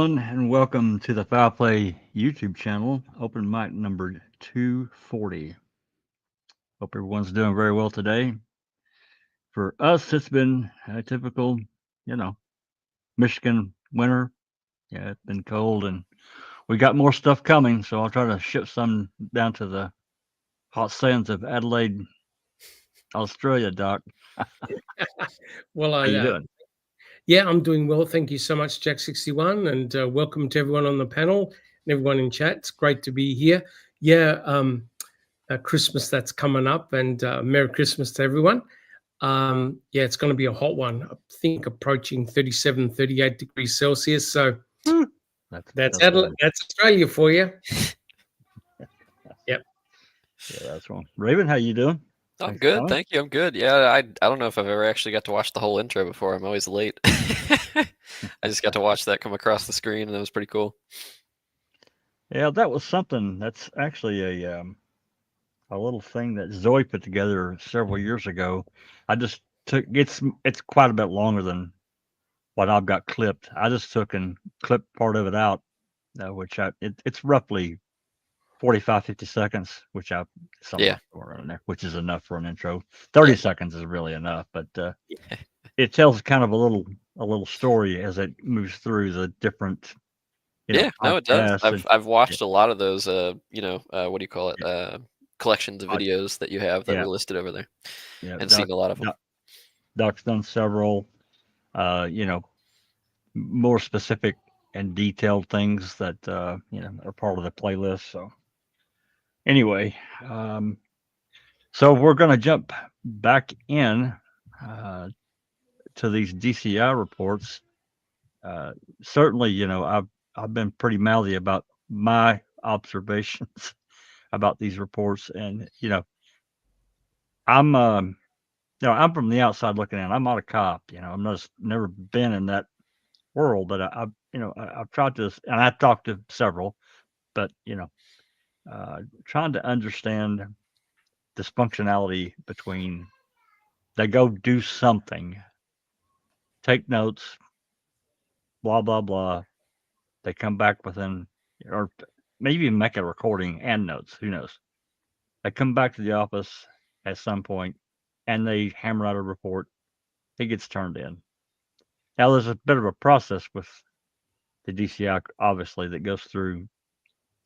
gentlemen, and welcome to the Foul Play YouTube channel, open mic number 240. Hope everyone's doing very well today. For us, it's been a typical, Michigan winter. Yeah, it's been cold, and we got more stuff coming, so I'll try to ship some down to the hot sands of Adelaide, Australia, Doc. Well, How you doing? Yeah, I'm doing well. Thank you so much, Jack61, and welcome to everyone on the panel and everyone in chat. It's great to be here. Yeah, Christmas that's coming up, and Merry Christmas to everyone. Yeah, it's going to be a hot one. I think approaching 37, 38 degrees Celsius. So that's Australia for you. Yep. Yeah, that's wrong. Raven, how you doing? I'm good, thank you. I'm good. Yeah, I don't know if I've ever actually got to watch the whole intro before. I'm always late. I just got to watch that come across the screen, and that was pretty cool. Yeah, that was something. That's actually a little thing that Zoe put together several years ago. I just took it's quite a bit longer than what I've got clipped. I just took and clipped part of it out, which it's roughly 45, 50 seconds, which I in there, which is enough for an intro. 30 seconds is really enough, but it tells kind of a little story as it moves through the different. It does. I've watched a lot of those. What do you call it? Collections of videos that you have that are listed over there. Yeah, and seen a lot of them. Doc's done several. More specific and detailed things that are part of the playlist. So anyway, so we're going to jump back in to these DCI reports. Certainly, I've been pretty mouthy about my observations about these reports, and I'm from the outside looking in. I'm not a cop, I'm never been in that world, but I've tried to, and I've talked to several, but trying to understand this functionality between they go do something, take notes, blah blah blah. They come back within, or maybe even make a recording and notes. Who knows? They come back to the office at some point, and they hammer out a report. It gets turned in. Now there's a bit of a process with the DCI, obviously, that goes through.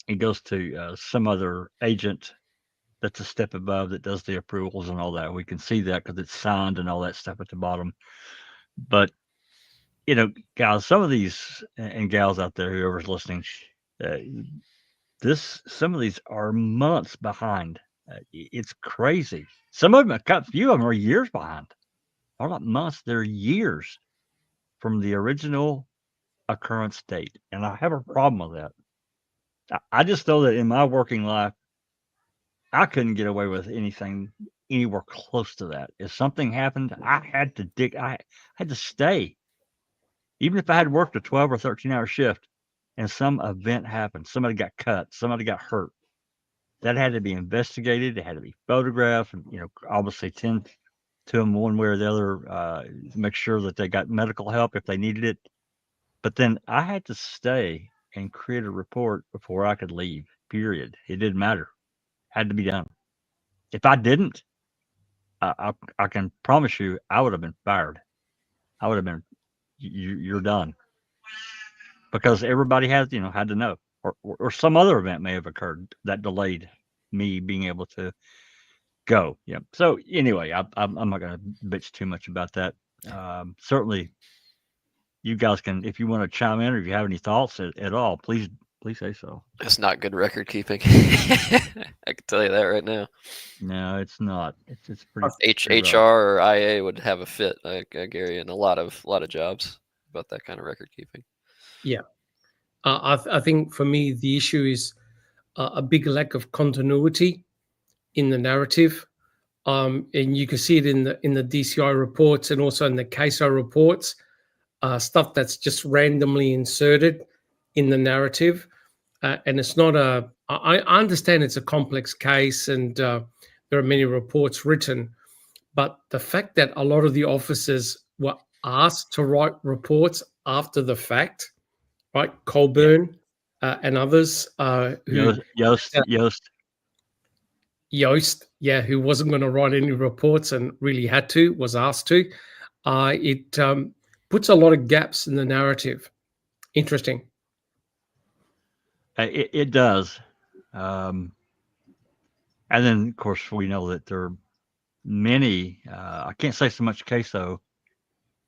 It goes to some other agent that's a step above that does the approvals and all that. We can see that because it's signed and all that stuff at the bottom. But guys, some of these and gals out there, whoever's listening, some of these are months behind. It's crazy. Some of them, a few of them are years behind. They're not months; they're years from the original occurrence date, and I have a problem with that. I just know that in my working life, I couldn't get away with anything anywhere close to that. If something happened, I had to dig. I had to stay. Even if I had worked a 12 or 13-hour shift and some event happened, somebody got cut, somebody got hurt, that had to be investigated. It had to be photographed, and obviously tend to them one way or the other, make sure that they got medical help if they needed it. But then I had to stay and create a report before I could leave. Period. It didn't matter. Had to be done. If I didn't, I can promise you, I would have been fired. I would have been, you're done, because everybody had to know, or some other event may have occurred that delayed me being able to go. Yeah. So anyway, I'm not going to bitch too much about that. Certainly, you guys can, if you want to chime in or if you have any thoughts at all, please say so. It's not good record keeping. I can tell you that right now. No, it's not. It's pretty. HR or IA would have a fit, I Gary, in a lot of jobs about that kind of record keeping. Yeah, I think for me the issue is a big lack of continuity in the narrative, and you can see it in the DCI reports and also in the CASO reports. Stuff that's just randomly inserted in the narrative, and it's not I understand it's a complex case and there are many reports written, but the fact that a lot of the officers were asked to write reports after the fact right? Colburn and others. Yost, yeah, who wasn't going to write any reports and really had to, was asked to. It puts a lot of gaps in the narrative. Interesting. It does. And then, of course, we know that there are many, I can't say so much CASO,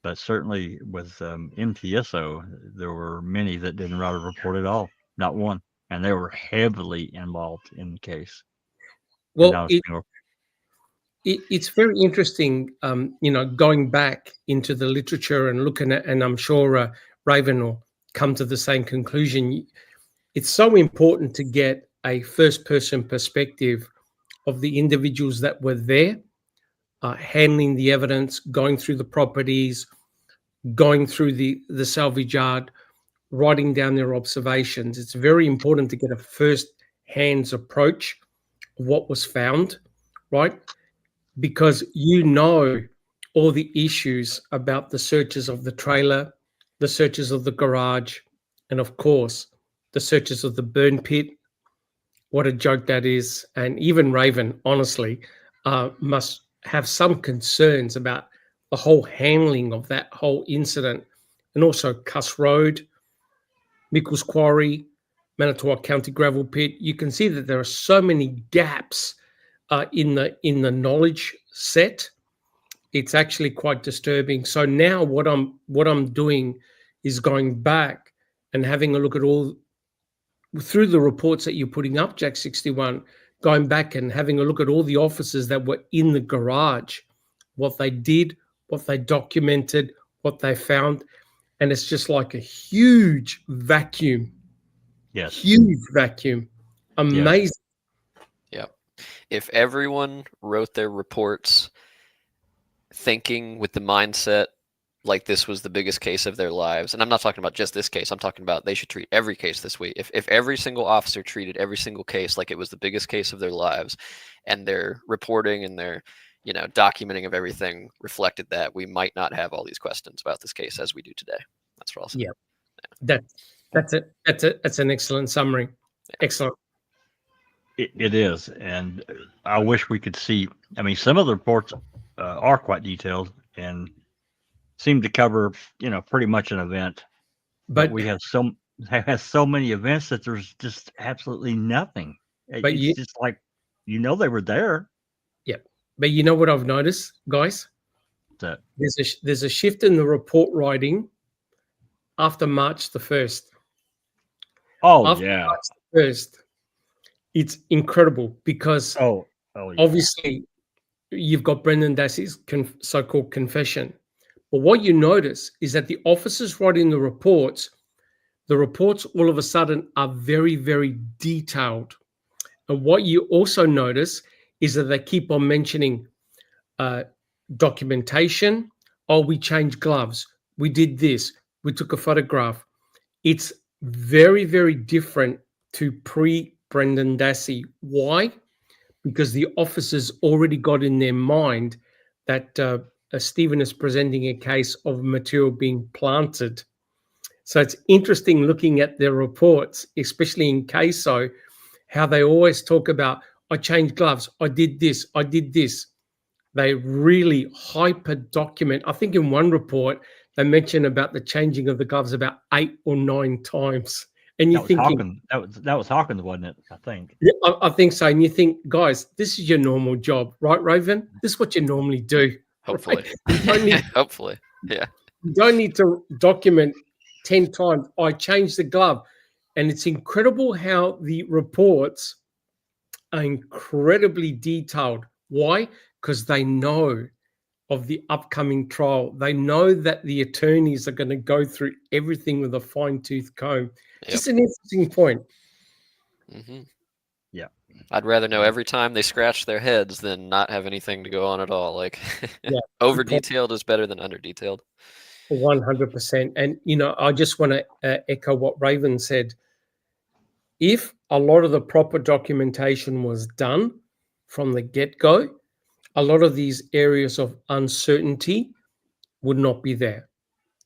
but certainly with MTSO, there were many that didn't write a report at all, not one. And they were heavily involved in the case. Well, it's very interesting, going back into the literature and looking at, and I'm sure Raven will come to the same conclusion. It's so important to get a first-person perspective of the individuals that were there, handling the evidence, going through the properties, going through the salvage yard, writing down their observations. It's very important to get a first-hand approach of what was found, right? Because all the issues about the searches of the trailer, the searches of the garage, and of course, the searches of the burn pit. What a joke that is. And even Raven, honestly, must have some concerns about the whole handling of that whole incident. And also Cuss Road, Mickles Quarry, Manitowoc County Gravel Pit. You can see that there are so many gaps in the knowledge set. It's actually quite disturbing. So now what I'm doing is going back and having a look at all through the reports that you're putting up, Jack 61, going back and having a look at all the officers that were in the garage, what they did, what they documented, what they found. And it's just like a huge vacuum. Yes. Huge vacuum. Amazing. Yeah. If everyone wrote their reports thinking with the mindset like this was the biggest case of their lives, and I'm not talking about just this case, I'm talking about they should treat every case this way. If every single officer treated every single case like it was the biggest case of their lives, and their reporting and their documenting of everything reflected that, we might not have all these questions about this case as we do today. That's what I'll say. Yeah. That's an excellent summary. Excellent. It is, and I wish we could see. I mean, some of the reports are quite detailed and seem to cover, pretty much an event. But we have so many events that there's just absolutely nothing. It's just like, they were there. Yeah, but you know what I've noticed, guys? That there's a shift in the report writing after March the 1st. After March the 1st, it's incredible because obviously you've got Brendan Dassey's so-called confession. But what you notice is that the officers writing the reports all of a sudden are very, very detailed. And what you also notice is that they keep on mentioning documentation. Oh, we changed gloves. We did this. We took a photograph. It's very, very different to pre-Brendan Dassey. Why? Because the officers already got in their mind that Stephen is presenting a case of material being planted. So it's interesting looking at their reports, especially in CASO, how they always talk about, I changed gloves, I did this, I did this. They really hyper document. I think in one report, they mentioned about the changing of the gloves about 8 or 9 times. And you're thinking that was Hawkins, wasn't it? I think. Yeah, I think so. And you think, guys, this is your normal job, right, Raven? This is what you normally do. Hopefully. Right? Hopefully. Yeah. You don't need to document 10 times. I changed the glove. And it's incredible how the reports are incredibly detailed. Why? Because they know of the upcoming trial. They know that the attorneys are going to go through everything with a fine-tooth comb. Yep. Just an interesting point. Mm-hmm. Yeah. I'd rather know every time they scratch their heads than not have anything to go on at all. Like, over-detailed is better than under-detailed. 100%. And, I just want to echo what Raven said. If a lot of the proper documentation was done from the get-go, a lot of these areas of uncertainty would not be there.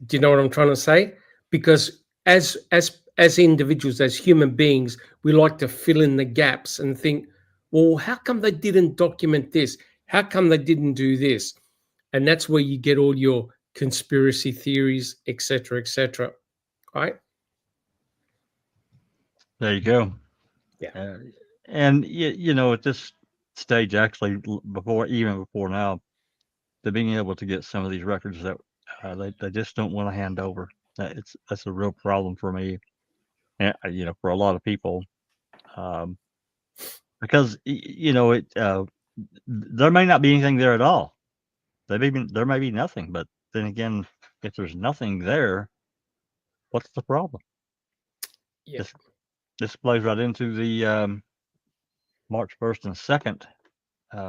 Do you know what I'm trying to say? Because as individuals, as human beings, we like to fill in the gaps and think, well, how come they didn't document this? How come they didn't do this? And that's where you get all your conspiracy theories, etc., etc. Right? There you go. Yeah. And you know, at this stage, actually, even before now, they're being able to get some of these records that they just don't want to hand over. That's a real problem for me, and you know, for a lot of people, because you know, there may not be anything there at all. There may be nothing, but then again, if there's nothing there, what's the problem? Yeah. This plays right into the March 1st and 2nd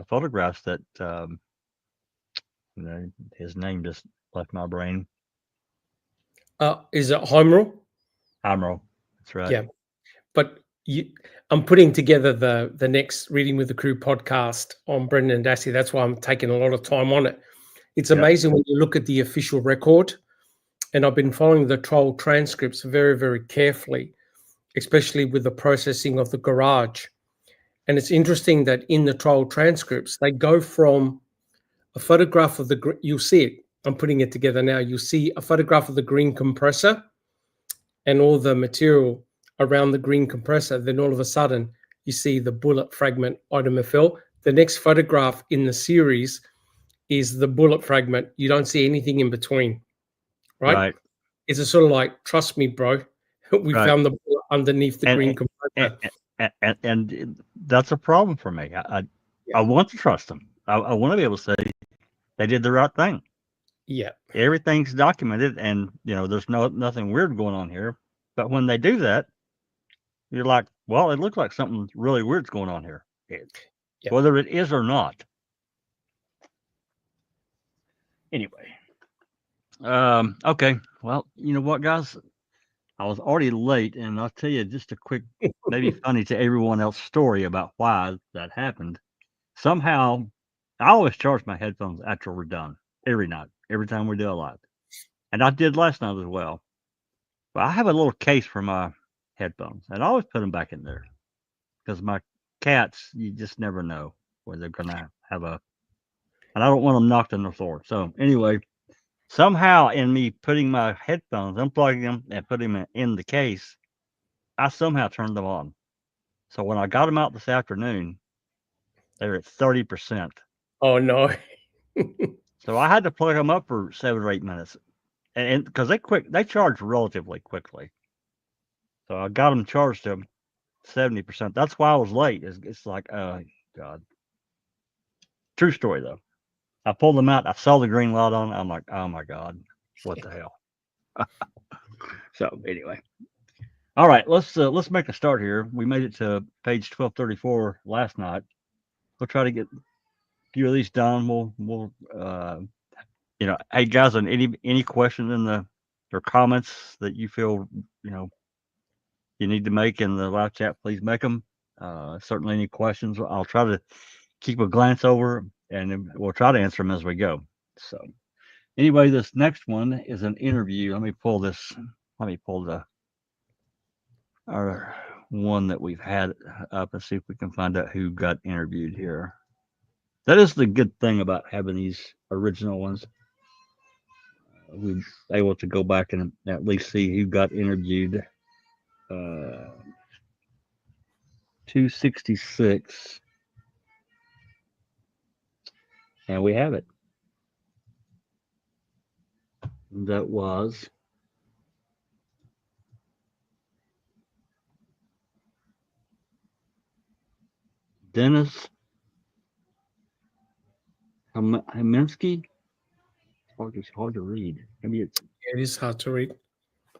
photographs that you know, his name just left my brain. Is it Heimerl? Admiral, that's right. Yeah. But I'm putting together the next Reading with the Crew podcast on Brendan and Dassey. That's why I'm taking a lot of time on it. It's amazing when you look at the official record, and I've been following the trial transcripts very, very carefully, especially with the processing of the garage. And it's interesting that in the trial transcripts, they go from a photograph of you'll see it. I'm putting it together now. You'll see a photograph of the green compressor and all the material around the green compressor. Then all of a sudden, you see the bullet fragment item FL. The next photograph in the series is the bullet fragment. You don't see anything in between, right? It's a sort of like, trust me, bro, we found the bullet underneath the green compressor. And that's a problem for me. I want to trust them. I want to be able to say they did the right thing. Yeah. Everything's documented, and you know, there's nothing weird going on here. But when they do that, you're like, well, it looks like something really weird's going on here, whether it is or not. Anyway, okay. Well, you know what, guys? I was already late, and I'll tell you just a quick, maybe funny to everyone else story about why that happened. Somehow, I always charge my headphones after we're done every night, every time we do a live, and I did last night as well. But I have a little case for my headphones, and I always put them back in there because my cats, you just never know where they're gonna have and I don't want them knocked on the floor. So anyway, somehow in me putting my headphones, unplugging them, and putting them in the case, I somehow turned them on. So when I got them out this afternoon, they were at 30%. Oh no! So I had to plug them up for 7 or 8 minutes, and because they charge relatively quickly. So I got them charged to 70%. That's why I was late. It's like, oh God. True story though. I pulled them out. I saw the green light on. I'm like, oh my God, what the hell? So anyway, all right, let's make a start here. We made it to page 1234 last night. We'll try to get a few of these done. We'll you know, hey guys, on any questions in or comments that you feel you know you need to make in the live chat, please make them. Certainly any questions, I'll try to keep a glance over, and we'll try to answer them as we go. So anyway, this next one is an interview. Let me pull our one that we've had up and see if we can find out who got interviewed here. That is the good thing about having these original ones. We're able to go back and at least see who got interviewed. 266. And we have it. That was Dennis Helminski. It's hard to read. Maybe it is hard to read.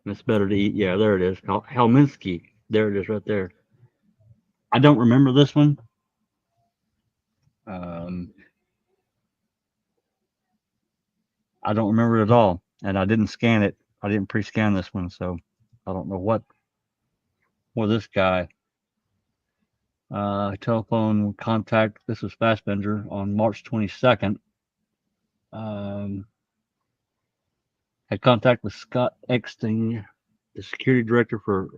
It's better to eat. Yeah, there it is. Helminski. There it is right there. I don't remember this one. I don't remember it at all. And I didn't scan it. I didn't pre-scan this one, so I don't know what this guy. Telephone contact. This was Fassbender on March 22nd. Had contact with Scott Eckstein the security director for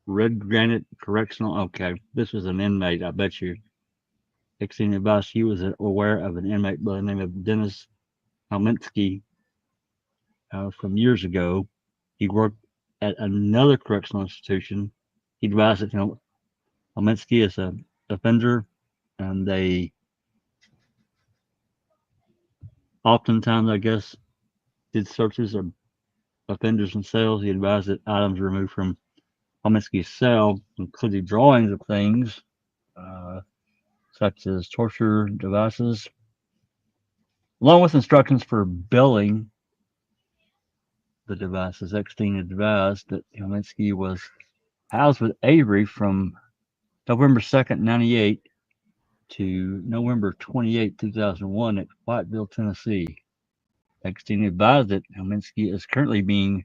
Red Granite Correctional. Okay, this was an inmate, I bet you. Extending advice, he was aware of an inmate by the name of Dennis Helminski from years ago. He worked at another correctional institution. He advised that Helminski is an offender, and they oftentimes, I guess, did searches of offenders in cells. He advised that items removed from Helminski's cell included drawings of things such as torture devices, along with instructions for billing the devices. Eckstein advised that Helminski was housed with Avery from November 2nd, 98 to November 28, 2001 at Whiteville, Tennessee. Eckstein advised that Helminski is currently being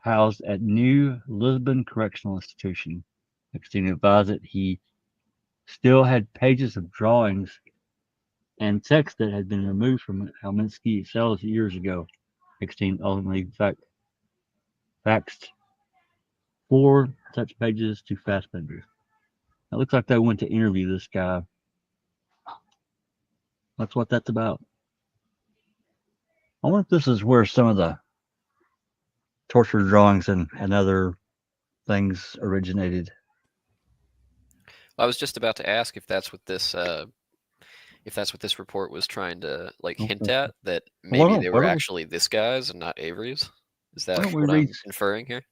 housed at New Lisbon Correctional Institution. Eckstein advised that he still had pages of drawings and text that had been removed from Helminski's cells years ago. Eckstein ultimately faxed 4 such pages to Fassbender. It looks like they went to interview this guy. That's what that's about. I wonder if this is where some of the torture drawings and other things originated. I was just about to ask if that's what this report was trying to hint at, that maybe they were actually this guy's and not Avery's. Is that what I'm inferring here?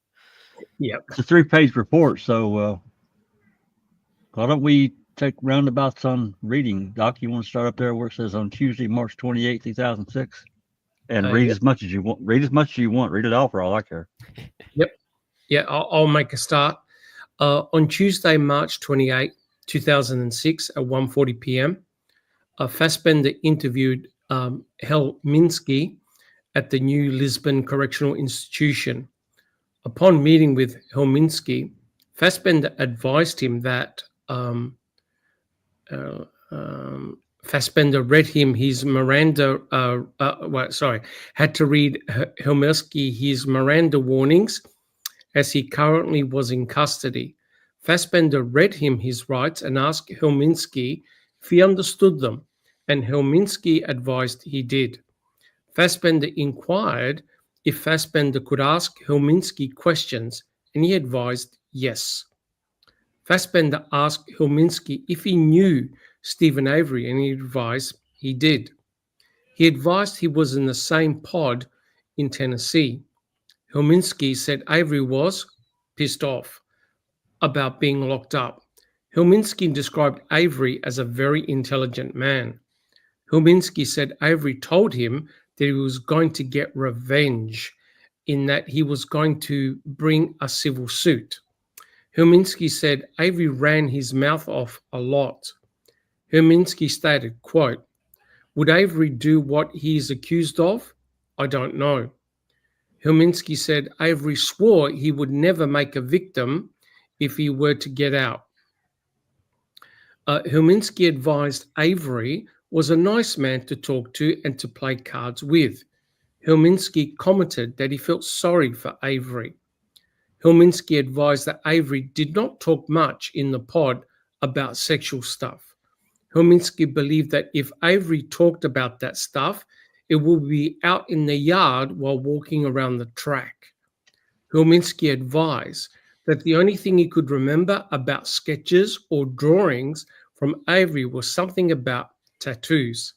Yep. It's a 3-page report, so why don't we take roundabouts on reading? Doc, you want to start up there where it says on Tuesday, March 28, 2006? And read as much as you want. Read as much as you want. Read it all for all I care. Yep. Yeah, I'll make a start. On Tuesday, March 28, 2006 at 1:40 p.m., Fassbender interviewed Helminski at the New Lisbon Correctional Institution. Upon meeting with Helminski, Fassbender advised him that Fassbender read him his Miranda, had to read Helminski his Miranda warnings as he currently was in custody. Fassbender read him his rights and asked Helminski if he understood them, and Helminski advised he did. Fassbender inquired if Fassbender could ask Helminski questions, and he advised yes. Fassbender asked Helminski if he knew Stephen Avery, and he advised he did. He advised he was in the same pod in Tennessee. Helminski said Avery was pissed off about being locked up. Helminski described Avery as a very intelligent man. Helminski said Avery told him that he was going to get revenge, in that he was going to bring a civil suit. Helminski said Avery ran his mouth off a lot. Helminski stated, quote, "Would Avery do what he is accused of? I don't know." Helminski said Avery swore he would never make a victim if he were to get out. Helminski advised Avery was a nice man to talk to and to play cards with. Helminski commented that he felt sorry for Avery. Helminski advised that Avery did not talk much in the pod about sexual stuff. Helminski believed that if Avery talked about that stuff, it would be out in the yard while walking around the track. Helminski advised that the only thing he could remember about sketches or drawings from Avery was something about tattoos.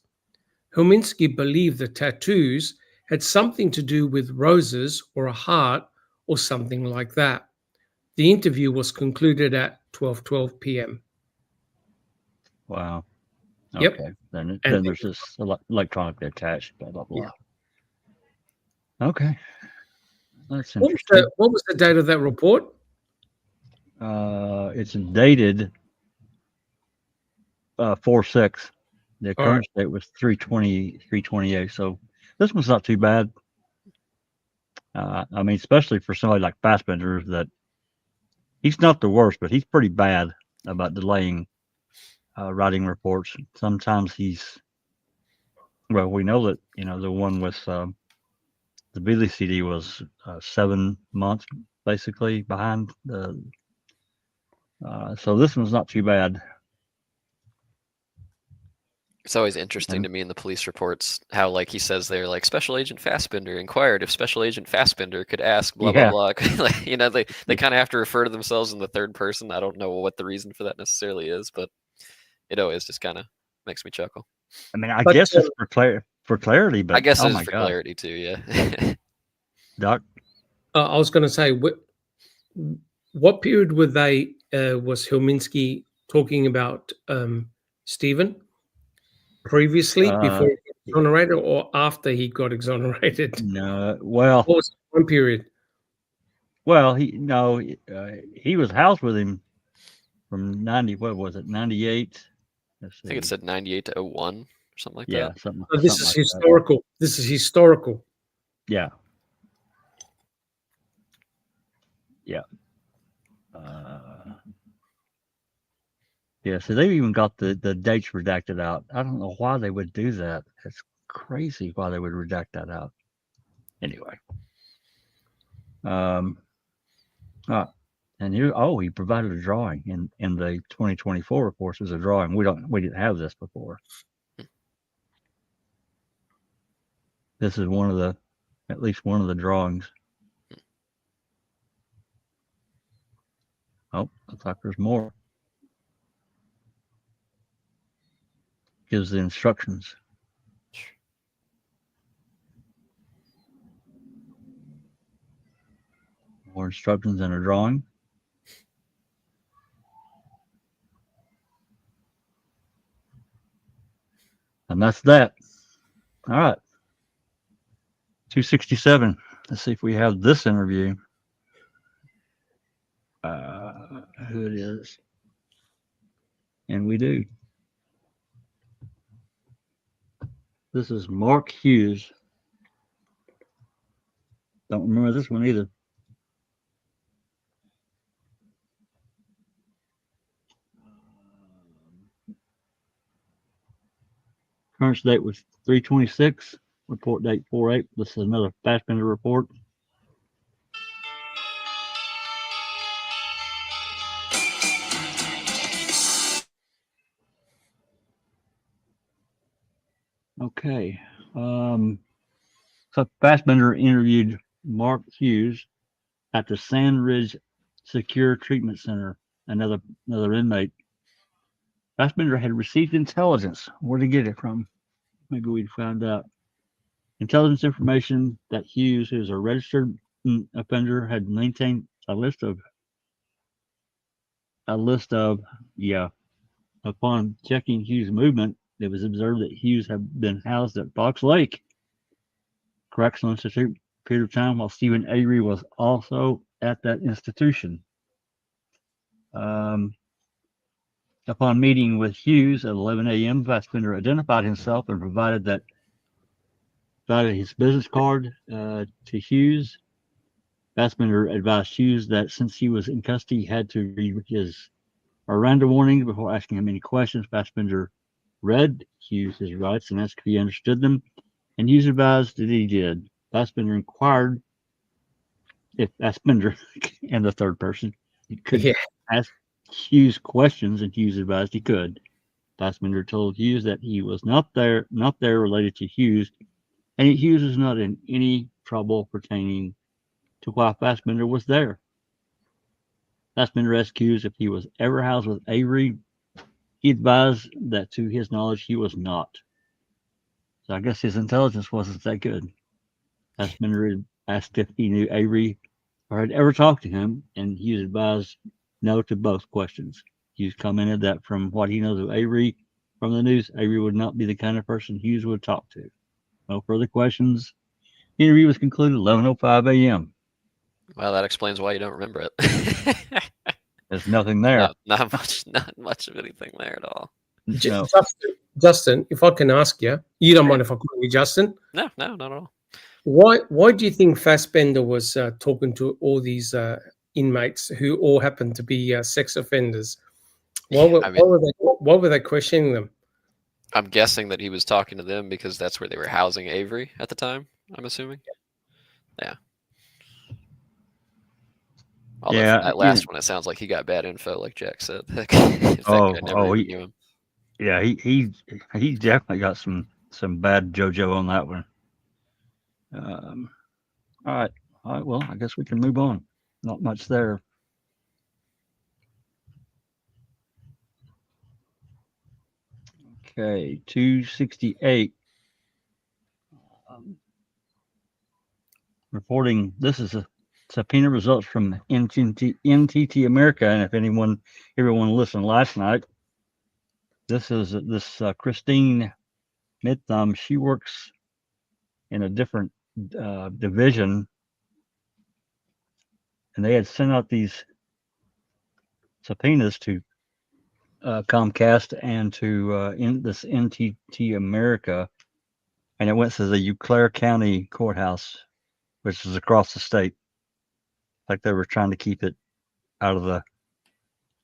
Helminski believed the tattoos had something to do with roses or a heart or something like that. The interview was concluded at 12:12 p.m. Wow. Yep. Okay. Then there's this electronically attached, blah, blah, blah. Yeah. Okay. That's interesting. What was the date of that report? It's dated 4/6. The current date was 3/20/3/28. So this one's not too bad. I mean, especially for somebody like Fassbender, that he's not the worst, but he's pretty bad about delaying writing reports. Sometimes we know that, the one with the WI CD was 7 months, basically behind the. So this one's not too bad. It's always interesting to me in the police reports how, like, he says they're like, Special Agent Fassbender inquired if Special Agent Fassbender could ask blah Yeah. blah blah. Like, you know, they kind of have to refer to themselves in the third person. I don't know what the reason for that necessarily is, but it always just kind of makes me chuckle. I mean, I But, guess it's for clarity, but I guess oh it's my for God, clarity too. Yeah. Doc. I was going to say, what period were they? Was Helminski talking about Stephen previously, before he got exonerated, or after he got exonerated? No, well, What was one period? well, he was housed with him from 90. What was it? 98. Let's see. I think it said 98 to 01 or something like Yeah, that. something. Oh, this something is like that. historical. This is historical. Yeah. Yeah. Yeah, so they've even got the dates redacted out. I don't know why they would do that. It's crazy why they would redact that out. Anyway. And here, he provided a drawing in the 2024 reports. There's a drawing. We didn't have this before. This is at least one of the drawings. Oh, looks like there's more. Gives the instructions. More instructions in a drawing. And that's that. All right. 267. Let's see if we have this interview. Who it is. And we do. This is Mark Hughes. Don't remember this one either. Current date was 3/26. Report date 4/8. This is another Fassbender report. Okay. So Fassbender interviewed Mark Hughes at the Sand Ridge Secure Treatment Center, another inmate. Fassbender had received intelligence. Where to get it from? Maybe we'd find out. Intelligence information that Hughes, who's a registered offender, had maintained a list of. Upon checking Hughes' movement, it was observed that Hughes had been housed at Fox Lake Correctional Institute for a period of time, while Stephen Avery was also at that institution. Upon meeting with Hughes at 11 a.m., Fassbender identified himself and provided his business card to Hughes. Fassbender advised Hughes that since he was in custody, he had to read his Miranda warnings before asking him any questions. Fassbender read Hughes his rights and asked if he understood them, and Hughes advised that he did. Fassbender inquired if Fassbender and the third person could ask Hughes questions, and Hughes advised he could. Fassbender told Hughes that he was not there related to Hughes, and Hughes was not in any trouble pertaining to why Fassbender was there. Fassbender asked Hughes if he was ever housed with Avery. He advised that to his knowledge he was not. So I guess his intelligence wasn't that good. Fassbender asked if he knew Avery or had ever talked to him, and Hughes advised no to both questions. Hughes commented that from what he knows of Avery from the news, Avery would not be the kind of person Hughes would talk to. No further questions. The interview was concluded at 11:05 a.m. Well, that explains why you don't remember it. There's nothing there. Not much of anything there at all. No. Justin, if I can ask you, you don't mind if I call you Justin? No, not at all. Why do you think Fassbender was talking to all these inmates who all happened to be sex offenders? Why were they questioning them? I'm guessing that he was talking to them because that's where they were housing Avery at the time, I'm assuming. Yeah. Although Yeah, from that you know, last one, it sounds like he got bad info, like Jack said. If that guy never even knew him. yeah, he definitely got some bad JoJo on that one. All right, all right. Well, I guess we can move on. Not much there. Okay, 268. Reporting. This is a subpoena results from NTT America, and if everyone listened last night, this is this Christine Midthumb. She works in a different division, and they had sent out these subpoenas to Comcast and to this NTT America, and it went to the Eau Claire County Courthouse, which is across the state. Like they were trying to keep it out of the.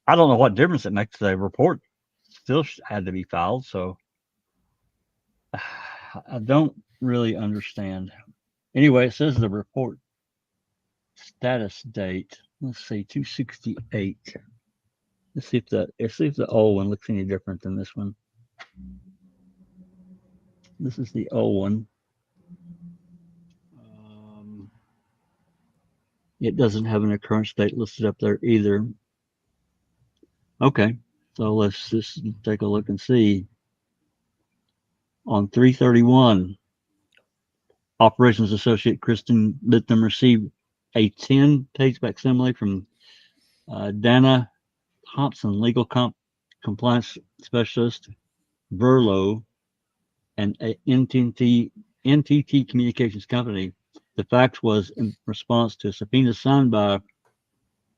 I don't know what difference it makes. The report still had to be filed, so I don't really understand. Anyway, it says the report status date. Let's see, 268. Let's see if the old one looks any different than this one. This is the old one. It doesn't have an occurrence date listed up there either. Okay, so let's just take a look and see. On 3/31, Operations Associate Kristen Bitham received a 10-page facsimile from Dana Thompson, Legal Compliance Specialist, Verlo, and NTT Communications Company. The fax was in response to a subpoena signed by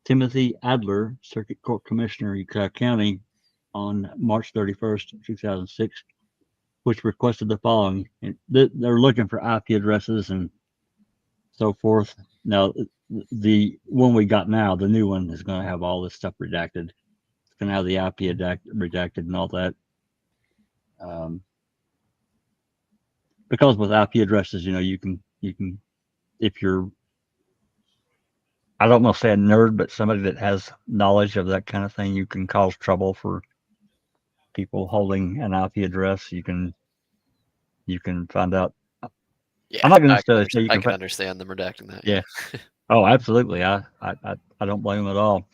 Timothy Adler, Circuit Court Commissioner, Ukiah County, on March 31st, 2006, which requested the following. And they're looking for IP addresses and so forth. Now, the one we got now, the new one, is going to have all this stuff redacted. It's going to have the IP redacted and all that. Because with IP addresses, you can, if you're, I don't want to say a nerd, but somebody that has knowledge of that kind of thing, you can cause trouble for people holding an IP address. You can find out. Yeah, I'm not going to say I can understand them redacting that. Yeah. Oh, absolutely. I don't blame them at all.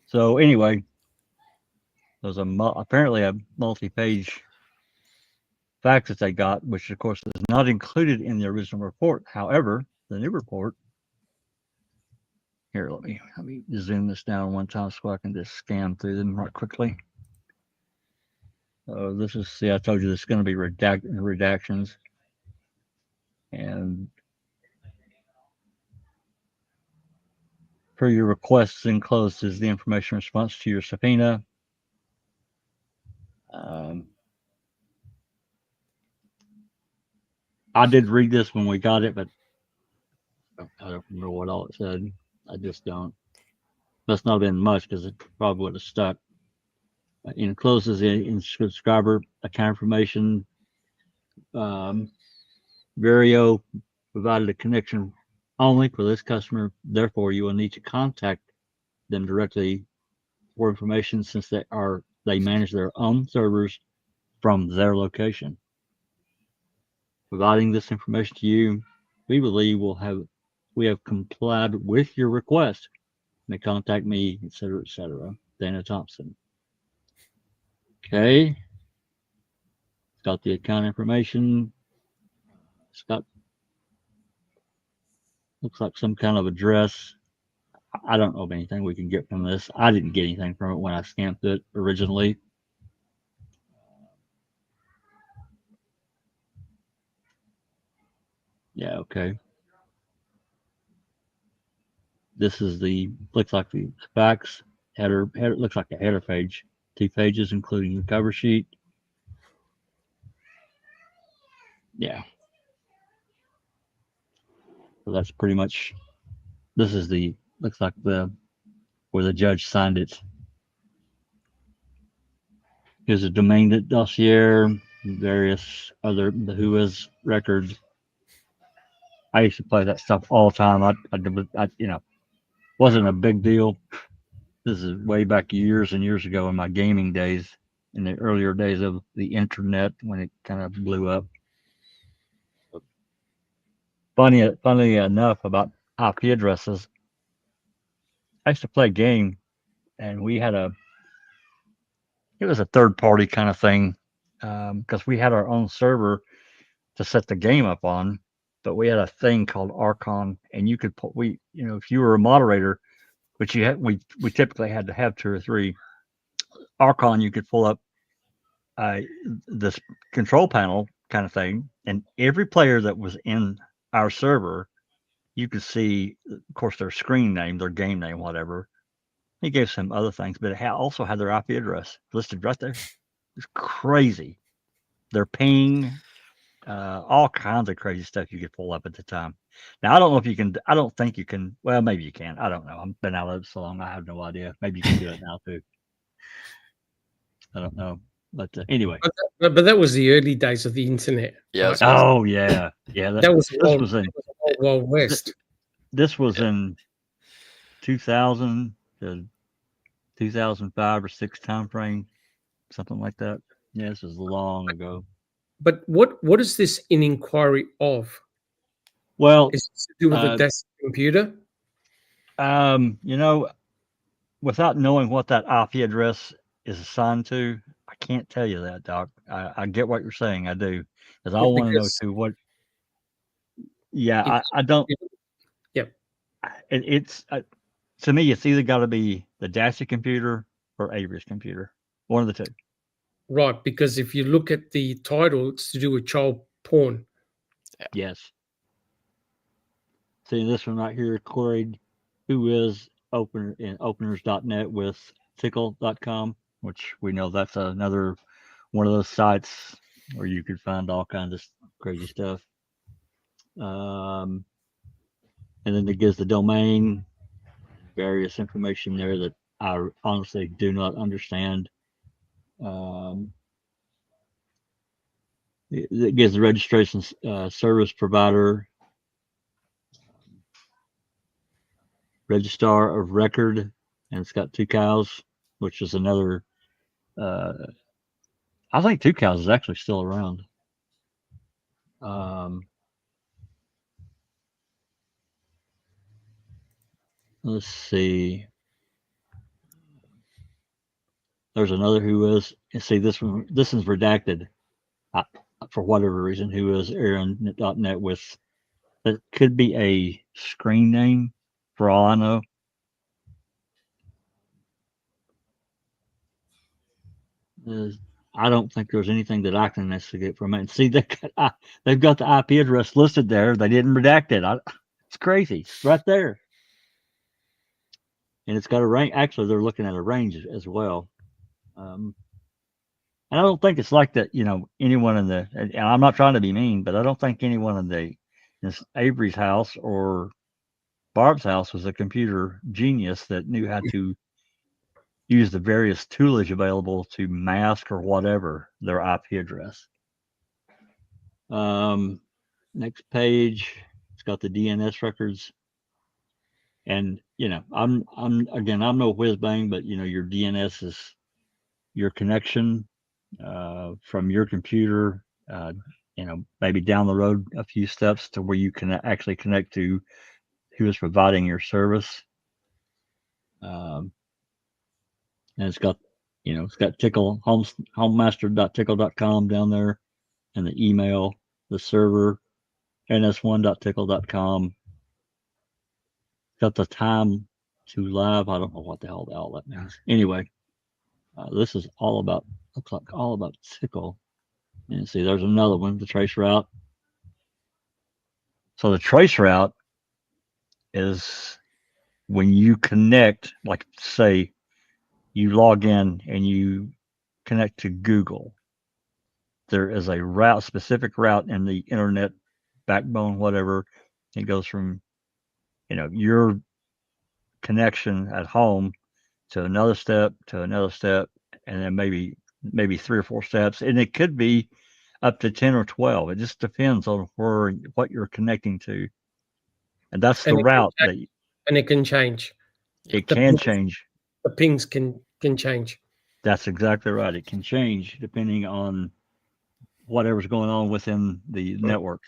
So anyway, there's apparently a multi-page fax that they got, which of course is not included in the original report. However, the new report. Here, let me zoom this down one time so I can just scan through them right quickly. This is, see, I told you this is going to be redactions. And per your requests enclosed is the information response to your subpoena. I did read this when we got it, but I don't remember what all it said. I just don't. Must not have been much because it probably would have stuck. Encloses the subscriber account information. Vario provided a connection only for this customer. Therefore, you will need to contact them directly for information since they manage their own servers from their location. Providing this information to you, we believe we have complied with your request. May contact me, etc., etc. Dana Thompson. Okay. It's got the account information. It's got, looks like some kind of address. I don't know of anything we can get from this. I didn't get anything from it when I stamped it originally. Yeah, okay. This is looks like the fax header, looks like a header page. 2 pages, including the cover sheet. Yeah. So that's pretty much, this is looks like where the judge signed it. Here's a domain dossier, various other, the Whois records. I used to play that stuff all the time. Wasn't a big deal. This is way back years and years ago in my gaming days, in the earlier days of the internet when it kind of blew up. Funny enough about IP addresses, I used to play a game, and it was a third party kind of thing, because we had our own server to set the game up on, but we had a thing called Archon, and you could put if you were a moderator, which we typically had to have 2 or 3 Archon, you could pull up this control panel kind of thing, and every player that was in our server, you could see, of course, their screen name, their game name, whatever. He gave some other things, but it also had their IP address listed right there. It's crazy. Their ping, all kinds of crazy stuff you could pull up at the time. Now, I don't know if you can. I don't think you can. Well, maybe you can. I don't know. I've been out of it so long. I have no idea. Maybe you can do it now too. I don't know. But anyway. But that was the early days of the internet. Yeah. Right? Oh yeah, yeah. That was this was in Wild West. This was in 2000 to 2005 or 6 time frame, something like that. Yeah, this was long ago. But what is this in inquiry of? Well, Is it to do with the desk computer? Without knowing what that IP address is assigned to, I can't tell you that, Doc. I get what you're saying. I do, because I want to know too what. Yeah, I don't. Yep. It's to me, it's either got to be the Dassey computer or Avery's computer, one of the two. Right, because if you look at the title, it's to do with child porn. Yeah. Yes. See this one right here, queried who is opener in openers.net with tickle.com, which we know that's another one of those sites where you could find all kinds of crazy stuff. And then it gives the domain, various information there that I honestly do not understand. It gives the registration service provider, registrar of record, and it's got 2 cows, which is another. I think 2 cows is actually still around. Let's see. There's another who is. See this one. This is redacted. For whatever reason, who is Aaron.net with. That could be a screen name, for all I know. I don't think there's anything that I can investigate from it. And see, they've got the IP address listed there. They didn't redact it. It's crazy. It's right there. And it's got a range. Actually, they're looking at a range as well. And I don't think it's like that, anyone in the, and I'm not trying to be mean, but I don't think anyone in Avery's house or Barb's house was a computer genius that knew how to use the various toolage available to mask or whatever their IP address. Next page, it's got the DNS records. And, I'm no whiz bang, but your DNS is your connection from your computer, maybe down the road a few steps to where you can actually connect to who is providing your service. And it's got Tickle, homemaster.tickle.com down there, and the email, the server, ns1.tickle.com. Got the time to live. I don't know what the hell all that means. Anyway, this is looks like all about Tickle. And see, there's another one, the trace route. So the trace route is when you connect, like say you log in and you connect to Google. There is a specific route in the internet backbone, whatever. It goes from, your connection at home to another step, and then maybe 3 or 4 steps. And it could be up to 10 or 12. It just depends on what you're connecting to. And that's And the route that and it can change. it The can pings- change. The pings can change. That's exactly right. It can change depending on whatever's going on within the network.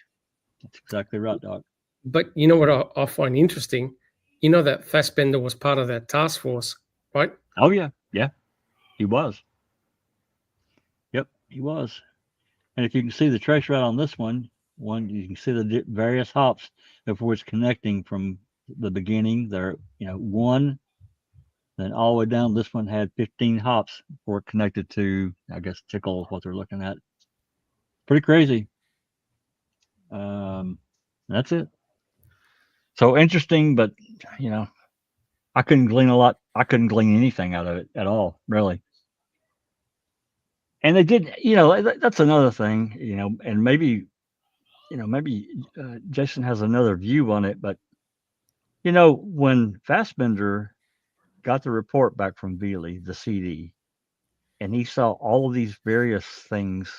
That's exactly right, Doc. But you know what I find interesting? You know that Fassbender was part of that task force, right? Oh yeah, yeah, he was. Yep, he was. And if you can see the trace route on this one, you can see the various hops before it's connecting from the beginning. There, 1, then all the way down. This one had 15 hops before it connected to, I guess, Tickle is what they're looking at. Pretty crazy. That's it. So interesting, but I couldn't glean a lot. I couldn't glean anything out of it at all, really. And they did, that's another thing, and maybe Jason has another view on it, but when Fassbender got the report back from Veely, the CD, and he saw all of these various things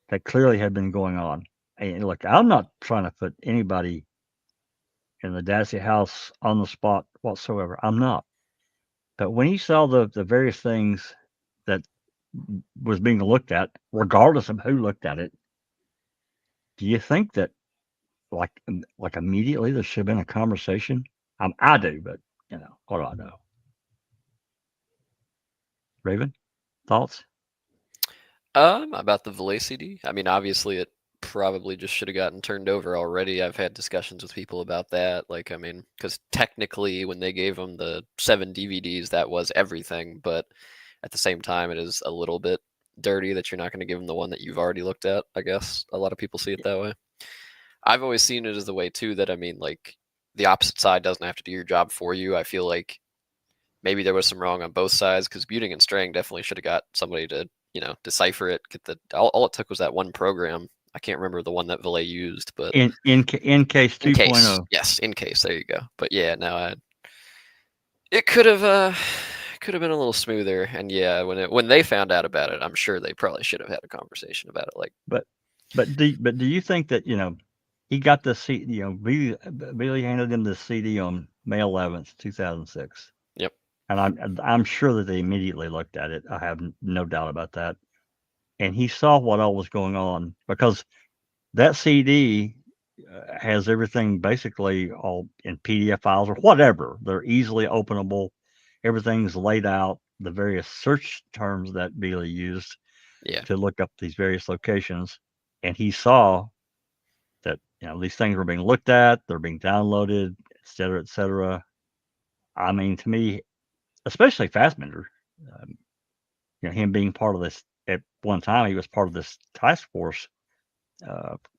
that clearly had been going on. And look, I'm not trying to put anybody in the Dassey house on the spot whatsoever. I'm not. But when he saw the various things that was being looked at, regardless of who looked at it, do you think that like immediately there should have been a conversation? I do, but what do I know? Raven, thoughts? About the Valec CD. I mean, obviously, it probably just should have gotten turned over already. I've had discussions with people about that. Like, I mean, because technically, when they gave them the 7 DVDs, that was everything. But at the same time, it is a little bit dirty that you're not going to give them the one that you've already looked at. I guess a lot of people see it that way. I've always seen it as the way too that, I mean, like, the opposite side doesn't have to do your job for you. I feel like maybe there was some wrong on both sides, because Buting and Strang definitely should have got somebody to, decipher it. Get all it took was that one program. I can't remember the one that Valec used, but in case 2.0. Yes, in case. There you go. But yeah, no, it could have been a little smoother. And yeah, when they found out about it, I'm sure they probably should have had a conversation about it. Like, but do you think that he got the CD? Billy handed him the CD on May 11th, 2006. Yep. And I'm sure that they immediately looked at it. I have no doubt about that. And he saw what all was going on, because that CD has everything basically all in PDF files or whatever. They're easily openable. Everything's laid out, the various search terms that Billy used to look up these various locations. And he saw that, these things were being looked at, they're being downloaded, et cetera, et cetera. I mean, to me, especially Fassbender, him being part of this at one time, he was part of this task force.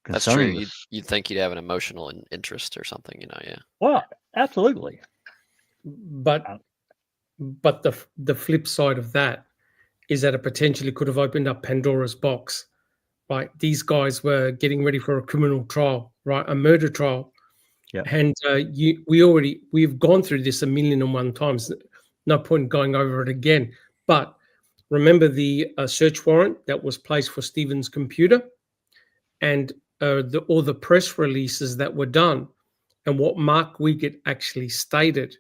That's true. You'd think he'd have an emotional interest or something, yeah. Well, absolutely. But the flip side of that is that it potentially could have opened up Pandora's box, right? These guys were getting ready for a criminal trial, right? A murder trial. Yeah. And we've gone through this 1,000,001 times. No point going over it again. But remember the search warrant that was placed for Stephen's computer, and all the press releases that were done, and what Mark Wiegert actually stated,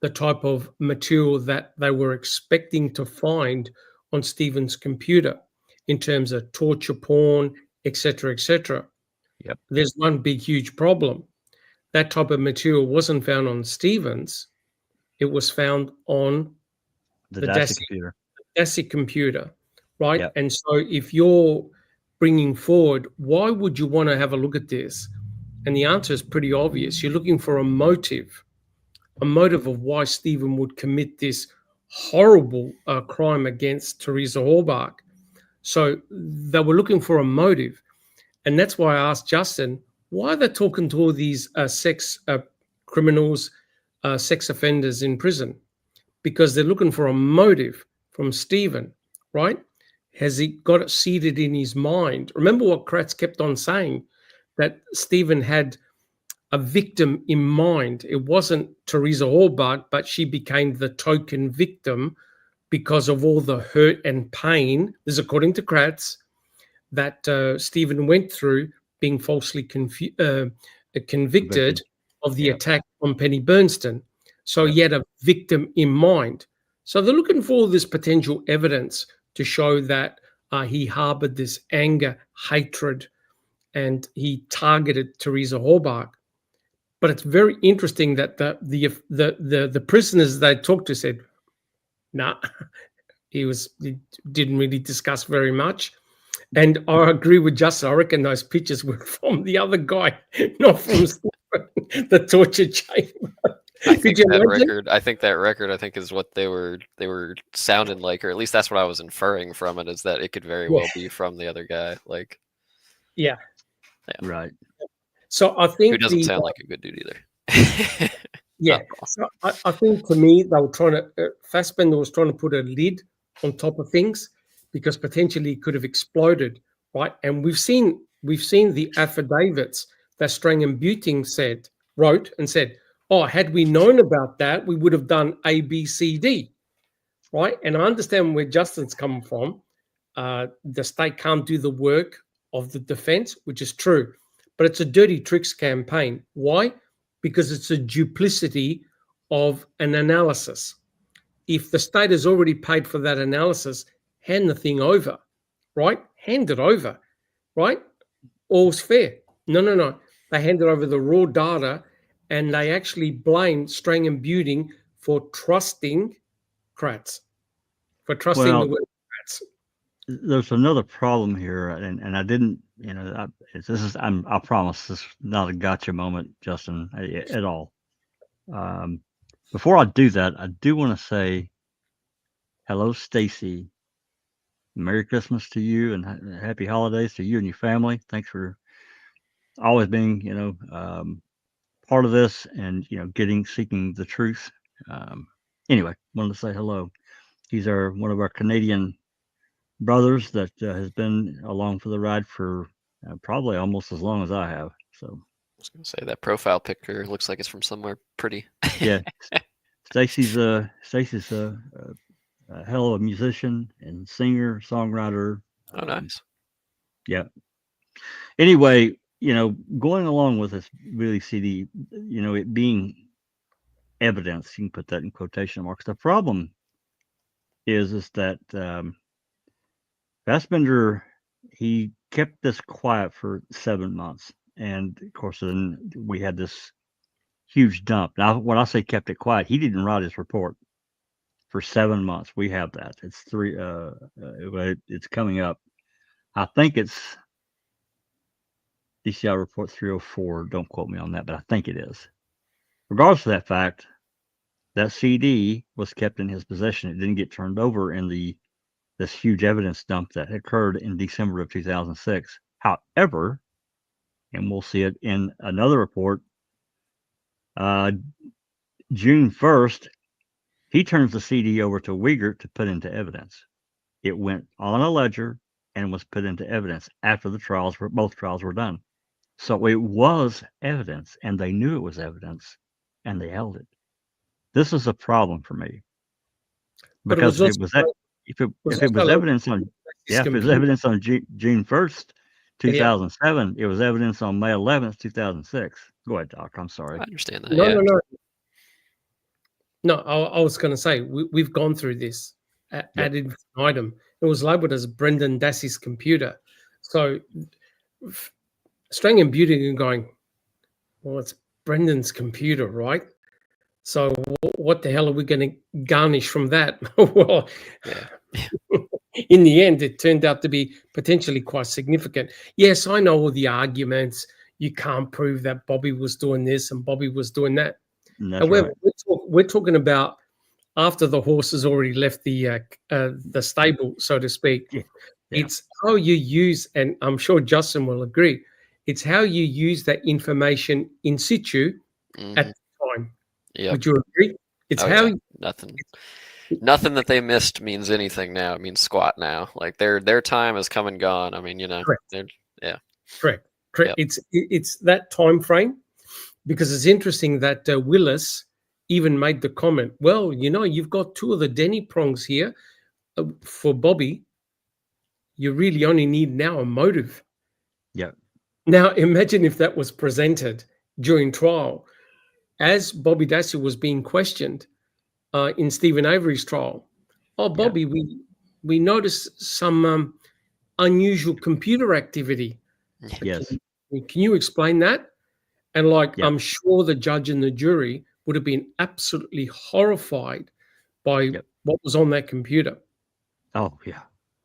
the type of material that they were expecting to find on Stephen's computer in terms of torture porn, etc., etc. Yep. There's one big, huge problem. That type of material wasn't found on Stephen's. It was found on the Dassey computer, right? Yep. And so if you're bringing forward, why would you want to have a look at this? And the answer is pretty obvious. You're looking for a motive of why Stephen would commit this horrible crime against Teresa Hallbach. So they were looking for a motive. And that's why I asked Justin, why are they talking to all these sex criminals, sex offenders in prison? Because they're looking for a motive from Stephen, right? Has he got it seated in his mind? Remember what Kratz kept on saying, that Stephen had a victim in mind. It wasn't Teresa Hallbach, but she became the token victim because of all the hurt and pain, this is according to Kratz, that Stephen went through being falsely convicted of the Yep. attack on Penny Bernstein. So Yep. he had a victim in mind. So they're looking for all this potential evidence to show that he harbored this anger, hatred, and he targeted Teresa Halbach. But it's very interesting that the prisoners they talked to said, "Nah, he didn't really discuss very much." And I agree with Justin. I reckon those pictures were from the other guy, not from the torture chamber. I think you that imagine? record. I think that record. I think is what they were sounding like, or at least that's what I was inferring from it. Is that it could very well be from the other guy, like Yeah. Right. So I think who doesn't sound like a good dude either. yeah. So I think to me they were trying to Fassbender was trying to put a lid on top of things because potentially it could have exploded, right? And we've seen the affidavits that Strang and Buting wrote and said, "Oh, had we known about that, we would have done A, B, C, D," right? And I understand where Justin's coming from. The state can't do the work of the defense, which is true, but it's a dirty tricks campaign. Why? Because it's a duplicity of an analysis. If the state has already paid for that analysis, hand the thing over, right? Hand it over, right? All's fair. No. They handed over the raw data and they actually blamed Strang and Buting for trusting Kratz, for trusting Well, the word Kratz. There's another problem here, and I didn't, I promise this is not a gotcha moment, Justin, at all. Before I do that, I do want to say hello, Stacy. Merry Christmas to you and happy holidays to you and your family. Thanks for always being, part of this and, seeking the truth. Anyway, wanted to say hello. He's one of our Canadian brothers that has been along for the ride for probably almost as long as I have. So I was gonna say that profile picture looks like it's from somewhere pretty. yeah, Stacy's a hell of a musician and singer, songwriter. Oh, nice. Yeah. Anyway, going along with this really CD, it being evidence, you can put that in quotation marks. The problem is that Fassbender, he kept this quiet for 7 months. And of course, then we had this huge dump. Now, when I say kept it quiet, he didn't write his report for 7 months. We have that. It's it's coming up. I think it's DCI Report 304. Don't quote me on that, but I think it is. Regardless of that fact, that CD was kept in his possession. It didn't get turned over in this huge evidence dump that occurred in December of 2006. However, and we'll see it in another report, June 1st, he turns the CD over to Wiegert to put into evidence. It went on a ledger and was put into evidence after both trials were done. So it was evidence, and they knew it was evidence, and they held it. This is a problem for me because if it was evidence on June 1st, 2007, it was evidence on May 11th, 2006. Go ahead, Doc. I'm sorry. I understand that. No, I was going to say we've gone through this ad infinitum. It was labeled as Brendan Dassey's computer. So Strang and Buting are going, well, it's Brendan's computer, right? So what the hell are we going to garnish from that? Well, in the end, it turned out to be potentially quite significant. Yes, I know all the arguments. You can't prove that Bobby was doing this and Bobby was doing that. However, we're talking about after the horse has already left the stable, so to speak. Yeah. It's how you use, and I'm sure Justin will agree, it's how you use that information in situ at the time. Yep. Would you agree? It's nothing that they missed means anything now. It means squat now. Like their time is come and gone. I mean, Correct. Yep. It's that time frame, because it's interesting that Willis even made the comment, well, you've got two of the Denny prongs here for Bobby. You really only need now a motive. Yeah. Now, imagine if that was presented during trial. as Bobby Dassey was being questioned in Stephen Avery's trial, oh, Bobby, we noticed some unusual computer activity. Yes. Can you explain that? And like, Yep. I'm sure the judge and the jury would have been absolutely horrified by what was on that computer. Oh, yeah.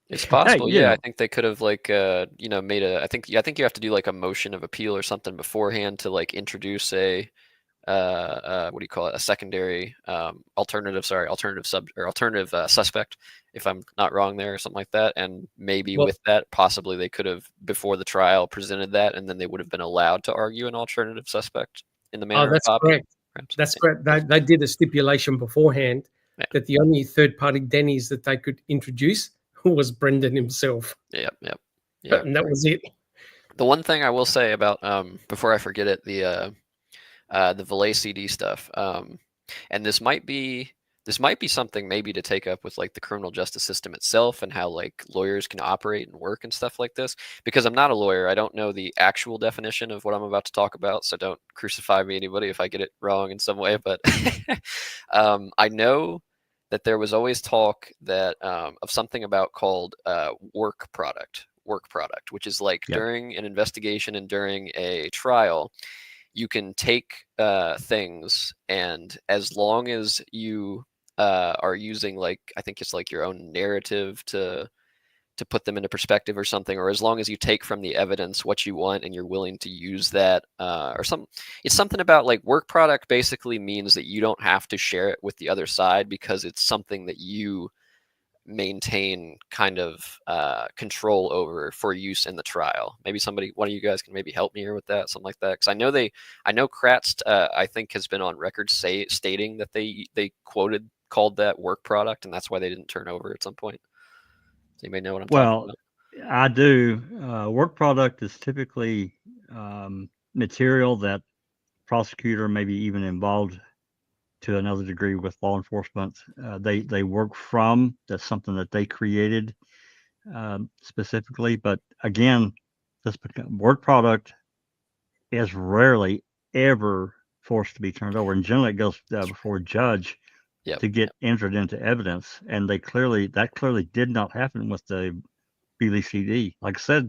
It's possible. you Yeah, know. I think they could have like made a. I think you have to do like a motion of appeal or something beforehand to like introduce a what do you call it? A secondary alternative suspect, if I'm not wrong there, or something like that. And maybe with that, possibly they could have before the trial presented that, and then they would have been allowed to argue an alternative suspect in the manner of that's Bobby. correct. Perhaps. That's correct. They did a stipulation beforehand that the only third-party Denny's that they could introduce was Brendan himself. Yep. And that was it. The one thing I will say about before I forget it, the Valec CD stuff, and this might be something maybe to take up with like the criminal justice system itself and how like lawyers can operate and work and stuff like this, because I'm not a lawyer. I don't know the actual definition of what I'm about to talk about, so don't crucify me, anybody, if I get it wrong in some way. But I know that there was always talk that of something about called work product, which is like during an investigation and during a trial, you can take things, and as long as you are using, like, I think it's like your own narrative to put them into perspective or something, or as long as you take from the evidence what you want and you're willing to use that, or something. It's something about like work product basically means that you don't have to share it with the other side because it's something that you maintain kind of control over for use in the trial. Maybe one of you guys can maybe help me here with that, something like that, because I know Kratz I think has been on record stating that they called that work product, and that's why they didn't turn over at some point. Does anybody know what I'm talking about? I do. Work product is typically material that prosecutor maybe even involved to another degree with law enforcement. They work from. That's something that they created specifically. But again, this work product is rarely ever forced to be turned over, and generally it goes before a judge to get entered into evidence. And that clearly did not happen with the WI CD. Like I said,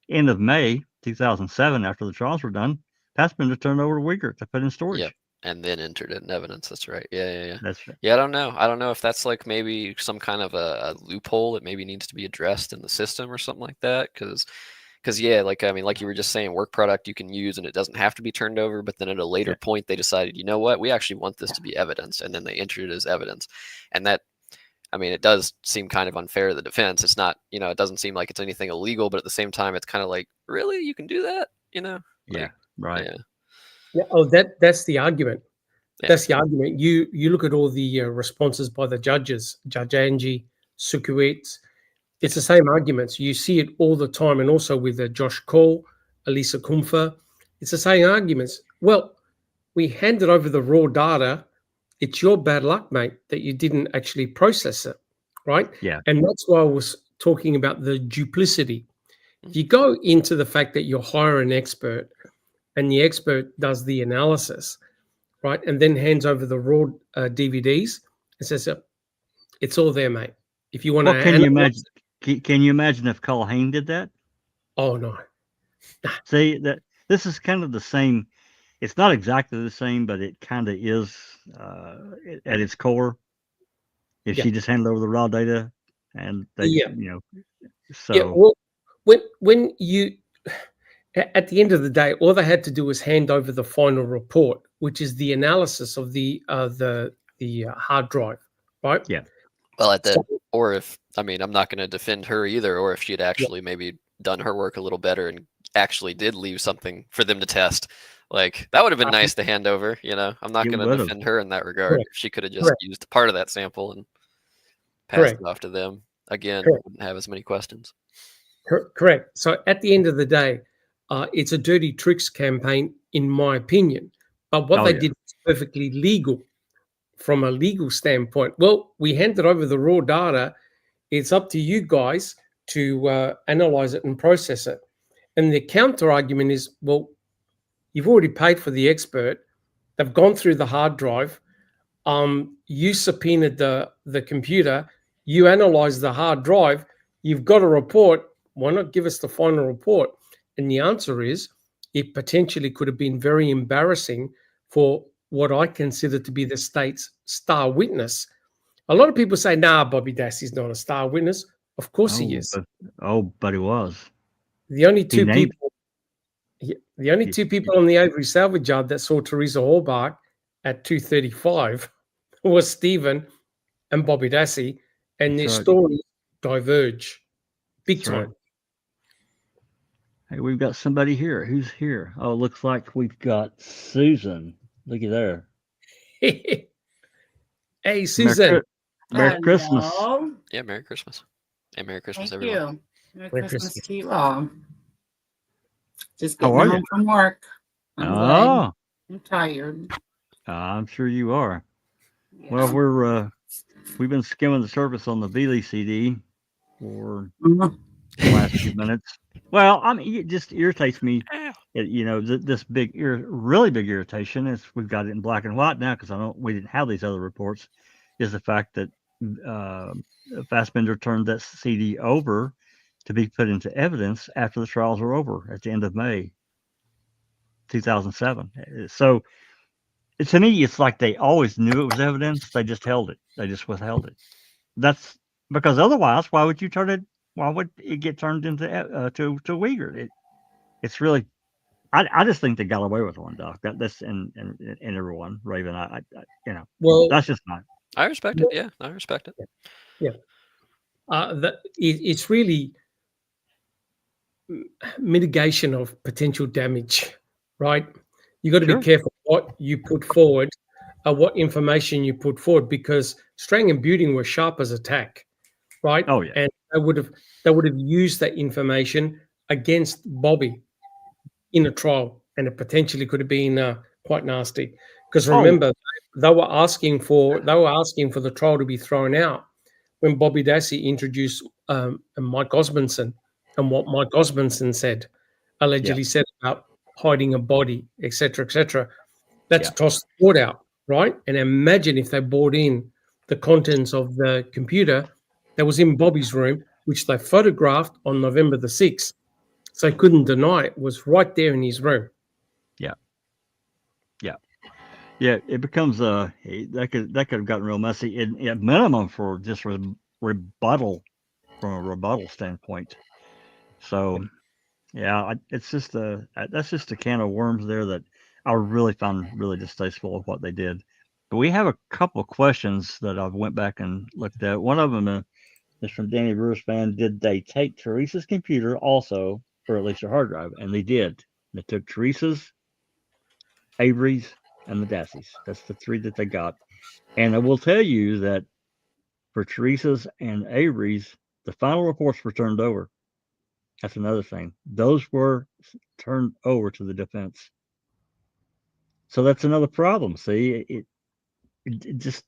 end of May 2007, after the trials were done, that's been turned over to Uyghur to put in storage. Yep. And then entered it in evidence. That's right. Yeah. That's right. Yeah, I don't know if that's like maybe some kind of a loophole that maybe needs to be addressed in the system or something like that. Because like, I mean, like you were just saying, work product you can use and it doesn't have to be turned over. But then at a later point, they decided, you know what, we actually want this to be evidence, and then they entered it as evidence. And that, I mean, it does seem kind of unfair to the defense. It's not, it doesn't seem like it's anything illegal, but at the same time, it's kind of like, really, you can do that, Like, right. Yeah. Oh, that's the argument. That's the argument. You look at all the responses by the judges, Judge Angie, Sukuitz. It's the same arguments. You see it all the time, and also with Josh Cole, Elisa Kumpfer. It's the same arguments. Well, we handed over the raw data. It's your bad luck, mate, that you didn't actually process it, right? Yeah. And that's why I was talking about the duplicity. If you go into the fact that you hire an expert, and the expert does the analysis, right, and then hands over the raw DVDs and says, "It's all there, mate. If you want to." Can you imagine? Can you imagine if Culhane did that? Oh no. See, that this is kind of the same. It's not exactly the same, but it kind of is at its core. If she just handed over the raw data, and they, so. Yeah. Well, when you. At the end of the day, all they had to do was hand over the final report, which is the analysis of the hard drive, right? Yeah. Well, or if, I mean, I'm not going to defend her either, or if she'd actually maybe done her work a little better and actually did leave something for them to test, like that would have been nice to hand over. I'm not going to defend her in that regard. If she could have just used part of that sample and passed it off to them, again, wouldn't have as many questions. Correct. So at the end of the day, it's a dirty tricks campaign, in my opinion. But what they did was perfectly legal from a legal standpoint. Well, we handed over the raw data. It's up to you guys to analyze it and process it. And the counter argument is, well, you've already paid for the expert. They've gone through the hard drive. You subpoenaed the computer. You analyzed the hard drive. You've got a report. Why not give us the final report? And the answer is, it potentially could have been very embarrassing for what I consider to be the state's star witness. A lot of people say, nah, Bobby Dassey's not a star witness. Of course he is. But he was. The only two named- people on the Avery salvage yard that saw Teresa Hallbach at 2:35 was Stephen and Bobby Dassey, and their stories diverge big That's right. time. Hey, we've got somebody here. Who's here? Oh, looks like we've got Susan. Look at there. Hey, Susan. Merry Christmas. Yeah, Merry Christmas. And Merry Christmas, Thank everyone. you. Merry Christmas to you all. Just How getting are home you? from work. I'm tired. I'm sure you are. Yeah. Well, we've been skimming the surface on the Valec CD for Mhm. the last few minutes. Well, I mean, it just irritates me. This really big irritation is we've got it in black and white now because we didn't have these other reports. Is the fact that Fassbender turned that CD over to be put into evidence after the trials were over at the end of May 2007. So to me, it's like they always knew it was evidence. They just held it. They just withheld it. That's because otherwise, why would you turn it? Why would it get turned into to Uyghur? It's really. I just think they got away with one, Doc. That's and everyone, Raven. Well, that's just not. I respect it. Yeah, I respect it. Yeah. It's really mitigation of potential damage, right? You got to be careful what you put forward, what information you put forward, because Strang and Buting were sharp as a tack, right? Oh yeah. And they would have used that information against Bobby in a trial, and it potentially could have been quite nasty. Because remember, they were asking for the trial to be thrown out when Bobby Dassey introduced Mike Osmondson and what Mike Osmondson allegedly said about hiding a body, etc., etc. That's tossed the board out, right? And imagine if they brought in the contents of the computer that was in Bobby's room, which they photographed on November the 6th. So they couldn't deny it was right there in his room. Yeah, it becomes that could have gotten real messy. At minimum for just rebuttal from a rebuttal standpoint. So, it's just that's just a can of worms there that I really found really distasteful of what they did. But we have a couple of questions that I've went back and looked at. One of them is from Danny Brewers fan. Did they take Teresa's computer also, or at least her hard drive? And they did. They took Teresa's, Avery's, and the Dasseys. That's the three that they got. And I will tell you that for Teresa's and Avery's, the final reports were turned over. That's another thing. Those were turned over to the defense. So that's another problem. See, I just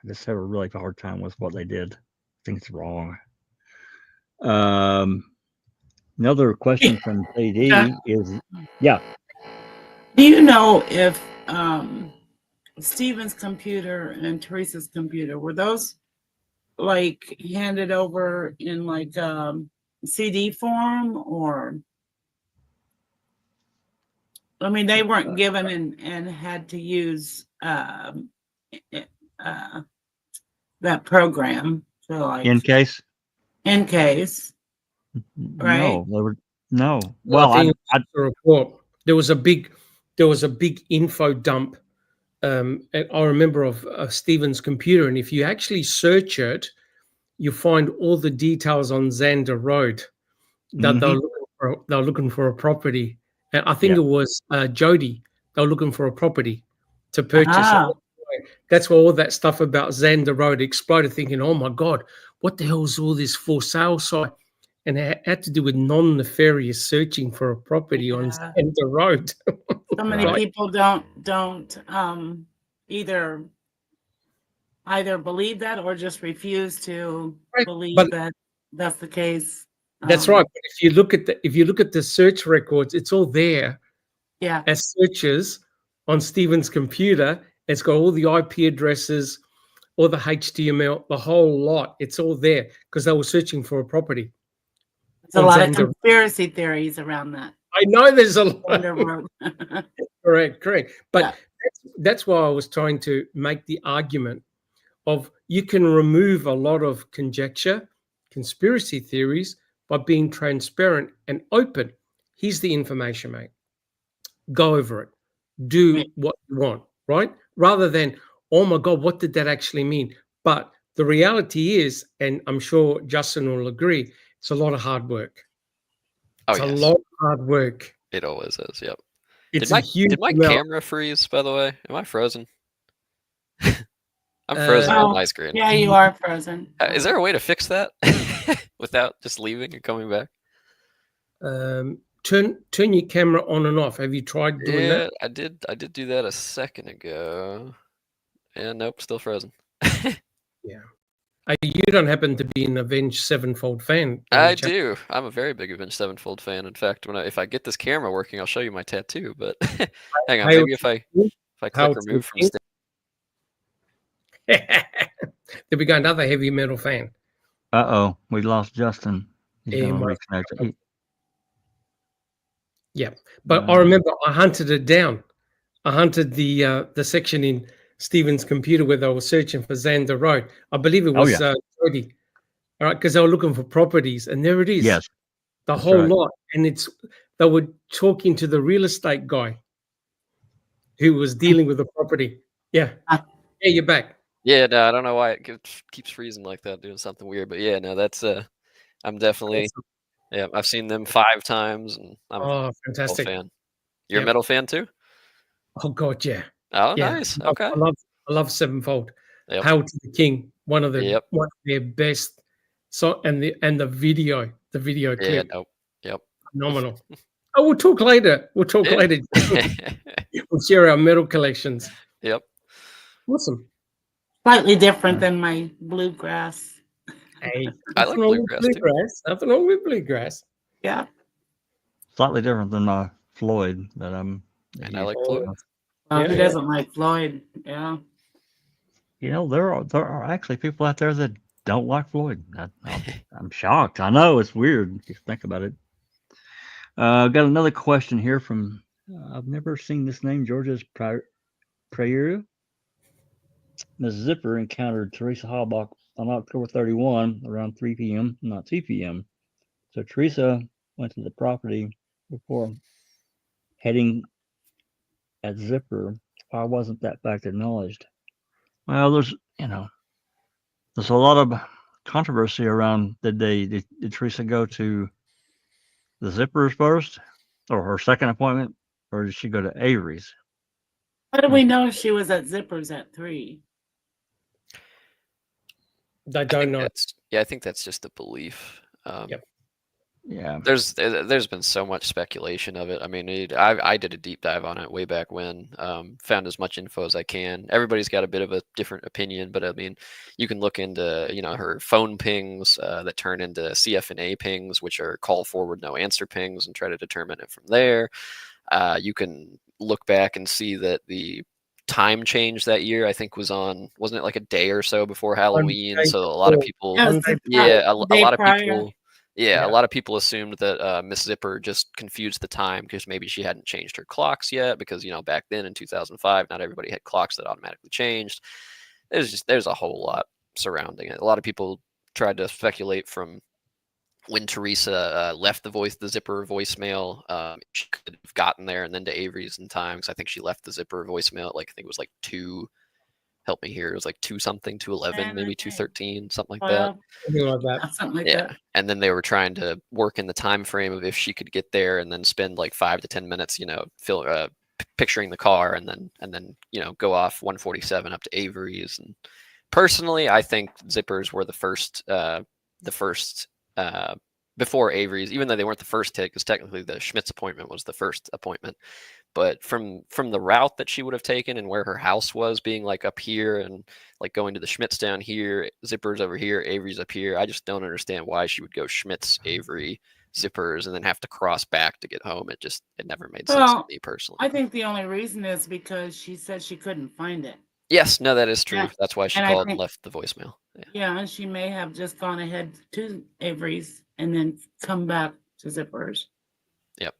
have a really hard time with what they did. I think it's wrong. Another question from JD is, Do you know if Stephen's computer and Teresa's computer, were those like handed over in like CD form, or I mean they weren't given and had to use that program, so like in case? right? No, they were no. Well, Well, I report there was a big info dump. I remember of Stephen's computer, and if you actually search it, you find all the details on Xander Road that they're looking for a property. And I think it was Jody. They were looking for a property to purchase. That's where all that stuff about Xander Road exploded, thinking, oh my God, what the hell is all this for sale site? And it had to do with non-nefarious searching for a property on Xander Road. So many people don't either believe that or just refuse to believe that that's the case. That's right. But if you look at the search records, it's all there. Yeah. As searches on Stephen's computer. It's got all the IP addresses, all the HTML, the whole lot. It's all there because they were searching for a property. There's a lot of Xander. conspiracy theories around that. I know there's a lot. Xander Road. Correct. But Yeah. that's why I was trying to make the argument of you can remove a lot of conjecture, conspiracy theories by being transparent and open. Here's the information, mate. Go over it. Do Right. what you want, right? Rather than, oh my God, what did that actually mean? But the reality is, and I'm sure Justin will agree, it's a lot of hard work. Oh, It's a yes. lot of hard work. It always is. Yep. It's Did a huge my amount. camera freeze, by the way? Am I frozen? I'm frozen Oh, on my screen. Yeah, you are frozen. Is there a way to fix that without just leaving and coming back? Turn your camera on and off. Have you tried doing Yeah, that? I did do that a second ago. Yeah, nope, still frozen. You don't happen to be an Avenged Sevenfold fan? by I any chance? do. I'm a very big Avenged Sevenfold fan. In fact, if I get this camera working, I'll show you my tattoo. But hang on, Hail maybe if I Hail click to remove the from king. Steam. There we go, another heavy metal fan. Uh-oh, we lost Justin. He's Yeah, going to my- reconnect. But I remember I hunted it down. I hunted the section in Stephen's computer where they were searching for Xander Road. I believe it Oh, was yeah. Jody. All right, because they were looking for properties, and there it is. Yes. the that's whole right. lot. And they were talking to the real estate guy who was dealing with the property. Yeah. Ah. Yeah, you're back. Yeah, no, I don't know why it keeps freezing like that, doing something weird. But yeah, no, that's I'm definitely I've seen them 5 times, and I'm a Oh, metal fantastic. fan. You're a Yep. metal fan too? Oh God, yeah. Oh, Yeah. nice. I Okay. love Sevenfold. Yep. Hail to the King, one of Yep. their best. So and the video Yeah. clip, Nope. Yep. phenomenal. Oh, we'll talk later. We'll talk Yeah. later. We'll share our metal collections. Yep. Awesome. Slightly different than my bluegrass. Hey, I like nothing wrong with bluegrass too. bluegrass. Nothing wrong with bluegrass. Yeah. Slightly different than Floyd, but And I he's- like Oh, Floyd. Well, Yeah, who yeah. doesn't like Floyd? Yeah. you know, there are actually people out there that don't like Floyd. I'm shocked. I know it's weird if you think about it. I've got another question here from I've never seen this name, George's Prayer. Ms. Zipper encountered Teresa Halbach on October 31 around 3 p.m., not 2 p.m. So Teresa went to the property before heading at Zipper. Why wasn't that fact acknowledged? Well, there's a lot of controversy around did Teresa go to the Zippers first, or her second appointment, or did she go to Avery's? How do we know she was at Zippers at 3? I don't know. I think that's just a belief. Yep. Yeah, There's been so much speculation of it. I mean, I did a deep dive on it way back when. Found as much info as I can. Everybody's got a bit of a different opinion, but I mean, you can look into her phone pings that turn into CFNA pings, which are call forward no answer pings, and try to determine it from there. You can look back and see that the time change that year, I think, wasn't it like a day or so before Halloween? day So a lot of before. people, Yeah, it was the yeah, a day lot of prior. people. Yeah. A lot of people assumed that Miss Zipper just confused the time because maybe she hadn't changed her clocks yet. Because back then in 2005, not everybody had clocks that automatically changed. There's a whole lot surrounding it. A lot of people tried to speculate from when Teresa left the Zipper voicemail. She could have gotten there and then to Avery's in time, because I think she left the Zipper voicemail at I think it was like 2. Help me here. It was like 2 something, 2:11, maybe 2:13, something like that. Something like that. Something like Yeah, that. and then they were trying to work in the time frame of if she could get there and then spend like 5 to 10 minutes, picturing the car, and then go off 147 up to Avery's. And personally, I think Zippers were the first before Avery's, even though they weren't the first hit, because technically the Schmitz appointment was the first appointment. But from the route that she would have taken and where her house was, being like up here and like going to the Schmitz down here, Zippers over here, Avery's up here, I just don't understand why she would go Schmitz, Avery, zippers and then have to cross back to get home. It never made sense to me personally. I think the only reason is because she said she couldn't find it. Yes, no, that is true. Yeah. That's why she And I called and think- left the voicemail. Yeah. Yeah, and she may have just gone ahead to Avery's and then come back to Zippers. Yep.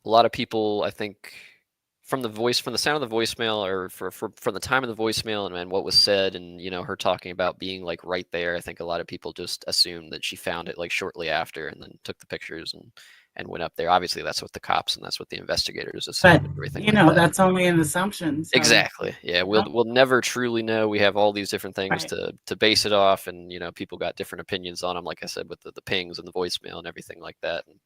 A lot of people, I think, from the sound of the voicemail, or from the time of the voicemail and what was said, and her talking about being like right there, I think a lot of people just assumed that she found it like shortly after and then took the pictures and went up there. Obviously, that's what the cops and that's what the investigators assumed. But And everything you like know, that. that's only an assumption. So. Exactly. Yeah, we'll never truly know. We have all these different things Right. to base it off, and people got different opinions on them. Like I said, with the pings and the voicemail and everything like that. And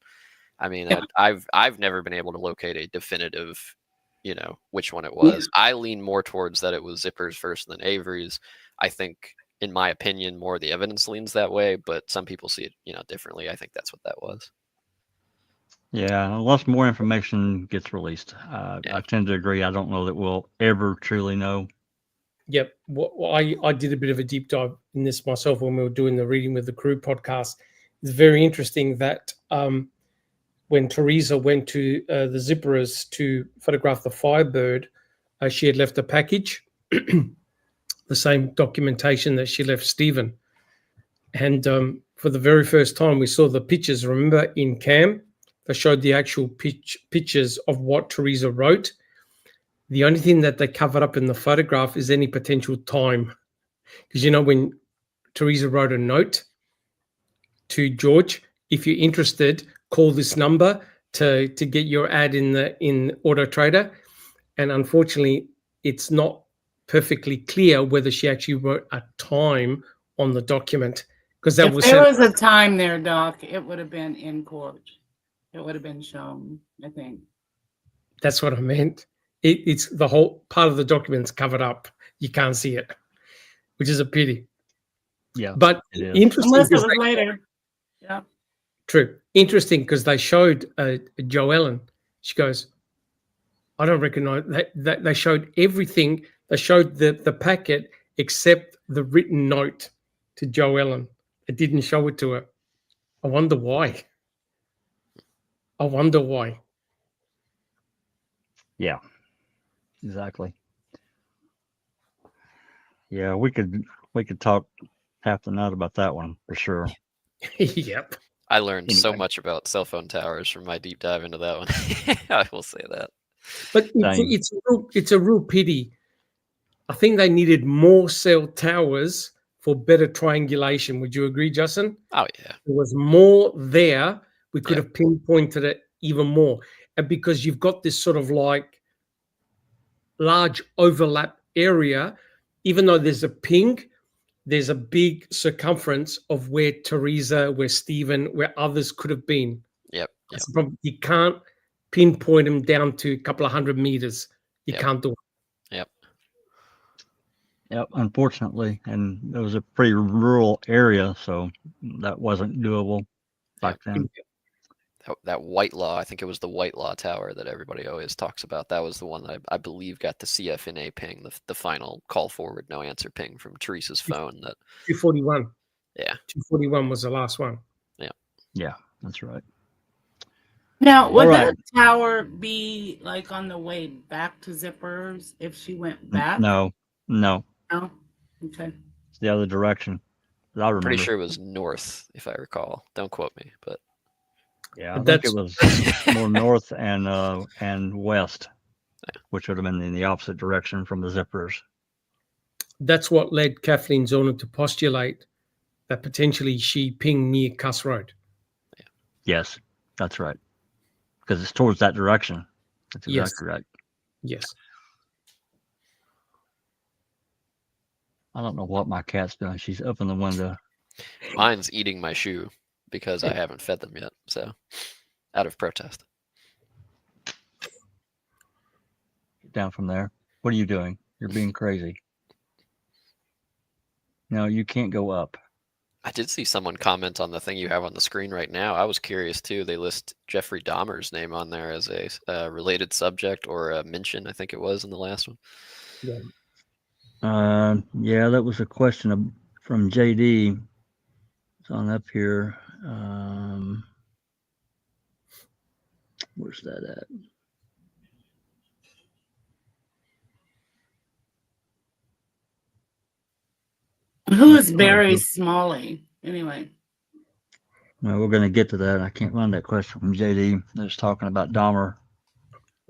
I mean, Yeah. I've never been able to locate a definitive, which one it was. I lean more towards that it was Zipper's first than Avery's. I think, in my opinion, more of the evidence leans that way, but some people see it, differently. I think that's what that was. Yeah, unless more information gets released. Yeah. I tend to agree. I don't know that we'll ever truly know. Yep. Well, I did a bit of a deep dive in this myself when we were doing the Reading with the Crew podcast. It's very interesting that when Teresa went to the Zipperers to photograph the Firebird, she had left a package, the same documentation that she left Stephen. And for the very first time, we saw the pictures. Remember, in CAM, they showed the actual pictures of what Teresa wrote. The only thing that they covered up in the photograph is any potential time. Because, when Teresa wrote a note to George, if you're interested, call this number to get your ad in Auto Trader. And unfortunately, it's not perfectly clear whether she actually wrote a time on the document. Because that If there was a time there, Doc, it would have been in court. It would have been shown, I think. That's what I meant. It's the whole part of the document's covered up. You can't see it, which is a pity. Yeah, But it is. interesting. Unless it 'cause was later. Yeah. True. Interesting, because they showed Joellen. She goes, I don't recognize that. They showed everything. They showed the packet except the written note to Joellen. It didn't show it to her. I wonder why. Yeah, exactly. Yeah, we could talk half the night about that one for sure. Yep. I learned so Anyway. much about cell phone towers from my deep dive into that one. I will say that. But Same. it's a real pity. I think they needed more cell towers for better triangulation. Would you agree, Justin? Oh yeah. There was more there. We could Yeah. have pinpointed it even more. And because you've got this sort of like large overlap area, even though there's a ping, there's a big circumference of where Teresa, where Stephen, where others could have been. Yep. That's the problem. You can't pinpoint them down to a couple of 100 meters. You Yep. can't do it. Yep, unfortunately, and it was a pretty rural area, so that wasn't doable back then. That White Law, I think it was the White Law Tower that everybody always talks about. That was the one that I believe got the CFNA ping, the final call forward, no answer ping from Teresa's phone. That 241. Yeah. 241 was the last one. Yeah, that's right. Now, would All right. that tower be like on the way back to Zippers if she went back? No, No? Okay. it's the other direction. I remember. pretty sure it was north, if I recall. Don't quote me, but Yeah, I But think it was more north and west, which would have been in the opposite direction from the zippers. That's what led Kathleen Zorner to postulate that potentially she pinged near Cuss Road. Yes, that's right. Because it's towards that direction. That's Yes. exactly right. Yes. I don't know what my cat's doing. She's up in the window. mine's eating my shoe because I haven't fed them yet. So, out of protest. Get down from there. What are you doing? You're being crazy. No, you can't go up. I did see someone comment on the thing you have on the screen right now. I was curious too. They list Jeffrey Dahmer's name on there as a related subject or a mention. I think it was in the last one. Yeah, that was a question from JD. It's on up here. Where's that at? Who is Oh, Barry good. Smalley? Anyway, Well, we're going to get to that. I can't find that question from JD. They're just talking about Dahmer.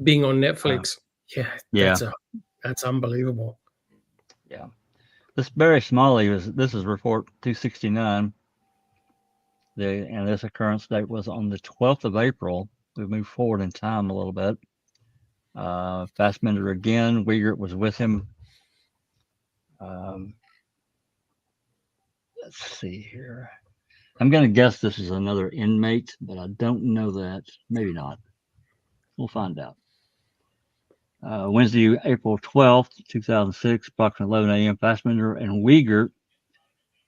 Being on Netflix. Yeah, Yeah. that's unbelievable. Yeah. This Barry Smalley this is report 269. And this occurrence date was on the 12th of April. We moved forward in time a little bit. Fassbender again. Wiegert was with him. Let's see here. I'm going to guess this is another inmate, but I don't know that. Maybe not. We'll find out. Wednesday, April 12th, 2006, approximately 11 a.m., Fassbender and Wiegert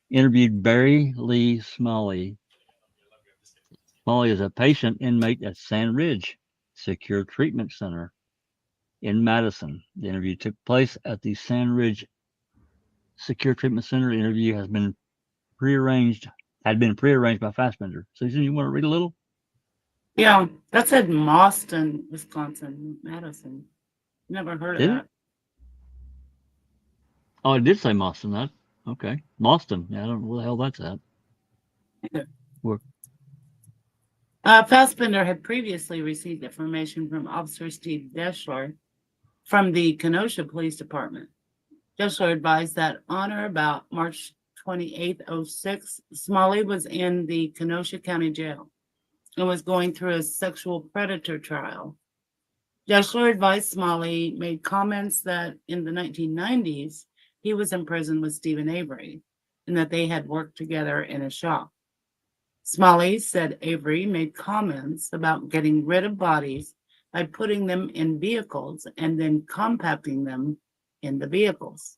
interviewed Barry Lee Smalley. Smalley is a patient inmate at Sand Ridge Secure Treatment Center in Madison. The interview took place at the Sand Ridge Secure Treatment Center. The interview had been prearranged by Fassbender. Susan, you want to read a little? yeah, that said Mauston, Wisconsin, Madison. Never heard of Did it? that. Oh, it did say Mauston. That okay. Mauston. Yeah, I don't know where the hell that's at. Fassbender had previously received information from Officer Steve Deschler from the Kenosha Police Department. Deschler advised that on or about March 28, 06, Smalley was in the Kenosha County Jail and was going through a sexual predator trial. Deschler advised Smalley made comments that in the 1990s, he was in prison with Stephen Avery and that they had worked together in a shop. Smalley said Avery made comments about getting rid of bodies by putting them in vehicles and then compacting them in the vehicles.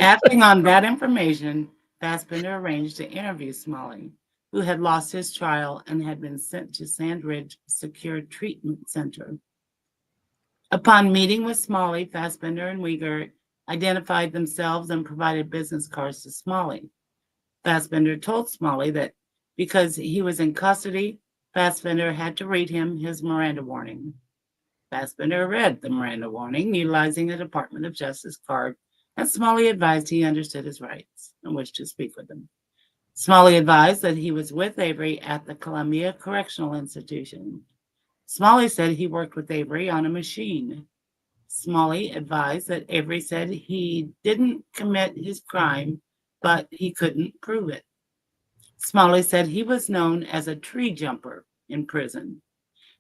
Acting on that information, Fassbender arranged to interview Smalley, who had lost his trial and had been sent to Sand Ridge Secure Treatment Center. Upon meeting with Smalley, Fassbender and Wiegert identified themselves and provided business cards to Smalley. Fassbender told Smalley that because he was in custody, Fassbender had to read him his Miranda warning. Fassbender read the Miranda warning, utilizing a Department of Justice card, and Smalley advised he understood his rights and wished to speak with him. Smalley advised that he was with Avery at the Columbia Correctional Institution. Smalley said he worked with Avery on a machine. Smalley advised that Avery said he didn't commit his crime, but he couldn't prove it. Smalley said he was known as a tree jumper in prison.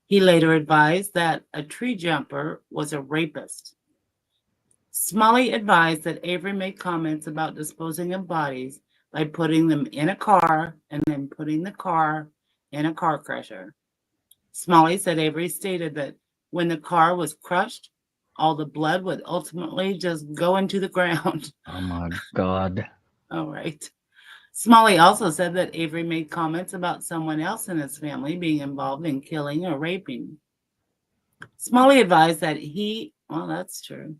He later advised that a tree jumper was a rapist. Smalley advised that Avery made comments about disposing of bodies by putting them in a car and then putting the car in a car crusher. Smalley said Avery stated that when the car was crushed, all the blood would ultimately just go into the ground. Oh my God. All right. Smalley also said that Avery made comments about someone else in his family being involved in killing or raping. Smalley advised that that's true.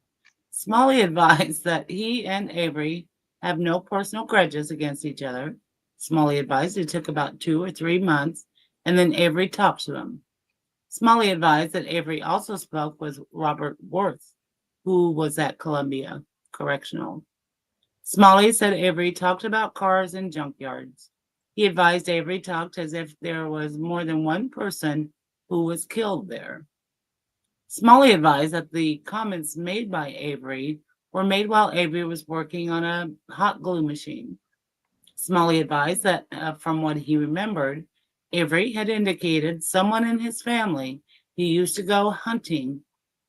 Smalley advised that he and Avery have no personal grudges against each other. Smalley advised it took about 2 or 3 months, and then Avery talked to him. Smalley advised that Avery also spoke with Robert Worth, who was at Columbia Correctional. Smalley said Avery talked about cars and junkyards. He advised Avery talked as if there was more than one person who was killed there. Smalley advised that the comments made by Avery were made while Avery was working on a hot glue machine. Smalley advised that from what he remembered, Avery had indicated someone in his family who used to go hunting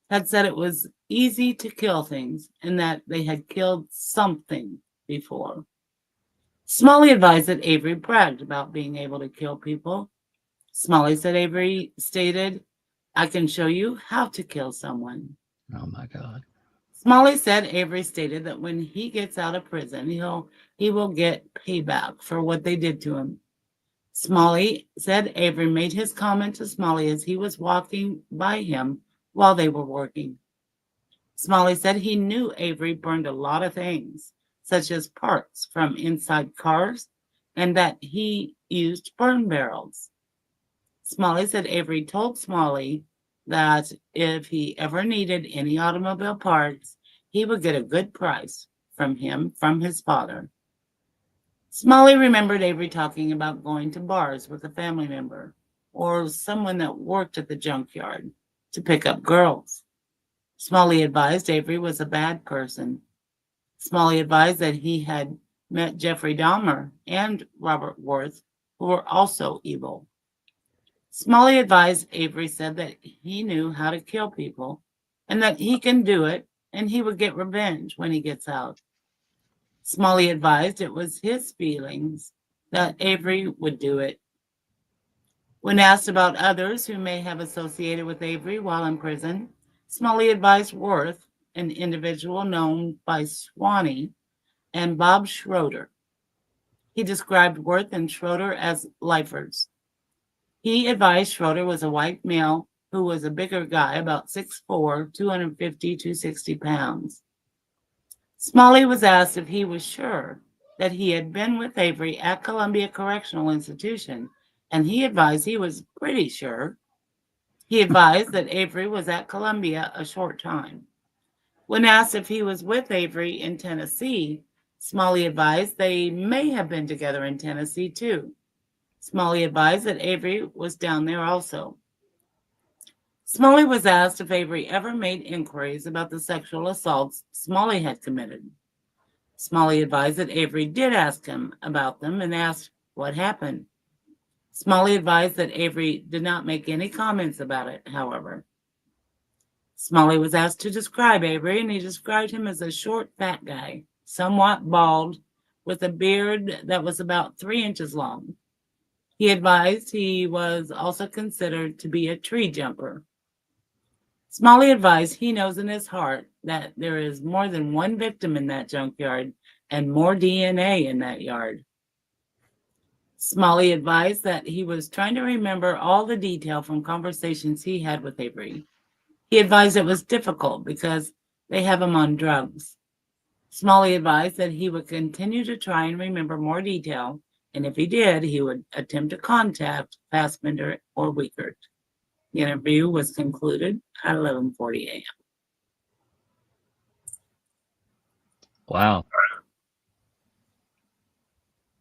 had said it was easy to kill things and that they had killed something before. Smalley advised that Avery bragged about being able to kill people. Smalley said Avery stated, "I can show you how to kill someone." Oh my God. Smalley said Avery stated that when he gets out of prison, he will get payback for what they did to him. Smalley said Avery made his comment to Smalley as he was walking by him while they were working. Smalley said he knew Avery burned a lot of things, such as parts from inside cars, and that he used burn barrels. Smalley said Avery told Smalley that if he ever needed any automobile parts, he would get a good price from him from his father. Smalley remembered Avery talking about going to bars with a family member or someone that worked at the junkyard to pick up girls. Smalley advised Avery was a bad person. Smalley advised that he had met Jeffrey Dahmer and Robert Worth, who were also evil. Smalley advised Avery said that he knew how to kill people and that he can do it and he would get revenge when he gets out. Smalley advised it was his feelings that Avery would do it. When asked about others who may have associated with Avery while in prison, Smalley advised Worth, an individual known by Swanee, and Bob Schroeder. He described Worth and Schroeder as lifers. He advised Schroeder was a white male who was a bigger guy, about 6'4", 250, 260 pounds. Smalley was asked if he was sure that he had been with Avery at Columbia Correctional Institution, and he advised he was pretty sure. He advised that Avery was at Columbia a short time. When asked if he was with Avery in Tennessee, Smalley advised they may have been together in Tennessee too. Smalley advised that Avery was down there also. Smalley was asked if Avery ever made inquiries about the sexual assaults Smalley had committed. Smalley advised that Avery did ask him about them and asked what happened. Smalley advised that Avery did not make any comments about it, however. Smalley was asked to describe Avery, and he described him as a short, fat guy, somewhat bald, with a beard that was about 3 inches long. He advised he was also considered to be a tree jumper. Smalley advised he knows in his heart that there is more than one victim in that junkyard and more DNA in that yard. Smalley advised that he was trying to remember all the detail from conversations he had with Avery. He advised it was difficult because they have him on drugs. Smalley advised that he would continue to try and remember more detail, and if he did, he would attempt to contact Fassbender or Wiegert. The interview was concluded at 11:40 a.m. Wow.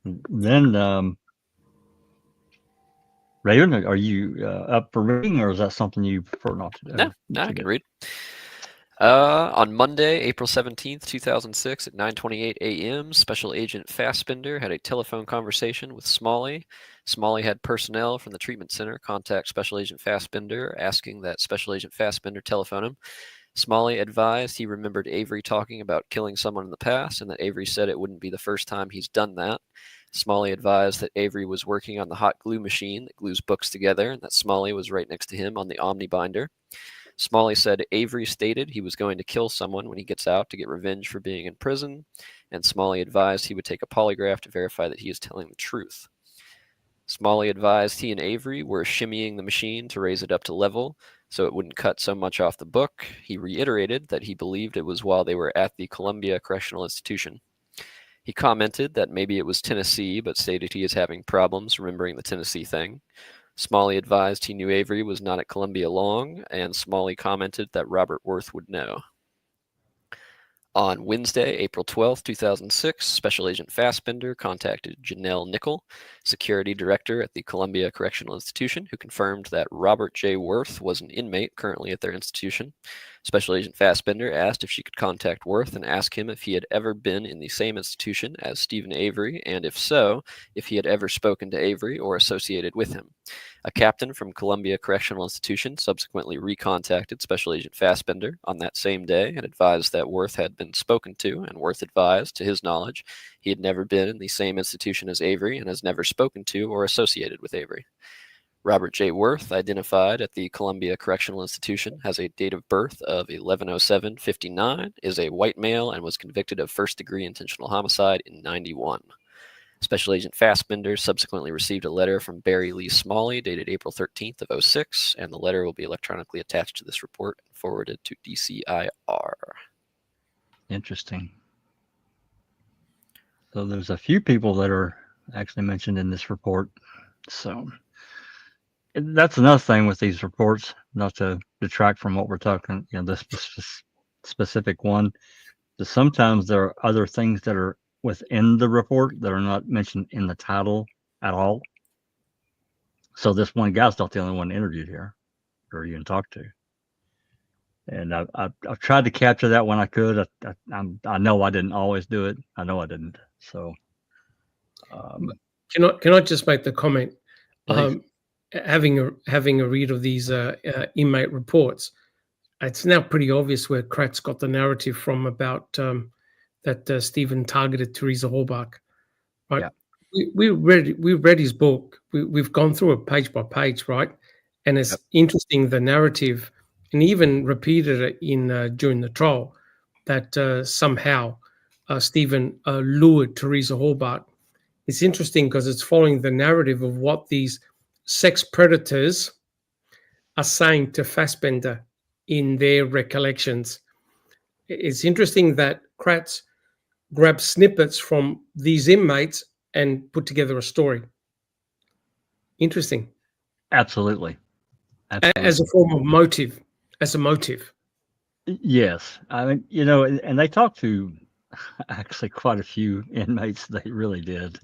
Then, Raven, are you up for reading, or is that something you prefer not to do? No, I can read. On Monday, April 17th, 2006 at 9:28 a.m., Special Agent Fassbender had a telephone conversation with Smalley. Smalley had personnel from the treatment center contact Special Agent Fassbender, asking that Special Agent Fassbender telephone him. Smalley advised he remembered Avery talking about killing someone in the past and that Avery said it wouldn't be the first time he's done that. Smalley advised that Avery was working on the hot glue machine that glues books together and that Smalley was right next to him on the Omni binder. Smalley said Avery stated he was going to kill someone when he gets out to get revenge for being in prison, and Smalley advised he would take a polygraph to verify that he is telling the truth. Smalley advised he and Avery were shimmying the machine to raise it up to level so it wouldn't cut so much off the book. He reiterated that he believed it was while they were at the Columbia Correctional Institution. He commented that maybe it was Tennessee, but stated he is having problems remembering the Tennessee thing. Smalley advised he knew Avery was not at Columbia long, and Smalley commented that Robert Worth would know. On Wednesday, April 12, 2006, Special Agent Fassbender contacted Janelle Nickel, Security Director at the Columbia Correctional Institution, who confirmed that Robert J. Worth was an inmate currently at their institution. Special Agent Fassbender asked if she could contact Worth and ask him if he had ever been in the same institution as Stephen Avery, and if so, if he had ever spoken to Avery or associated with him. A captain from Columbia Correctional Institution subsequently recontacted Special Agent Fassbender on that same day and advised that Worth had been spoken to, and Worth advised, to his knowledge, he had never been in the same institution as Avery and has never spoken to or associated with Avery. Robert J. Worth, identified at the Columbia Correctional Institution, has a date of birth of 11/07/59, is a white male, and was convicted of first-degree intentional homicide in 91. Special Agent Fassbender subsequently received a letter from Barry Lee Smy dated April 13th of 06, and the letter will be electronically attached to this report and forwarded to DCIR. Interesting. So there's a few people that are actually mentioned in this report. So that's another thing with these reports, not to detract from what we're talking, this specific one, that sometimes there are other things that are within the report that are not mentioned in the title at all. So this one guy's not the only one interviewed here or even talked to. And I've tried to capture that when I could. I know I didn't always do it. I know I didn't. So Can I just make the comment? Please. Having a read of these inmate reports, it's now pretty obvious where Kratz got the narrative from about that Stephen targeted Teresa Horbach. Right? Yeah. We read his book. We've gone through it page by page, right? And it's interesting, the narrative, and even repeated it in during the trial, that somehow Stephen lured Teresa Horbach. It's interesting because it's following the narrative of what these sex predators are saying to Fassbender in their recollections. It's interesting that Kratz grabbed snippets from these inmates and put together a story. Interesting. Absolutely. As a form of motive, as a motive. Yes. I mean, and they talked to actually quite a few inmates. They really did.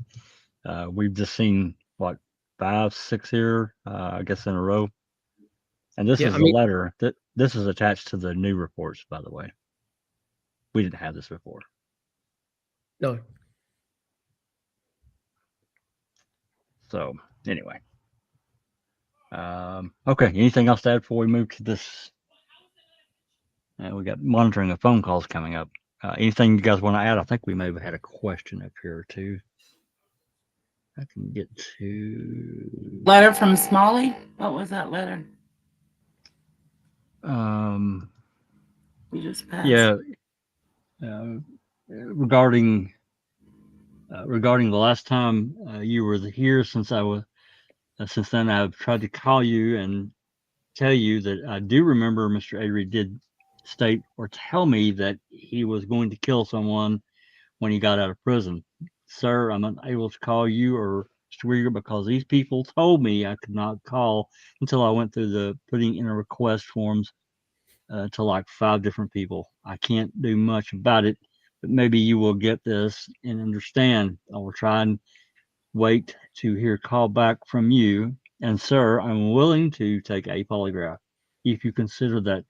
We've just seen, 5, 6 here, I guess, in a row. And this is a letter that this is attached to the new reports, by the way. We didn't have this before. No. So anyway. Okay. Anything else to add before we move to this? We got monitoring of phone calls coming up. Anything you guys want to add? I think we may have had a question up here too. I can get to Letter from Smalley. What was that letter? We just passed. Yeah. Regarding the last time you were here, since then I've tried to call you and tell you that I do remember Mr. Avery did state or tell me that he was going to kill someone when he got out of prison. Sir, I'm unable to call you or Mr. Rieger because these people told me I could not call until I went through the putting in a request forms to 5 different people. I can't do much about it, but maybe you will get this and understand. I will try and wait to hear a call back from you. And sir, I'm willing to take a polygraph. If you consider that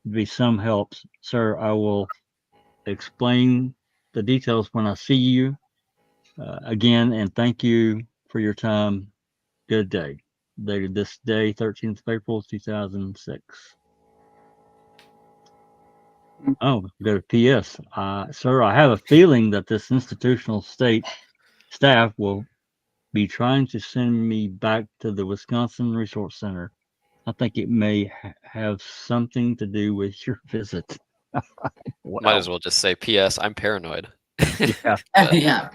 to be some help, sir, I will explain the details when I see you again. And thank you for your time. Good day. Dated this day, 13th of April, 2006. Oh, go to PS. Sir, I have a feeling that this institutional state staff will be trying to send me back to the Wisconsin Resource Center. I think it may have something to do with your visit. Wow. Might as well just say, P.S. I'm paranoid. Yeah. Yeah.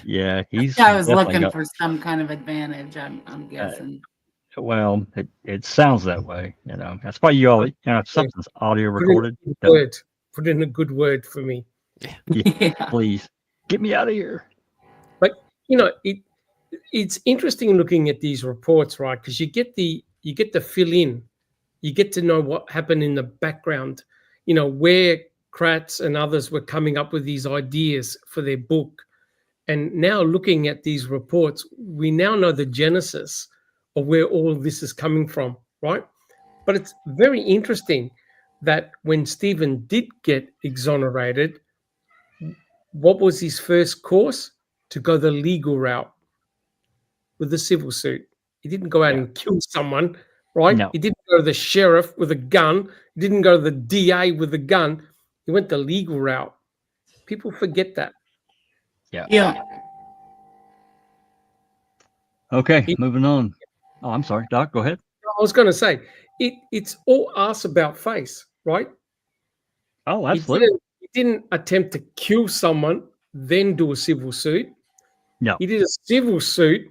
Yeah, he's. I was definitely looking got- for some kind of advantage. I'm guessing. Well, it sounds that way. That's why you all. If something's audio recorded, Put in a good word for me. yeah, please get me out of here. But it's interesting looking at these reports, right? Because you get to fill in, you get to know what happened in the background, where Kratz and others were coming up with these ideas for their book. And now looking at these reports, we now know the genesis of where all of this is coming from, right? But it's very interesting that when Stephen did get exonerated, what was his first course? To go the legal route with the civil suit. He didn't go out and kill someone, right? No. He didn't go to the sheriff with a gun. He didn't go to the DA with a gun. He went the legal route. People forget that. Yeah. Okay, moving on. Oh, I'm sorry, Doc. Go ahead. I was going to say, it's all ass about face, right? Oh, absolutely. He didn't attempt to kill someone, then do a civil suit. No. He did a civil suit,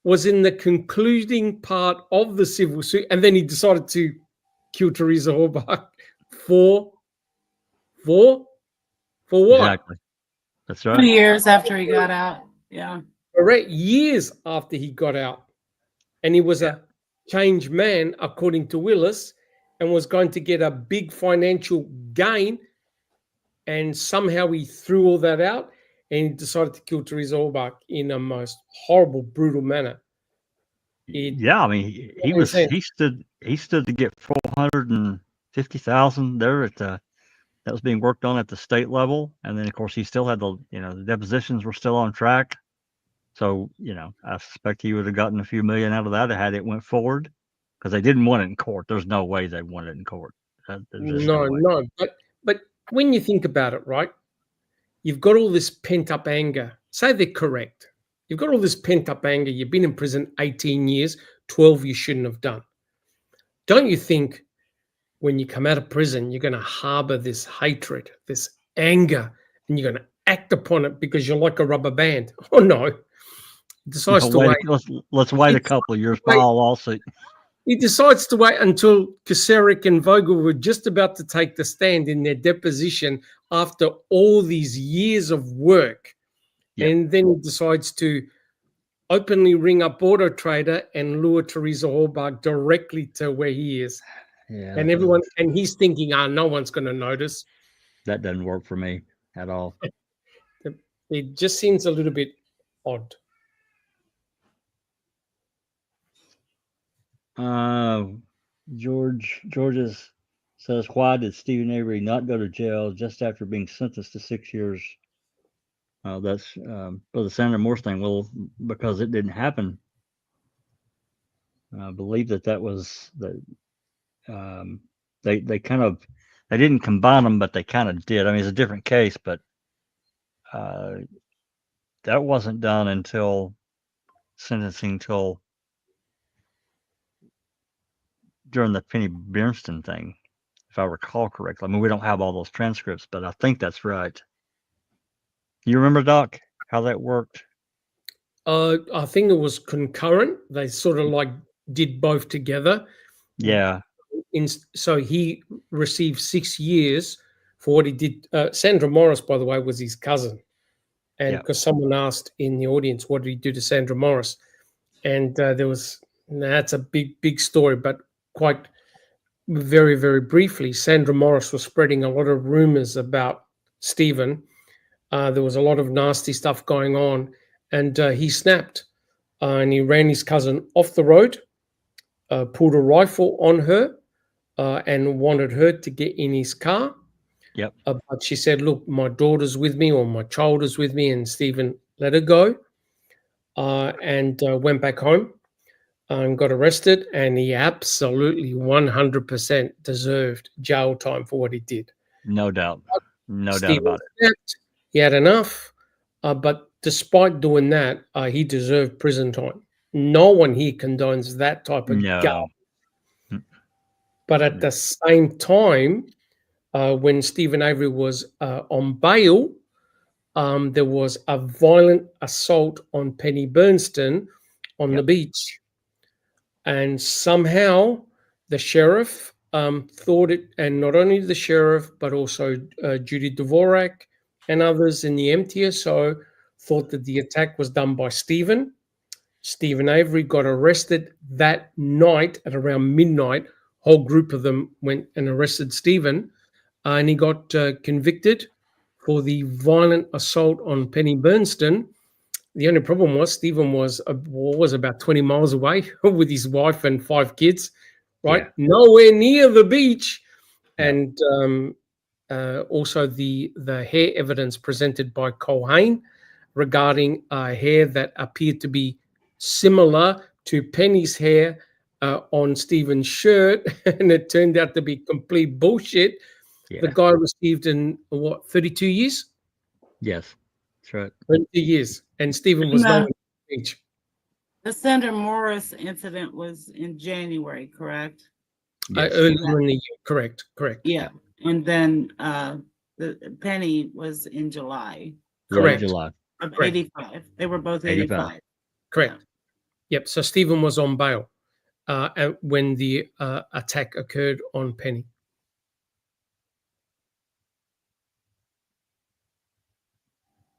was in the concluding part of the civil suit, and then he decided to kill Teresa Horbach for what? Exactly. That's 2 right. years after he got out. Yeah. Correct. Years after he got out. And he was a changed man, according to Willis, and was going to get a big financial gain. And somehow he threw all that out and he decided to kill Teresa Halbach in a most horrible, brutal manner. Yeah, I mean, he stood to get 450,000 there at the that was being worked on at the state level, and then of course he still had the the depositions were still on track. So I suspect he would have gotten a few million out of that had it went forward, because they didn't want it in court. There's no way they wanted it in court. No. But when you think about it, right, you've got all this pent up anger. Say they're correct. You've got all this pent up anger. You've been in prison 18 years, 12 you shouldn't have done. Don't you think when you come out of prison, you're going to harbor this hatred, this anger, and you're going to act upon it because you're like a rubber band? Oh, no. He decides to wait. Let's wait a couple of years, file a lawsuit. He decides to wait until Kacerik and Vogel were just about to take the stand in their deposition after all these years of work. Yep. And then he decides to openly ring up Auto Trader and lure Teresa Halbach directly to where he is. Yeah, and he's thinking, no one's going to notice. That doesn't work for me at all. It just seems a little bit odd. Georges says, why did Stephen Avery not go to jail just after being sentenced to 6 years? That's for the Sandra Morse thing. Well, because it didn't happen. I believe that was the they didn't combine them, but they kind of did. I mean, it's a different case, but that wasn't done until sentencing till during the Penny Bernstein thing, if I recall correctly. I mean, we don't have all those transcripts, but I think that's right. You remember, Doc, how that worked? I think it was concurrent. They sort of like did both together. Yeah. So he received 6 years for what he did. Sandra Morris, by the way, was his cousin. And because someone asked in the audience, what did he do to Sandra Morris? And that's a big story, but quite very, very briefly, Sandra Morris was spreading a lot of rumors about Stephen. There was a lot of nasty stuff going on, and he snapped and he ran his cousin off the road, pulled a rifle on her and wanted her to get in his car. Yep. But she said, look, my daughter's with me or my child is with me, and Stephen let her go and went back home and got arrested, and he absolutely 100% deserved jail time for what he did. No doubt. No doubt about it. He had enough, but despite doing that, he deserved prison time. No one here condones that type of guilt. But at the same time, when Stephen Avery was on bail, there was a violent assault on Penny Bernstein on the beach. And somehow the sheriff thought it, and not only the sheriff, but also Judy Dvorak and others in the MTSO thought that the attack was done by Stephen. Stephen Avery got arrested that night at around midnight. Whole group of them went and arrested Stephen, and he got convicted for the violent assault on Penny Bernstein. The only problem was Stephen was about 20 miles away with his wife and 5 kids, right? Yeah. Nowhere near the beach. And also the hair evidence presented by Colhane regarding hair that appeared to be similar to Penny's hair on Stephen's shirt, and it turned out to be complete bullshit. Yeah. The guy received 32 years? Yes, that's right. 32 years, and Stephen was not on the beach. The Sandra Morris incident was in January, correct? Yes. Earlier in the year, correct. Yeah, and then the Penny was in July. Correct. July. Of 85. They were both 85. Correct. Yeah. Yep. So Stephen was on bail when the attack occurred on Penny.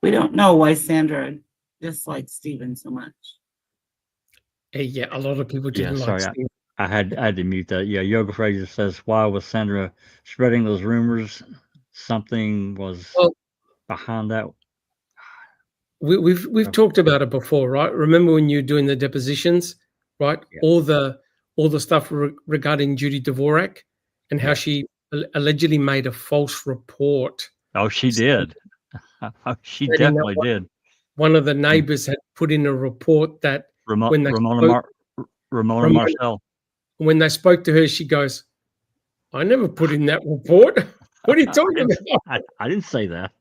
We don't know why Sandra disliked Stephen so much. Yeah, a lot of people didn't like Stephen. I had to mute that. Yeah, Yoga Fraser says, why was Sandra spreading those rumors? Something was Well, behind that. we've talked about it before, right? Remember when you're doing the depositions, right? Yeah. All the stuff regarding Judy Dvorak and how Yeah. she allegedly made a false report. Oh, she did. She Stating that definitely did. One of the neighbors had put in a report that when they Ramona Ramona- Marcel. when they spoke to her, she goes, "I never put in that report. What are you talking about? I didn't say that.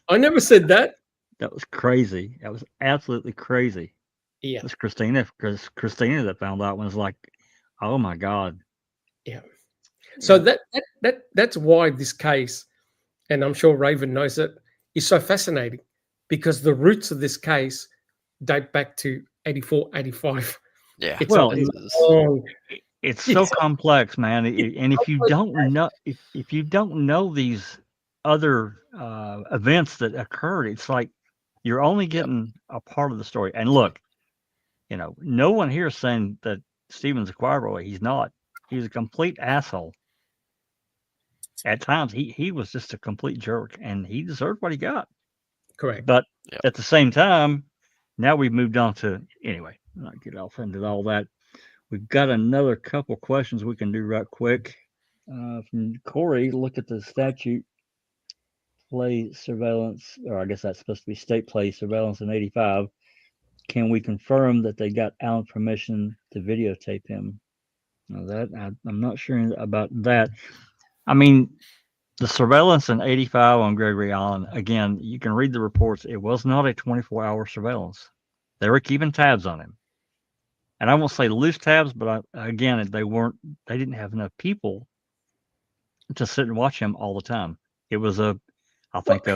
I never said that." That was crazy. That was absolutely crazy. Yeah, It was Christina that found out and was like, oh my God. yeah. So that's why this case, and I'm sure Raven knows it, is so fascinating, because the roots of this case date back to 84, 85. Yeah. It's Well, it's so It's- complex, man. And if you don't know, if you don't know these other events that occurred, it's like you're only getting a part of the story. And look, no one here is saying that Stephen's a choir boy. He's not. He's a complete asshole. At times, he was just a complete jerk, and he deserved what he got. correct. But Yep. at the same time, now we've moved on to anyway. Not get off into all that. We've got another couple questions we can do right quick. From Corey, look at the statute. Play surveillance, or I guess that's supposed to be state play surveillance in 85. Can we confirm that they got Allen's permission to videotape him? Now I'm not sure about that. I mean, the surveillance in 85 on Gregory Allen, again, you can read the reports. It was not a 24-hour surveillance. They were keeping tabs on him. And I won't say loose tabs, but again, they didn't have enough people to sit and watch him all the time. It was I think,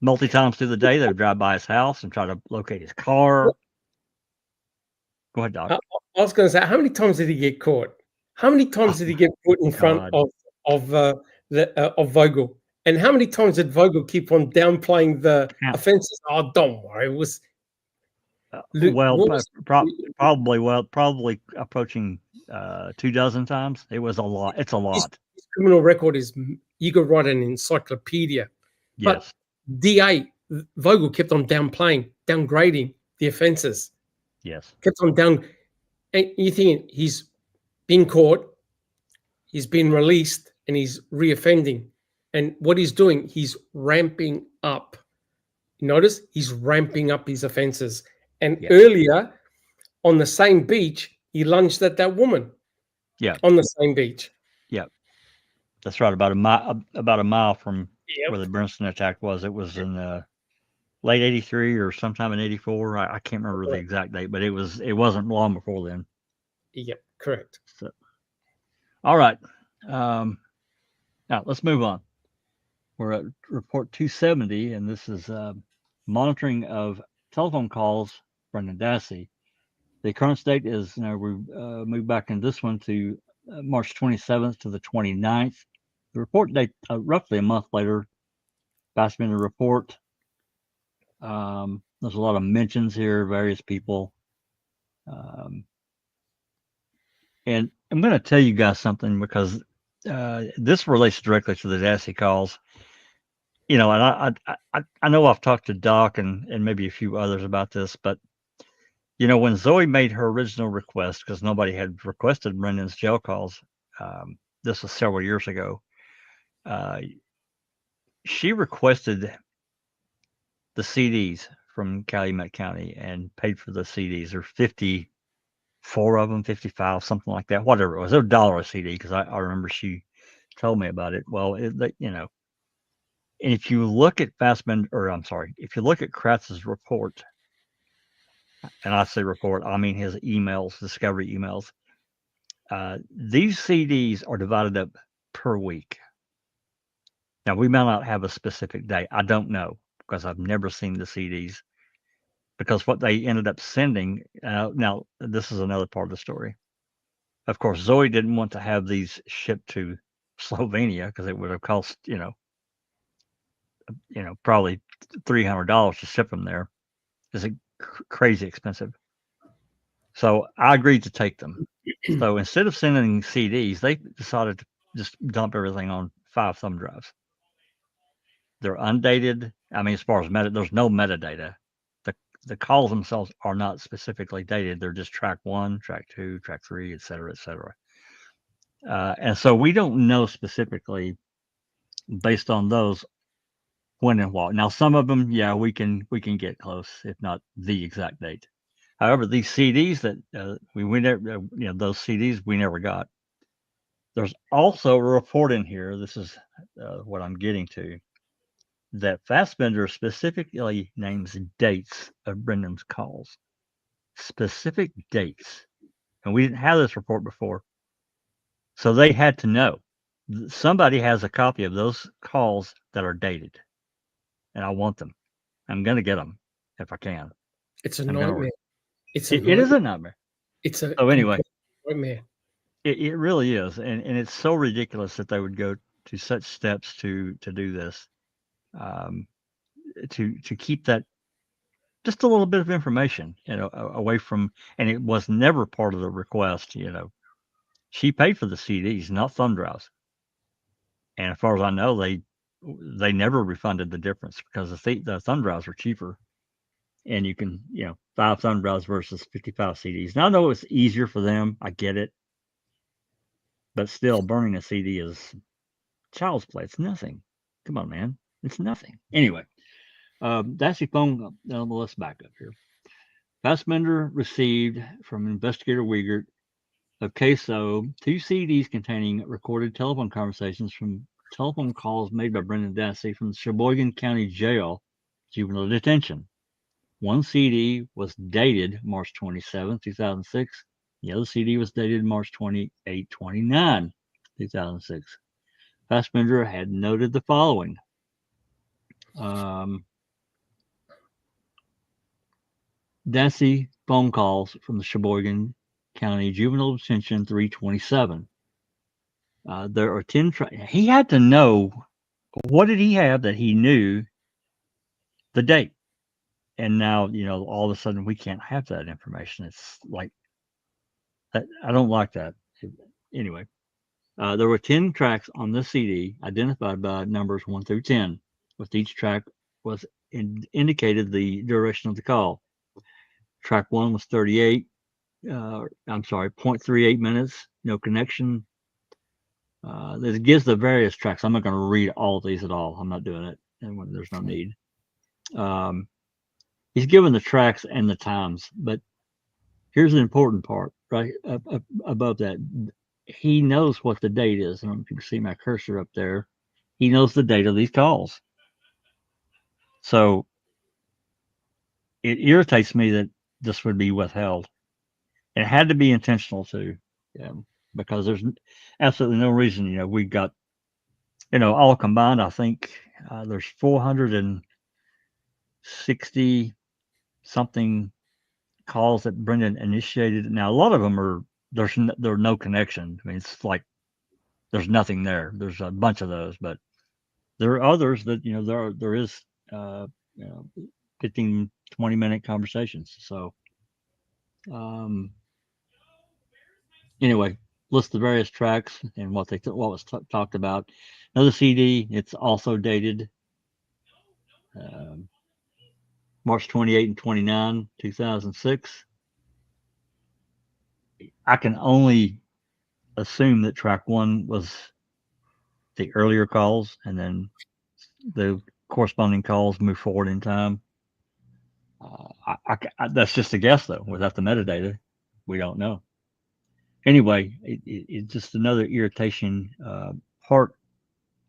multi times through the day, they would drive by his house and try to locate his car. Go ahead, Doc. I was going to say, how many times did he get caught? How many times did he get put in front of Vogel? And how many times did Vogel keep on downplaying the offenses? Oh, don't worry, it was. Probably approaching 24 times. It was a lot. It's a lot. His criminal record is, you could write an encyclopedia. Yes. But DA Vogel kept on downgrading the offenses. Yes. Kept on down. And you think he's been caught, he's been released, and he's reoffending. And what he's doing, he's ramping up. Notice he's ramping up his offenses. And earlier, on the same beach, he lunged at that woman. Yeah. On the same beach. Yeah. That's right. About a mile from where the Brimstone attack was. It was in late 83 or sometime in 84. I can't remember the exact date, but it wasn't long before then. Yep, correct. So, all right. Now let's move on. We're at report 270, and this is monitoring of telephone calls from Dassey. The current date is, we moved back in this one to March 27th to the 29th. The report date, roughly a month later, Bassbender report. There's a lot of mentions here, various people. And I'm going to tell you guys something, because this relates directly to the Dassey calls. And I know I've talked to Doc and maybe a few others about this, but when Zoe made her original request, because nobody had requested Brendan's jail calls, this was several years ago. She requested the CDs from Calumet County and paid for the CDs. There are 54 of them, 55, something like that, whatever it was. They're $1 a CD, because I remember she told me about it. Well, and if you look at if you look at Kratz's report, and I say report, I mean his emails, discovery emails, these CDs are divided up per week. Now, we may not have a specific day. I don't know, because I've never seen the CDs, because what they ended up sending, now this is another part of the story. Of course, Zoe didn't want to have these shipped to Slovenia, because it would have cost, probably $300 to ship them there. It's crazy expensive. So I agreed to take them. So instead of sending CDs, they decided to just dump everything on 5 thumb drives. They're undated. I mean, as far as there's no metadata. The calls themselves are not specifically dated. They're just track 1, track 2, track 3, et cetera, et cetera. And so we don't know specifically based on those when and what. Now, some of them, yeah, we can get close, if not the exact date. However, these CDs that we never, those CDs we never got. There's also a report in here. This is what I'm getting to. That Fassbender specifically names dates of Brendan's calls, specific dates, and we didn't have this report before, so they had to know. Somebody has a copy of those calls that are dated, and I want them. I'm going to get them if I can. It's a nightmare. It is a nightmare. It's a so anyway nightmare. It really is, and it's so ridiculous that they would go to such steps to do this, to keep that just a little bit of information, away from, and it was never part of the request. She paid for the CDs, not thumb drives, and as far as I know, they never refunded the difference because the thumb drives were cheaper, and you can 5 thumb drives versus 55 CDs. Now I know it's easier for them, I get it, but still, burning a CD is child's play. It's nothing. Come on, man, it's nothing. Anyway, that's your phone. Let's back up here. Fassbender received from Investigator Wiegert of CASO 2 CDs containing recorded telephone conversations from telephone calls made by Brendan Dassey from the Sheboygan County Jail juvenile detention. One CD was dated March 27, 2006. The other CD was dated March 28, 29, 2006. Fassbender had noted the following. Dassey phone calls from the Sheboygan County Juvenile Detention 327. There are 10. He had to know, what did he have that he knew the date? And now, all of a sudden we can't have that information. It's like, I don't like that. Anyway, there were 10 tracks on the CD identified by numbers 1 through 10. With each track was indicated the duration of the call. Track 1 was 0.38 minutes, no connection. This gives the various tracks. I'm not going to read all of these at all. I'm not doing it, and when there's no need. He's given the tracks and the times, but here's the important part, right above that. He knows what the date is. I don't know if you can see my cursor up there. He knows the date of these calls. So it irritates me that this would be withheld. It had to be intentional too, because there's absolutely no reason. We got, all combined, I think there's 460 something calls that Brendan initiated. Now a lot of them there's no connection. I mean, it's like there's nothing there. There's a bunch of those, but there are others that there is 15, 20-minute conversations. So anyway, list the various tracks and what was talked about. Another CD, it's also dated March 28 and 29, 2006. I can only assume that track 1 was the earlier calls, and then the corresponding calls move forward in time. That's just a guess, though. Without the metadata, we don't know. Anyway, it's just another irritation part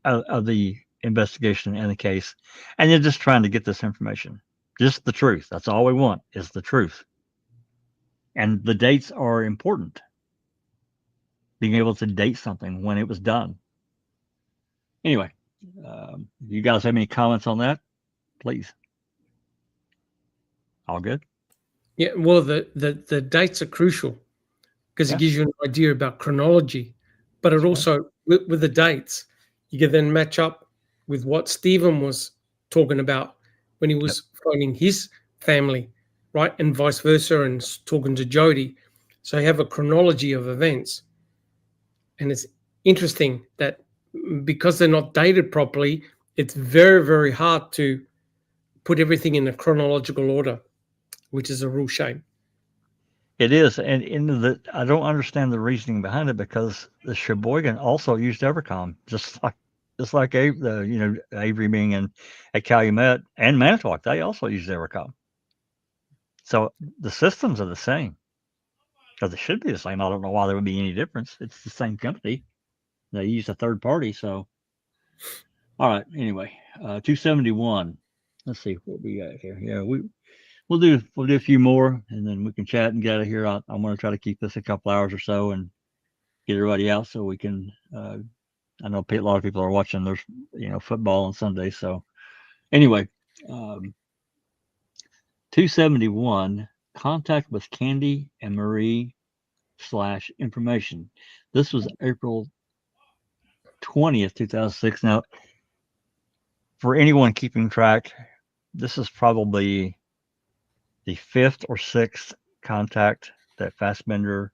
of the investigation and the case, and they're just trying to get this information, just the truth. That's all we want, is the truth. And the dates are important. Being able to date something when it was done. Anyway, you guys have any comments on that? Please. All good? Yeah, well, the dates are crucial because it gives you an idea about chronology, but it also, with the dates, you can then match up with what Stephen was talking about when he was phoning his family, right? And vice versa, and talking to Jody. So you have a chronology of events. And it's interesting that because they're not dated properly, it's very, very hard to put everything in a chronological order, which is a real shame. It is, and I don't understand the reasoning behind it, because the Sheboygan also used Evercom, just like Avery being at Calumet and Manitowoc, they also used Evercom. So the systems are the same, because they should be the same. I don't know why there would be any difference. It's the same company. They used a third party. So, all right. Anyway, 271. Let's see what we got here. Yeah, we'll do a few more, and then we can chat and get out of here. I'm going to try to keep this a couple hours or so and get everybody out so we can. I know a lot of people are watching. There's football on Sunday. So anyway, 271, contact with Candy and Marie / information. This was April 20th, 2006. Now, for anyone keeping track, this is probably the 5th or 6th contact that Fassbender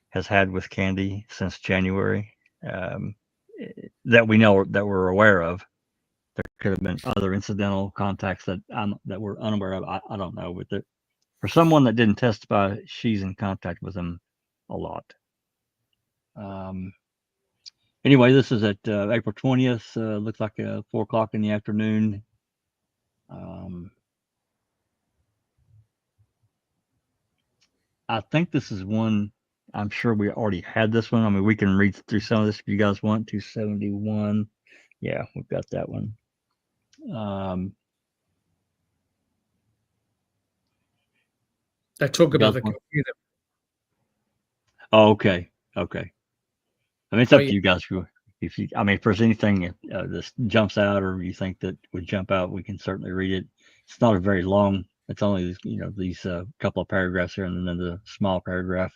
has had with Candy since January, that we know, that we're aware of. There could have been other incidental contacts that we're unaware of. I don't know. With it, for someone that didn't testify, she's in contact with him a lot. Anyway, this is at April 20th. Looks like 4 o'clock in the afternoon. I think this is one. I'm sure we already had this one. I mean, we can read through some of this if you guys want. 271. Yeah, we've got that one. They talk about the computer. Oh, okay. I mean, it's up to you guys. If there's anything that jumps out or you think that would jump out, we can certainly read it. It's not a very long. It's only these couple of paragraphs here, and then the small paragraph.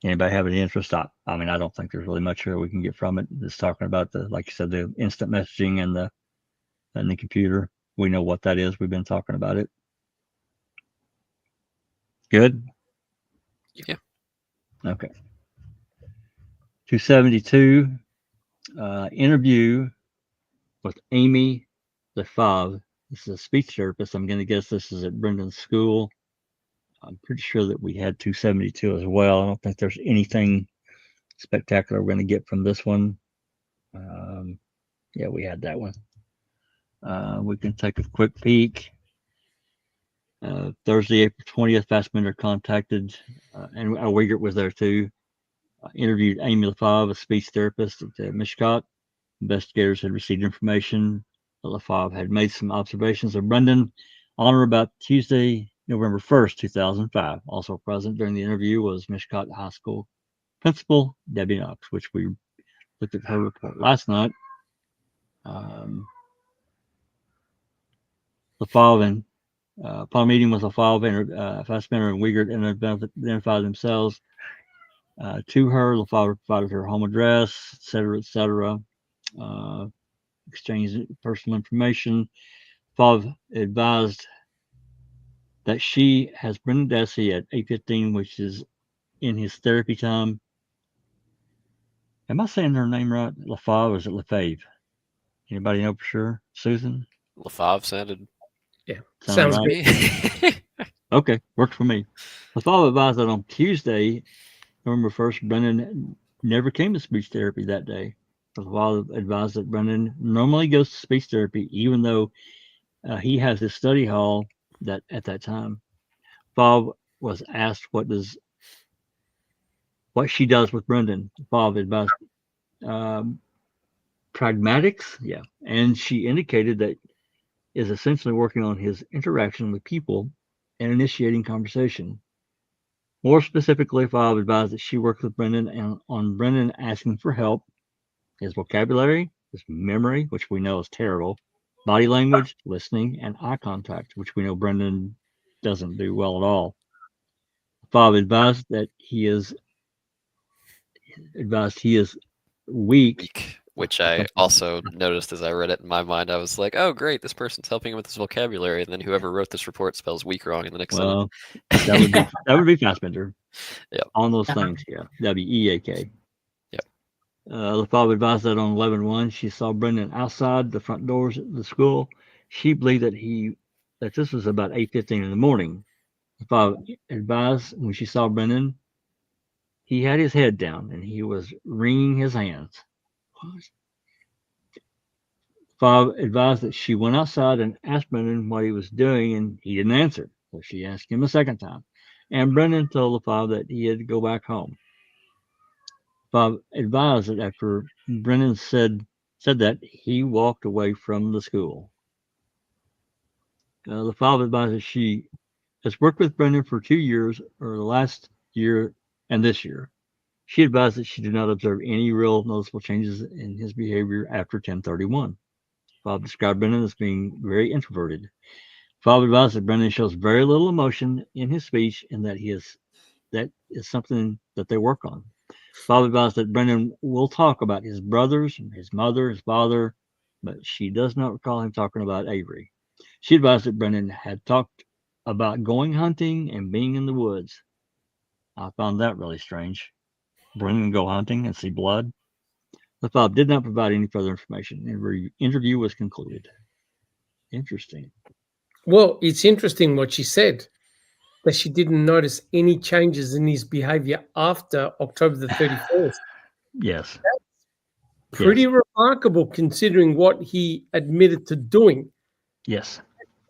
Anybody have any interest? I don't think there's really much here we can get from it. It's talking about like you said, the instant messaging and the computer. We know what that is. We've been talking about it. Good. Yeah. Okay. 272. Interview with Amy Lefebvre. This is a speech therapist. I'm going to guess this is at Brendan's school. I'm pretty sure that we had 272 as well. I don't think there's anything spectacular we're going to get from this one. Yeah, we had that one. We can take a quick peek. Thursday, April 20th, Fassbender contacted, and Wiegert was there too. Interviewed Amy Lefebvre, a speech therapist at Mishcot. Investigators had received information that Lefebvre had made some observations of Brendan on or about Tuesday, November 1st, 2005. Also present during the interview was Mishcot High School principal Debbie Knox, which we looked at her report last night. Lefebvre upon meeting with Lefebvre, Fassbender and Wiegert identified themselves to her. Lefebvre provided her home address, etc. Exchanged personal information. Lefebvre advised that she has Brendan Dassey at 8:15, which is in his therapy time. Am I saying her name right? Lefebvre, or is it Lefebvre? Anybody know for sure? Susan? Lefebvre sounded. Yeah, sounds right. Okay, works for me. Lefebvre advised that on Tuesday, November 1st, Brendan never came to speech therapy that day. Lefebvre advised that Brendan normally goes to speech therapy, even though he has his study hall at that time. Lefebvre was asked what she does with Brendan. Lefebvre advised pragmatics, yeah, and she indicated that is essentially working on his interaction with people and initiating conversation. More specifically, Lefebvre advised that she worked with Brendan and on Brendan asking for help, his vocabulary, his memory, which we know is terrible, body language, listening, and eye contact, which we know Brendan doesn't do well at all. Lefebvre advised that he is weak which I also noticed as I read it in my mind. I was like, oh, great, this person's helping him with his vocabulary. And then whoever wrote this report spells weak wrong in the next Well, sentence. that would be Fassbender. Yep. On those things, yeah. WEAK. Yep. The father advised that on 11/1, she saw Brendan outside the front doors of the school. She believed that this was about 8:15 in the morning. The father advised when she saw Brendan, he had his head down and he was wringing his hands. Father advised that she went outside and asked Brendan what he was doing, and he didn't answer. So she asked him a second time. And Brendan told the father that he had to go back home. Bob advised that after Brendan said that, he walked away from the school. The father advised that she has worked with Brendan for 2 years, or the last year and this year. She advised that she did not observe any real noticeable changes in his behavior after 10/31. Bob described Brendan as being very introverted. Bob advised that Brendan shows very little emotion in his speech, and that is something that they work on. Bob advised that Brendan will talk about his brothers, his mother, his father, but she does not recall him talking about Avery. She advised that Brendan had talked about going hunting and being in the woods. I found that really strange. Brendan go hunting and see blood. The Bob did not provide any further information. The interview was concluded. Interesting. Well, it's interesting what she said, that she didn't notice any changes in his behavior after October the 31st. Yes. Pretty remarkable considering what he admitted to doing. Yes.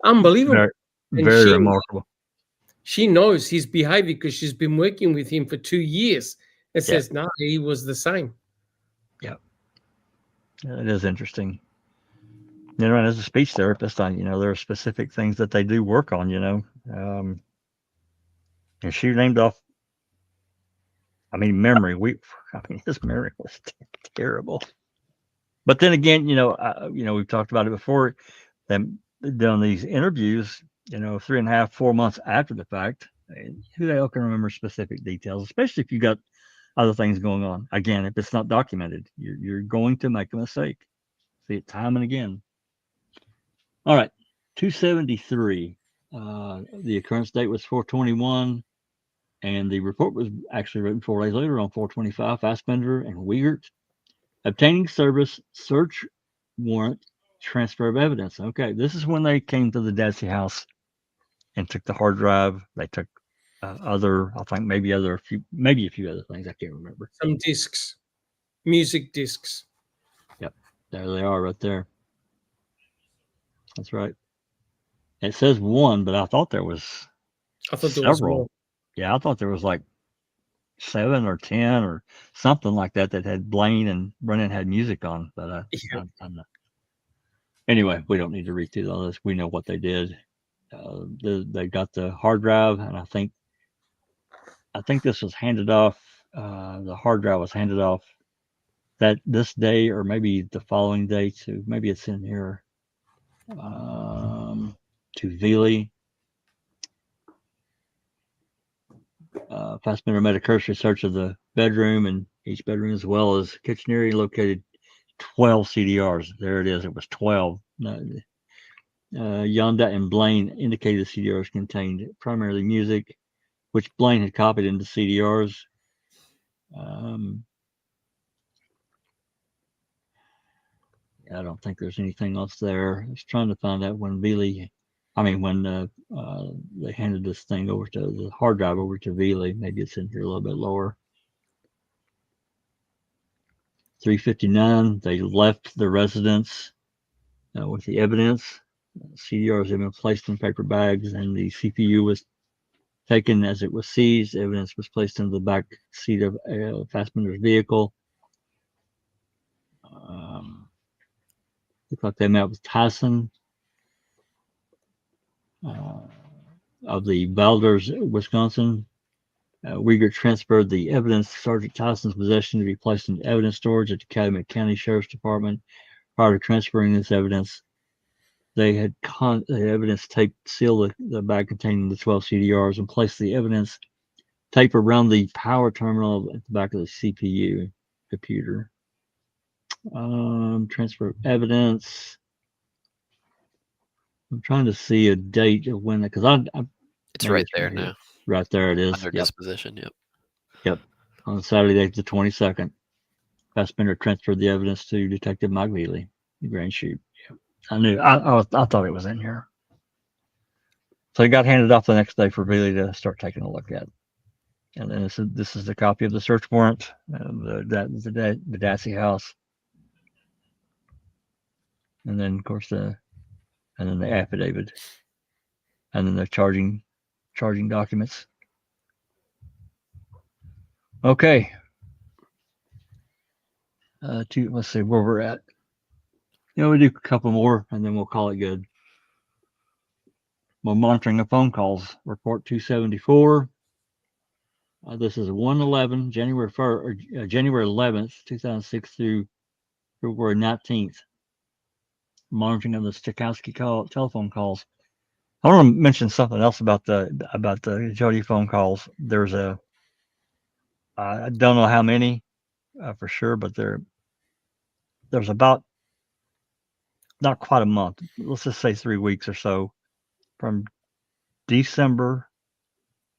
Unbelievable. Very remarkable. She knows his behavior because she's been working with him for 2 years. It says, no, he was the same. Yeah. It is interesting. And as a speech therapist, there are specific things that they do work on, and she named off, memory. His memory was terrible. But then again, we've talked about it before, them doing these interviews, 3.5, 4 months after the fact, who the hell can remember specific details, especially if you got other things going on. Again, if it's not documented, you're going to make a mistake. See it time and again. All right, 273. The occurrence date was 4/21, and the report was actually written 4 days later on 4/25. Fassbender and Wiegert. Obtaining service, search warrant, transfer of evidence. Okay, this is when they came to the Dassey house and took the hard drive. They took maybe a few other things. I can't remember. Some discs, music discs. Yep, there they are right there. That's right. It says one, but I thought there was several. There was more. Yeah, I thought there was like 7 or 10 or something like that had Blaine and Brennan had music on. But I'm not. Anyway, we don't need to read through all this. We know what they did. They got the hard drive, and I think this was handed off. The hard drive was handed off this day, or maybe the following day to, maybe it's in here, to Veely. Fassbender made a cursory search of the bedroom and each bedroom, as well as kitchen area, located 12 CDRs. There it is. It was 12. Yonda and Blaine indicated the CDRs contained primarily music, which Blaine had copied into CDRs. I don't think there's anything else there. I was trying to find out when they handed this thing over to the hard drive over to Veely. Maybe it's in here a little bit lower. 3:59, they left the residence with the evidence. CDRs had been placed in paper bags, and the CPU was taken as it was seized. Evidence was placed into the back seat of Fassbender's vehicle. Looked like they met with Tyson of the Balders, Wisconsin. Wiegert transferred the evidence to Sergeant Tyson's possession to be placed in evidence storage at the Calumet County Sheriff's Department. Prior to transferring this evidence, they had the evidence tape seal the bag containing the 12 CDRs and placed the evidence tape around the power terminal at the back of the CPU computer. Transfer of evidence. I'm trying to see a date of when, because It's maybe right it's there here. now. Right there it is. Under Yep. disposition. Yep. Yep. On Saturday, the 22nd, Fassbender transferred the evidence to Detective Mike Veely, the Grand Chute. Yep. I thought it was in here. So it got handed off the next day for Veely to start taking a look at. And then this is the copy of the search warrant, the Dassey house. And then, of course, the affidavit. And then the charging documents. Okay. Let's see where we're at. We do a couple more and then we'll call it good. We're monitoring the phone calls. Report 274. This is 1/11, January 1st, January 11th, 2006 through February 19th. Monitoring of the Stokowski telephone calls. I want to mention something else about the Jody phone calls. There's I don't know how many for sure, but there's about not quite a month. Let's just say 3 weeks or so from December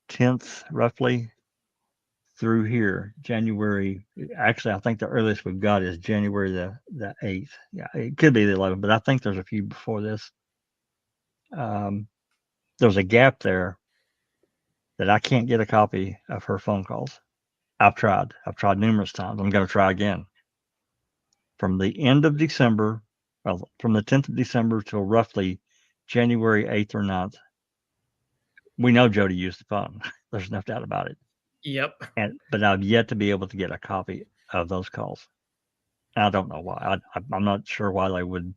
10th, roughly, through here, January. Actually, I think the earliest we've got is January the 8th. Yeah, it could be the 11th, but I think there's a few before this. There's a gap there that I can't get a copy of her phone calls. I've tried numerous times. I'm going to try again. From the end of December, well, from the 10th of December till roughly January 8th or 9th, we know Jody used the phone. There's no doubt about it. Yep. But I've yet to be able to get a copy of those calls. I don't know why. I'm not sure why they would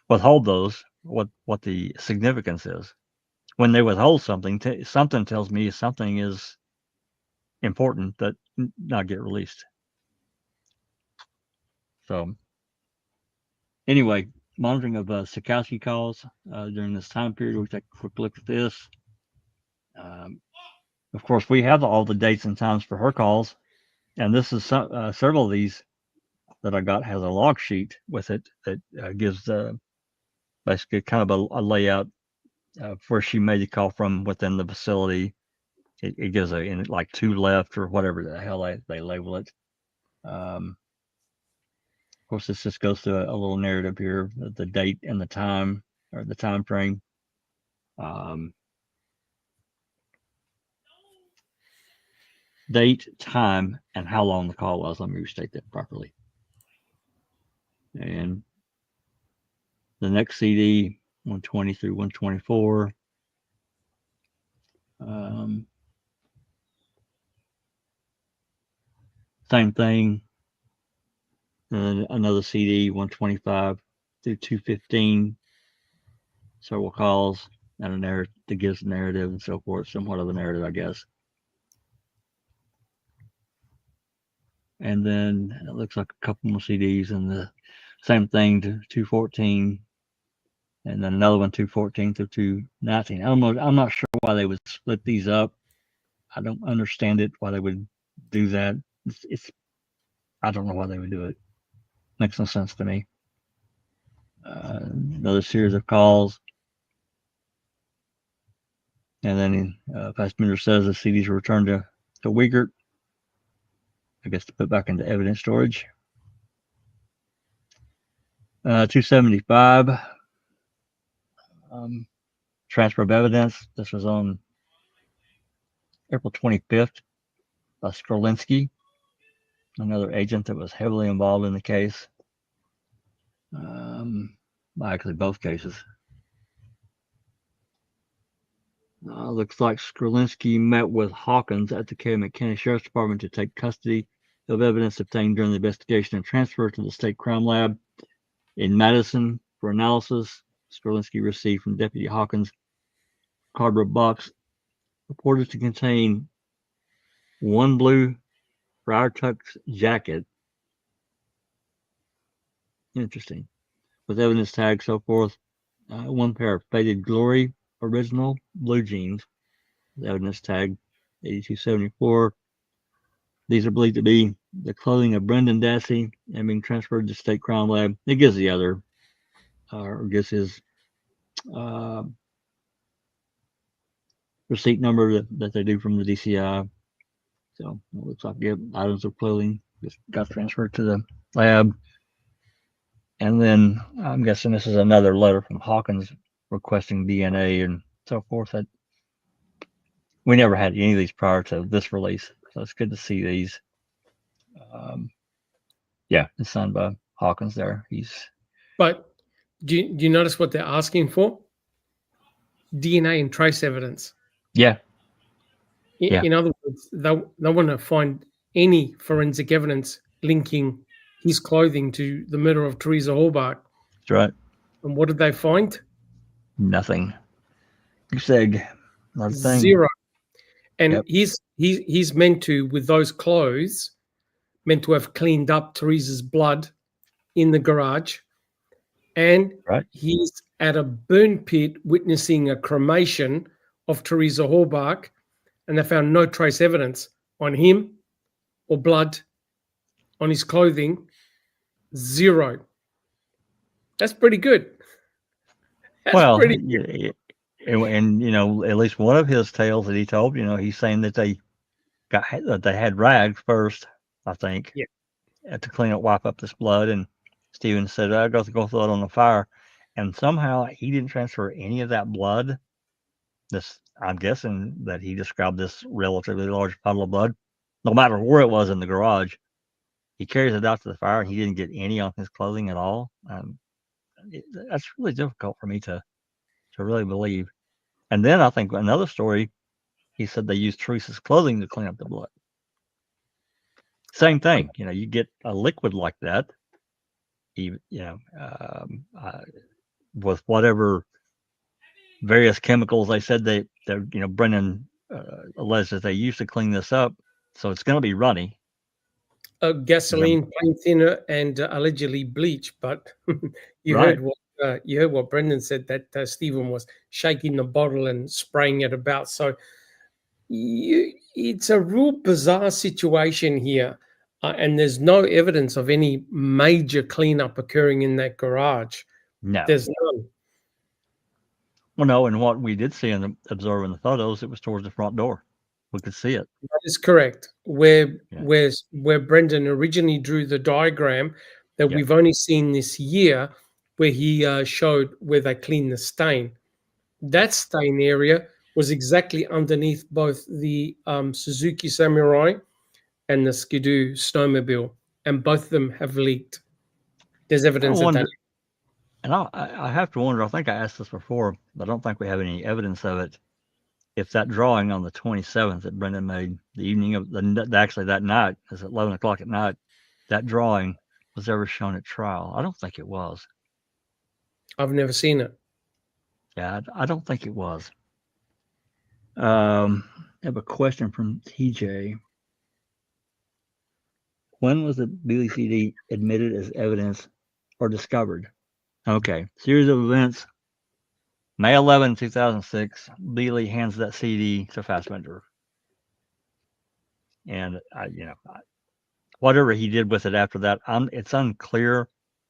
withhold those. What the significance is when they withhold something? Something tells me something is important that not get released. So anyway, monitoring of Stokowski calls during this time period. We'll take a quick look at this. Of course, we have all the dates and times for her calls, and this is several of these that I got has a log sheet with it that gives basically kind of a layout where she made the call from within the facility. It gives like 2 left or whatever the hell they label it. Of course, this just goes through a little narrative here, the date and the time or the time frame. Date, time, and how long the call was. Let me restate that properly. And the next CD, 120 through 124. Same thing. And another CD, 125 through 215. Several calls and a narrative that gives a narrative and so forth, somewhat of a narrative, I guess. And then it looks like a couple more CDs and the same thing to 214. And then another one, 214 through 219. I'm not sure why they would split these up. I don't understand it, why they would do that. I don't know why they would do it. Makes no sense to me. Another series of calls. And then Fassbender says the CDs were returned to Wiegert, I guess to put back into evidence storage. 275. Transfer of evidence. This was on April 25th by Skrlinski, another agent that was heavily involved in the case. Actually, both cases. Looks like Skrlinski met with Hawkins at the Calumet County Sheriff's Department to take custody of evidence obtained during the investigation and transfer to the State Crime Lab in Madison for analysis. Skrlinski received from Deputy Hawkins a cardboard box reported to contain one blue Friar Tuck's jacket. Interesting. With evidence tags, so forth. One pair of Faded Glory original blue jeans. The evidence tag 8274. These are believed to be the clothing of Brendan Dassey and being transferred to State Crime Lab. It gives the other, or gives his receipt number that they do from the DCI. So it looks like items of clothing just got transferred to the lab. And then I'm guessing this is another letter from Hawkins requesting DNA and so forth. That we never had any of these prior to this release, so it's good to see these. Yeah, it's signed by Hawkins there. But do you notice what they're asking for? DNA and trace evidence. Yeah. In other words, they want to find any forensic evidence linking his clothing to the murder of Teresa Hallbach. That's right. And what did they find? Nothing. Goose egg. Not a thing. Zero. And he's meant to, with those clothes, meant to have cleaned up Teresa's blood in the garage. And he's at a burn pit witnessing a cremation of Teresa Hallbach, and they found no trace evidence on him or blood on his clothing. Zero. That's pretty good. That's pretty good. And at least one of his tales that he told, he's saying that they had rags first, I think, to clean up, wipe up this blood. And Stephen said, "I got to go throw it on the fire," and somehow he didn't transfer any of that blood. I'm guessing that he described this relatively large puddle of blood, no matter where it was in the garage. He carries it out to the fire, and he didn't get any on his clothing at all. That's really difficult for me to really believe. And then I think another story, he said they used Teresa's clothing to clean up the blood. Same thing, you get a liquid like that, with whatever various chemicals they said Brennan alleged that they used to clean this up, so it's going to be runny. Gasoline, paint thinner, and allegedly bleach. But you heard what Brendan said, that Stephen was shaking the bottle and spraying it about. So it's a real bizarre situation here, and there's no evidence of any major cleanup occurring in that garage. No, there's none. Well, no, and what we did see and observe in the photos, it was towards the front door. We could see it. That is correct. Where Brendan originally drew the diagram that we've only seen this year, where he showed where they cleaned the stain. That stain area was exactly underneath both the Suzuki Samurai and the Skidoo snowmobile, and both of them have leaked. There's evidence of that. And I have to wonder, I think I asked this before, but I don't think we have any evidence of it. If that drawing on the 27th that Brendan made, the evening of actually that night, it's at 11 o'clock at night, that drawing was ever shown at trial. I don't think it was. I've never seen it. Yeah, I don't think it was. I have a question from TJ. When was the Valec CD admitted as evidence or discovered? Okay, series of events. May 11, 2006, Valec hands that CD to Fassbender. And, whatever he did with it after that, it's unclear.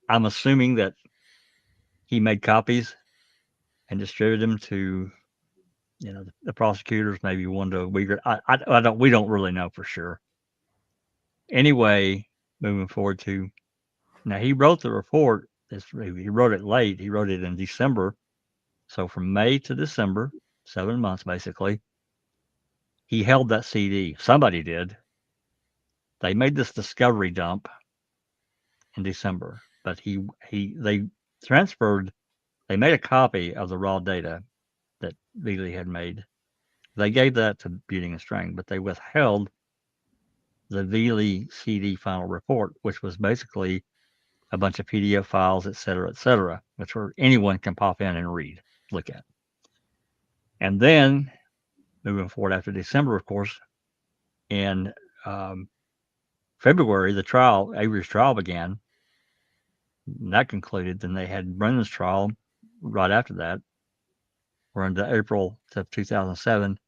I'm assuming that he made copies and distributed them to, the prosecutors, maybe one to Uyghur. We don't really know for sure. Anyway, moving forward now he wrote the report. He wrote it late. He wrote it in December. So from May to December, 7 months basically, he held that CD. Somebody did. They made this discovery dump in December, but they transferred. They made a copy of the raw data that Valec had made. They gave that to Buting and Strang, but they withheld the Valec CD final report, which was basically a bunch of PDF files, et cetera, which anyone can pop in and look at. And then, moving forward after December, of course, in February, Avery's trial began. And that concluded. Then they had Brendan's trial right after that. We're into April of 2007.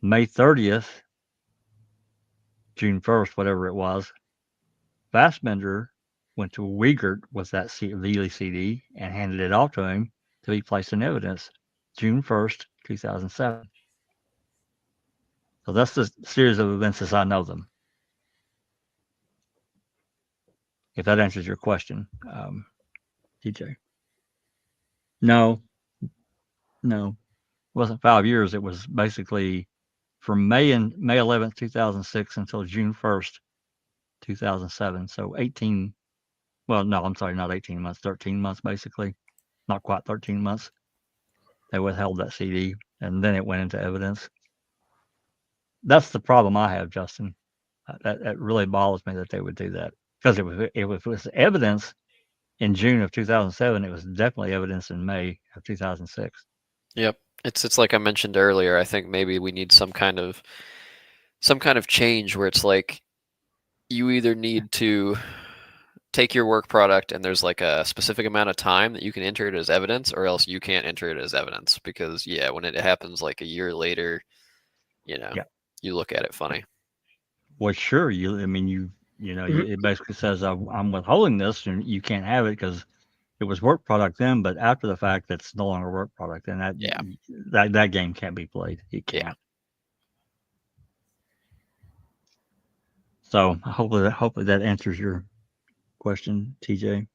May 30th, June 1st, whatever it was, Fassbender went to Wiegert with that Valec CD and handed it off to him to be placed in evidence June 1st, 2007. So that's the series of events as I know them. If that answers your question, TJ. No. It wasn't 5 years. It was basically from May 11th, 2006 until June 1st, 2007. So 18, well, no, I'm sorry, not 18 months, 13 months basically. Not quite 13 months. They withheld that CD and then it went into evidence. That's the problem I have, Justin. That really bothers me that they would do that. Because if it was evidence in June of 2007, it was definitely evidence in May of 2006. Yep. It's like I mentioned earlier. I think maybe we need some kind of change where it's like you either need to take your work product and there's like a specific amount of time that you can enter it as evidence, or else you can't enter it as evidence, because when it happens like a year later, you look at it funny. Well, sure. It basically says I'm withholding this and you can't have it because it was work product then, but after the fact, that's no longer work product, and that game can't be played. It can't. Yeah. So hopefully that answers your question, TJ.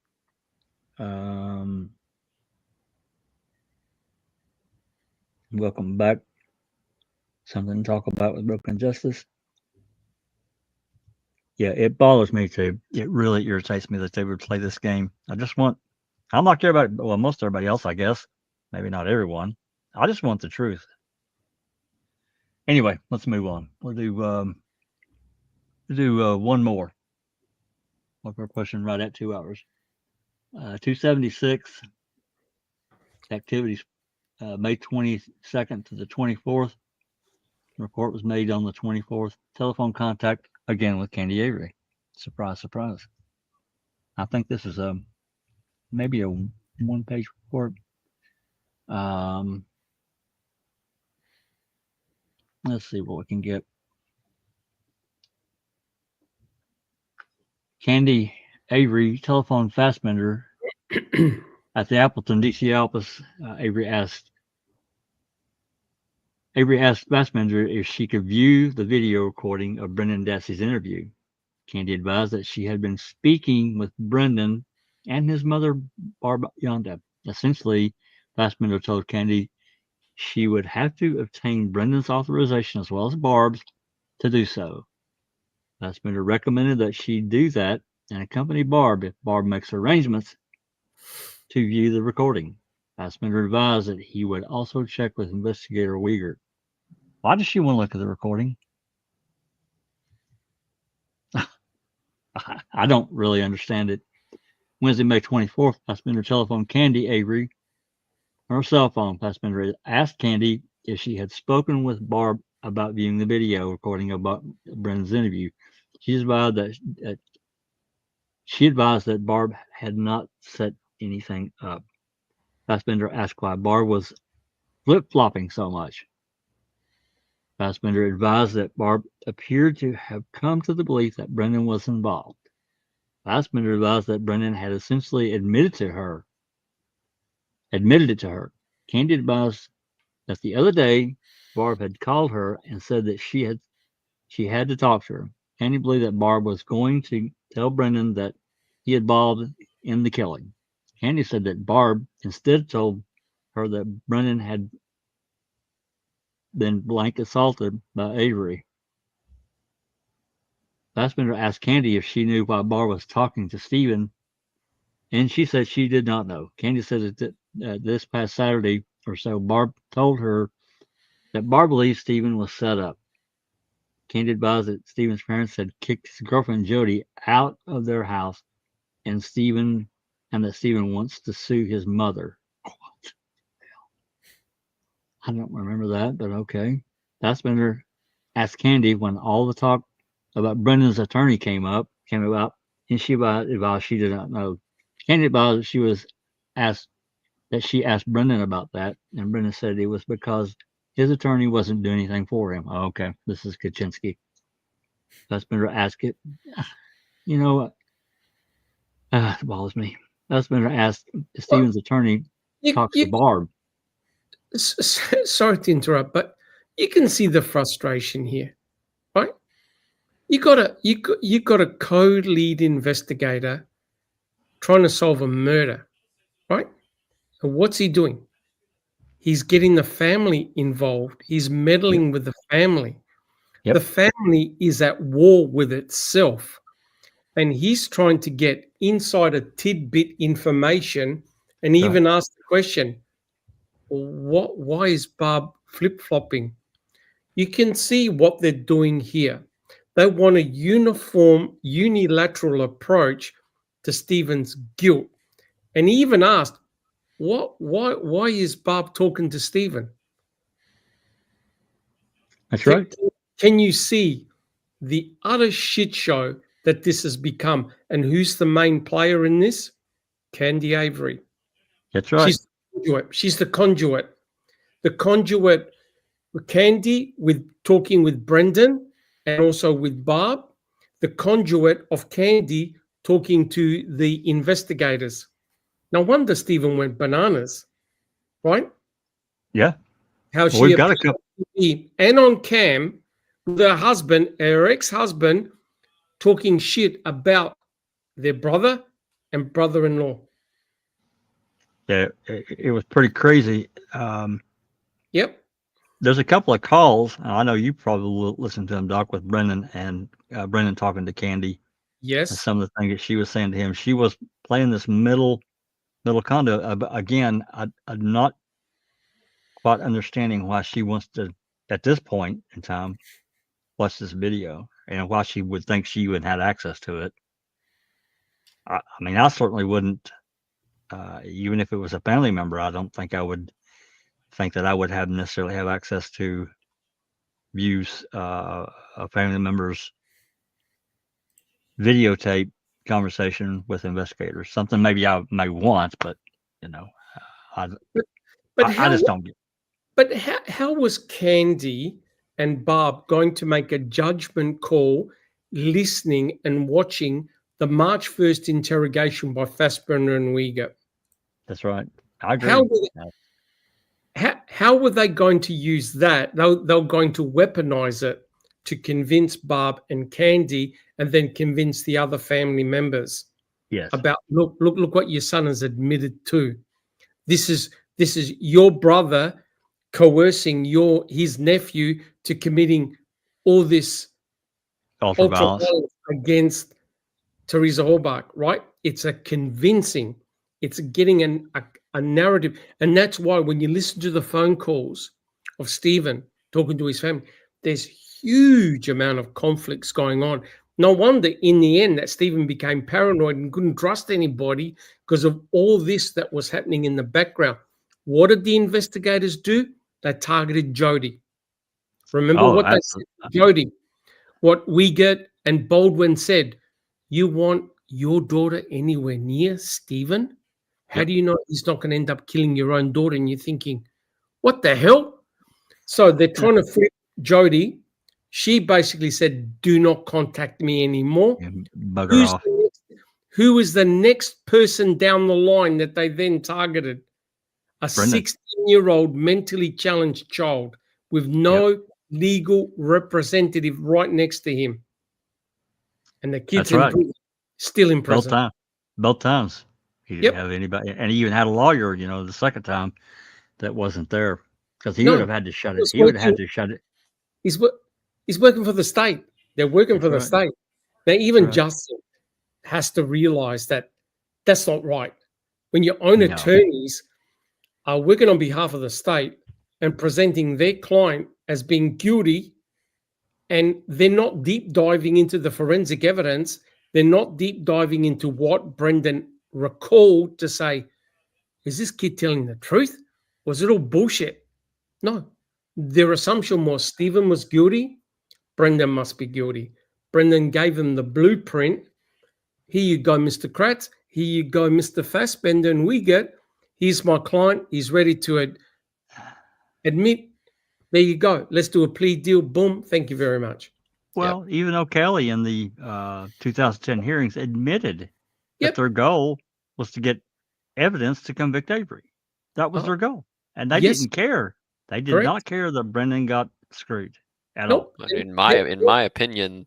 Welcome back. Something to talk about with Broken Justice. Yeah, it bothers me too. It really irritates me that they would play this game. I'm like everybody, well, most everybody else, I guess. Maybe not everyone. I just want the truth. Anyway, let's move on. We'll do one more. We're pushing right at 2 hours. 276 activities, May 22nd to the 24th. Report was made on the 24th. Telephone contact again with Candy Avery. Surprise, surprise. I think this is maybe a one-page report. Let's see what we can get. Candy Avery, telephone Fassbender at the Appleton DCI office. Avery asked Fassbender if she could view the video recording of Brendan Dassey's interview. Candy advised that she had been speaking with Brendan and his mother, Barb Yonda. Essentially, Fassbender told Candy she would have to obtain Brendan's authorization as well as Barb's to do so. Fassbender recommended that she do that and accompany Barb if Barb makes arrangements to view the recording. Fassbender advised that he would also check with Investigator Wiegert. Why does she want to look at the recording? I don't really understand it. Wednesday, May 24th, Fassbender telephoned Candy Avery on her cell phone. Fassbender asked Candy if she had spoken with Barb about viewing the video recording about Brendan's interview. She advised that Barb had not set anything up. Fassbender asked why Barb was flip-flopping so much. Fassbender advised that Barb appeared to have come to the belief that Brendan was involved. Fassbender advised that Brendan had essentially admitted it to her. Candy advised that the other day Barb had called her and said that she had to talk to her. Candy believed that Barb was going to tell Brendan that he had involved in the killing. Candy said that Barb instead told her that Brendan had been blank assaulted by Avery. Fassbender asked Candy if she knew why Barb was talking to Stephen, and she said she did not know. Candy said that this past Saturday or so, Barb told her that Barb believed Stephen was set up. Candy advised that Stephen's parents had kicked his girlfriend Jody out of their house, and that Stephen wants to sue his mother. I don't remember that, but okay. Fassbender asked Candy when all the talk about Brendan's attorney came about, and she advised she did not know. Candy advised that she asked Brendan about that, and Brendan said it was because his attorney wasn't doing anything for him. Oh, okay, this is Kaczynski. Fassbender asked it. You know what? It bothers me. Fassbender asked Stephen's attorney talks to You, Barb. sorry to interrupt, but you can see the frustration here, right? You got a co-lead investigator trying to solve a murder, right? And what's he doing? He's getting the family involved. He's meddling with the family. Yep. The family is at war with itself, and he's trying to get insider tidbit information, and he even asked the question, why is Barb flip-flopping? You can see what they're doing here. They want a uniform, unilateral approach to Stephen's guilt. And he even asked, why is Barb talking to Stephen? That's right. Can you see the utter shit show that this has become? And who's the main player in this? Candy Avery. That's right. She's the conduit. The conduit with Candy, with talking with Brendan and also with Barb. The conduit of Candy talking to the investigators. No wonder Stephen went bananas, right? Yeah. How she We've got a couple. And on cam with her husband, her ex-husband, talking shit about their brother and brother-in-law. Yeah, it was pretty crazy. Yep. There's a couple of calls. I know you probably will listen to them, Doc, with Brendan and Brendan talking to Candy. Yes. And some of the things that she was saying to him. She was playing this middle conduit. Again, I'm not quite understanding why she wants to, at this point in time, watch this video and why she would think she would have access to it. I mean, I certainly wouldn't, even if it was a family member. I don't think I would think that I would necessarily have access to views a family member's videotape conversation with investigators. Something maybe I may want, but I just don't get. But how was Candy and Barb going to make a judgment call, listening and watching the March 1st interrogation by Fassbender and Uyghur? That's right. I agree. How were they going to use that? They were going to weaponize it to convince Barb and Candy, and then convince the other family members. Yes. About look what your son has admitted to. This is your brother coercing his nephew to committing all this ultra-violence against Teresa Halbach, right? It's a convincing, it's getting a narrative. And that's why when you listen to the phone calls of Stephen talking to his family, there's huge amount of conflicts going on. No wonder in the end that Stephen became paranoid and couldn't trust anybody because of all this that was happening in the background. What did the investigators do? They targeted Jody. Remember what they said to Jody? What Uyghur and Baldwin said, you want your daughter anywhere near Stephen? How do you know he's not going to end up killing your own daughter? And you're thinking, what the hell? So they're trying to flip Jody. She basically said, do not contact me anymore. Who is the next person down the line that they then targeted? A 16-year-old mentally challenged child with no legal representative right next to him. And the kid's still in prison. Both times. He didn't have anybody. And he even had a lawyer, the second time that wasn't there. Because he would have had to shut it. He would have had to shut it. He's working for the state. They're working for the state. Now, even Justin has to realize that that's not right. When your own attorneys are working on behalf of the state and presenting their client as being guilty, and they're not deep diving into the forensic evidence, they're not deep diving into what Brendan recalled to say, is this kid telling the truth? Was it all bullshit? No. Their assumption was Stephen was guilty, Brendan must be guilty. Brendan gave them the blueprint. Here you go, Mr. Kratz. Here you go, Mr. Fassbender and Uyghur. Here's my client. He's ready to admit. There you go. Let's do a plea deal. Boom. Thank you very much. Well, even O'Kelly in the 2010 hearings admitted that Yep. their goal was to get evidence to convict Avery. That was Uh-huh. their goal, and they Yes. didn't care. They did Correct. not care that Brendan got screwed at Nope. all. In my opinion,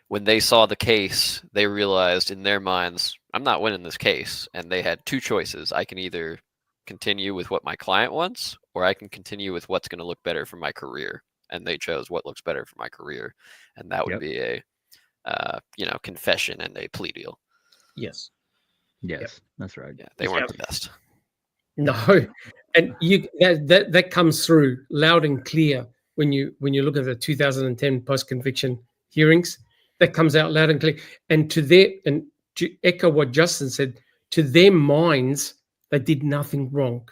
when they saw the case, they realized in their minds, I'm not winning this case, and they had two choices. I can either continue with what my client wants, or I can continue with what's going to look better for my career. And they chose what looks better for my career, and that would Yep. be a confession and a plea deal. Yes. Yes, that's right. Yeah, they weren't the best. No, and that comes through loud and clear when you look at the 2010 post-conviction hearings. That comes out loud and clear. And to echo what Justin said, to their minds, they did nothing wrong.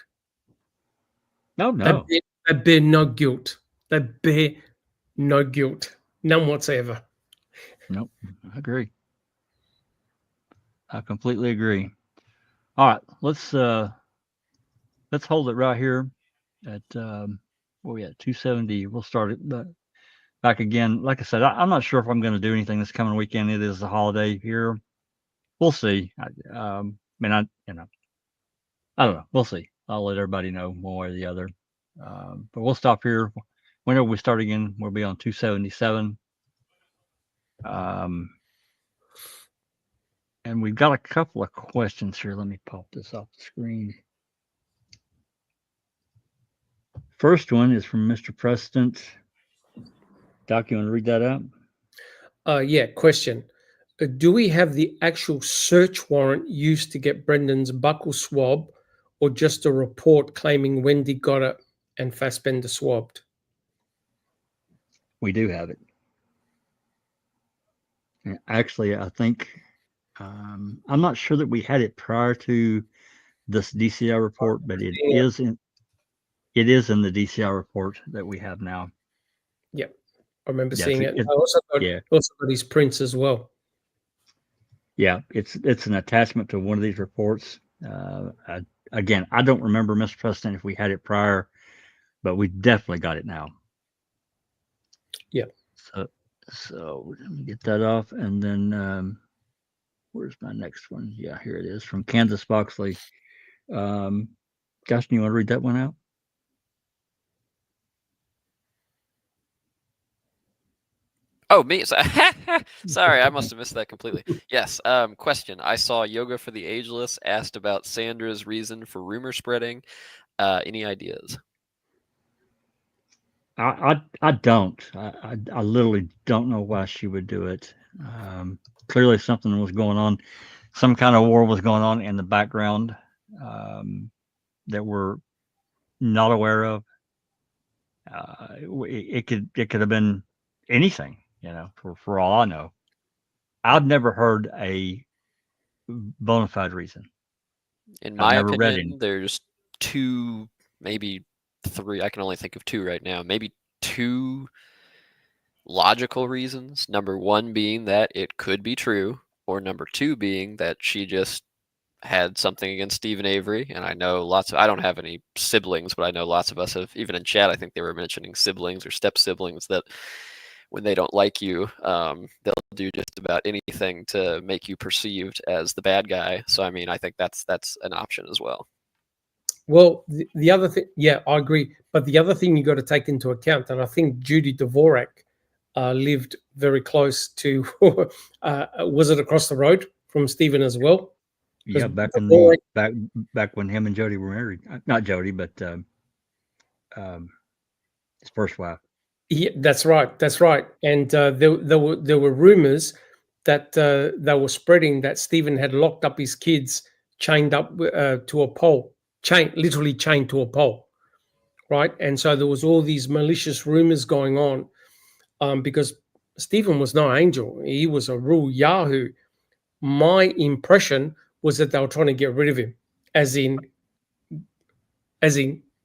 No. They bear no guilt. They bear no guilt, none whatsoever. Nope. I agree. I completely agree. All right, let's hold it right here at where we at 270. We'll start it back again. Like I said, I'm not sure if I'm going to do anything this coming weekend. It is a holiday here. We'll see. I don't know. We'll see. I'll let everybody know one way or the other. But we'll stop here. Whenever we start again, we'll be on 277. And we've got a couple of questions here. Let me pop this off the screen. First one is from Mr. President. Doc, you want to read that out? Yeah, question. Do we have the actual search warrant used to get Brendan's buccal swab, or just a report claiming Wendy got it and Fassbender swabbed? We do have it. And actually, I think I'm not sure that we had it prior to this DCI report, but it is in the DCI report that we have now. Yep, I remember Yeah, seeing it. it- I also yeah. got his prints as well. Yeah, it's an attachment to one of these reports. Again, I don't remember, Mr. President, if we had it prior, but we definitely got it now. Yeah. So let me get that off, and then where's my next one? Yeah, here it is from Kansas Boxley. Justin, you want to read that one out? Oh, me? Sorry, I must have missed that completely. Yes. Question. I saw Yoga for the Ageless asked about Sandra's reason for rumor spreading. Any ideas? I don't. I literally don't know why she would do it. Clearly something was going on. Some kind of war was going on in the background that we're not aware of. It could have been anything, for all I know. I've never heard a bona fide reason. In I've my never read opinion, there's two, maybe three. I can only think of two right now. Maybe two logical reasons. Number one being that it could be true, or number two being that she just had something against Stephen Avery. And I know I don't have any siblings, but I know lots of us have, even in chat, I think they were mentioning siblings or step siblings that when they don't like you, they'll do just about anything to make you perceived as the bad guy. So, I mean, I think that's an option as well. Well, the other thing, yeah, I agree. But the other thing you got to take into account, and I think Judy Dvorak lived very close to, was it across the road from Stephen as well? Yeah, back in back when him and Jody were married. Not Jody, but his first wife. Yeah, that's right. That's right. And there were rumors that they were spreading that Stephen had locked up his kids, chained up to a pole, literally chained to a pole, right? And so there was all these malicious rumors going on because Stephen was no angel. He was a real Yahoo. My impression was that they were trying to get rid of him, as in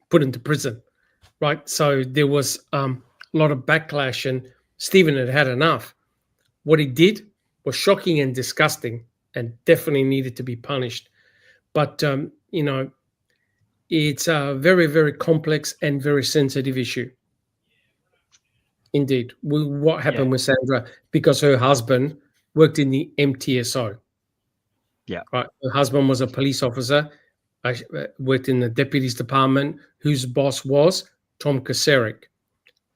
put into prison, right? So there was a lot of backlash, and Stephen had enough. What he did was shocking and disgusting, and definitely needed to be punished. But it's a very, very complex and very sensitive issue. Indeed. What happened with Sandra? Because her husband worked in the MTSO. Yeah. Right. Her husband was a police officer, worked in the deputies department, whose boss was Tom Kacerik.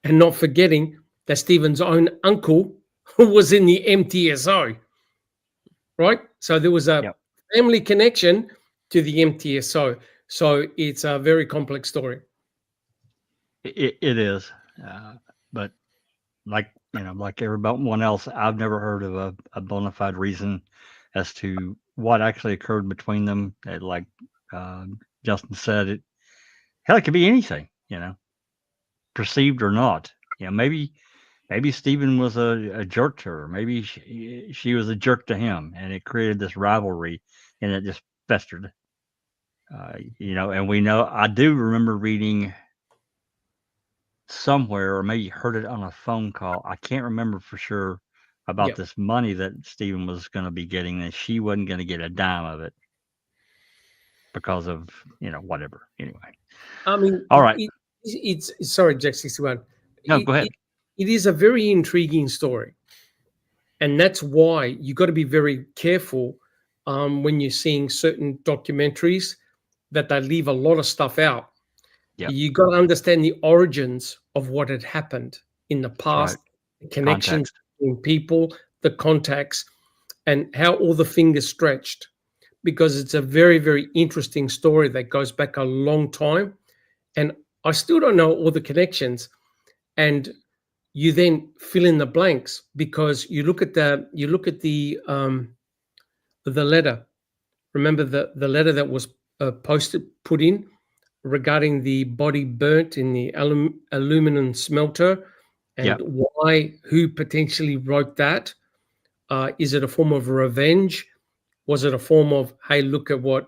And not forgetting that Stephen's own uncle was in the MTSO. Right. So there was a family connection to the MTSO. So it's a very complex story. It is. But like everyone else, I've never heard of a bona fide reason as to what actually occurred between them. Like Justin said, it could be anything, perceived or not. Maybe Stephen was a jerk to her. Maybe she was a jerk to him, and it created this rivalry, and it just festered. And we know, I do remember reading somewhere, or maybe heard it on a phone call, I can't remember for sure, about this money that Stephen was going to be getting, and she wasn't going to get a dime of it because of whatever. Anyway, I mean, all right. It's sorry, Jack 61. No, go ahead. It is a very intriguing story, and that's why you got to be very careful when you're seeing certain documentaries that they leave a lot of stuff out. Yep. You got to understand the origins of what had happened in the past, the connections between people, the contacts, and how all the fingers stretched, because it's a very, very interesting story that goes back a long time. And I still don't know all the connections. And you then fill in the blanks, because you look at the letter. Remember the letter that was put in regarding the body burnt in the aluminum smelter, and who potentially wrote that. Is it a form of revenge? Was it a form of, hey, look at what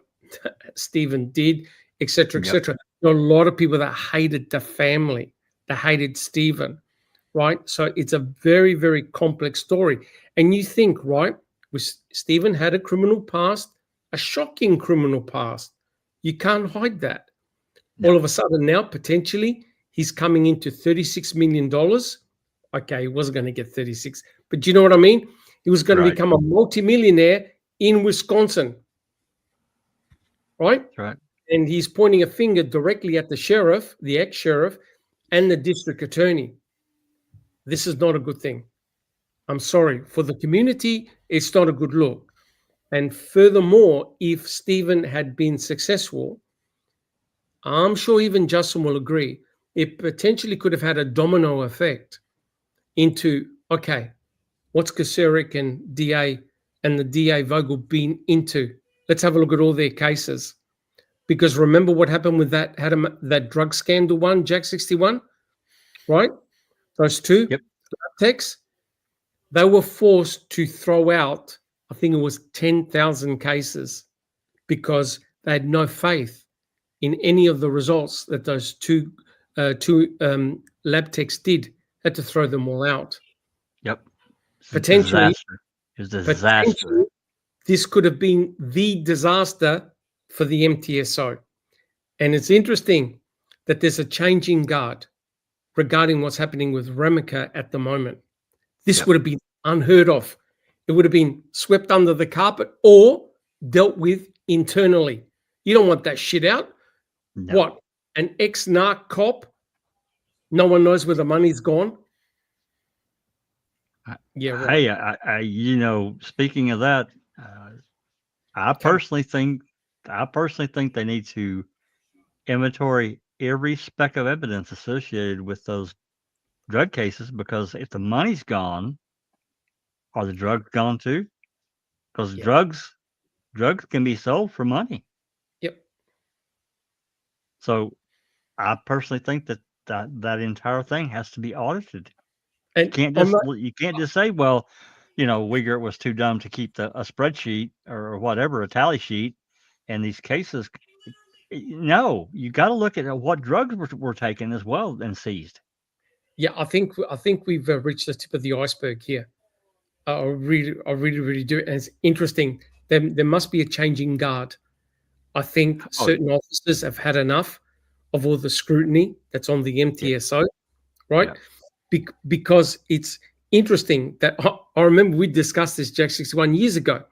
Stephen did, etc., etc.? There are a lot of people that hated the family, that hated Stephen, right? So it's a very, very complex story. And you think, right, Stephen had a criminal past, a shocking criminal past. You can't hide that. No. All of a sudden now, potentially, he's coming into $36 million. Okay, he wasn't going to get 36, but do you know what I mean? He was going to become a multimillionaire in Wisconsin, right? That's right. And he's pointing a finger directly at the sheriff, the ex-sheriff, and the district attorney. This is not a good thing. I'm sorry. For the community, it's not a good look. And furthermore, if Stephen had been successful, I'm sure even Justin will agree, it potentially could have had a domino effect into, okay, what's Kacerik and DA and the DA Vogel been into? Let's have a look at all their cases. Because remember what happened with that drug scandal one, Jack 61, right? Those two texts, they were forced to throw out, I think it was 10,000 cases, because they had no faith in any of the results that those two lab techs did. Had to throw them all out. Yep. Potentially, it's a disaster. This could have been the disaster for the MTSO. And it's interesting that there's a changing guard regarding what's happening with Remica at the moment. This would have been unheard of. It would have been swept under the carpet or dealt with internally. You don't want that shit out. No. What? An ex-narc cop? No one knows where the money's gone? Yeah. Right. Hey, speaking of that, I personally think they need to inventory every speck of evidence associated with those drug cases, because if the money's gone, are the drugs gone too? Because drugs can be sold for money. Yep. So I personally think that entire thing has to be audited. And you can't just say, well, Uyghur was too dumb to keep a spreadsheet or whatever, a tally sheet, and these cases. No, you got to look at what drugs were taken as well and seized. Yeah, I think we've reached the tip of the iceberg here. I really do. And it's interesting. There must be a changing guard. I think certain officers have had enough of all the scrutiny that's on the MTSO, right? Yeah. because it's interesting that I remember we discussed this, Jack, 61 years ago.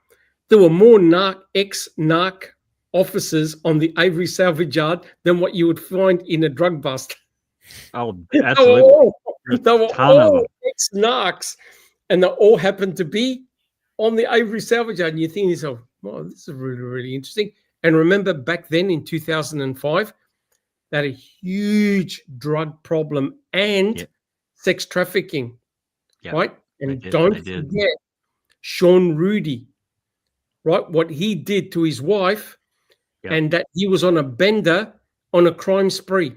There were more ex-narc officers on the Avery salvage yard than what you would find in a drug bust. Oh, absolutely. They were all ex-narcs, and they all happened to be on the Avery salvage yard. And you think to yourself, well, this is really, really interesting. And remember back then in 2005, they had a huge drug problem and sex trafficking, right? And don't forget Sean Rudy, right? What he did to his wife, and that he was on a bender on a crime spree,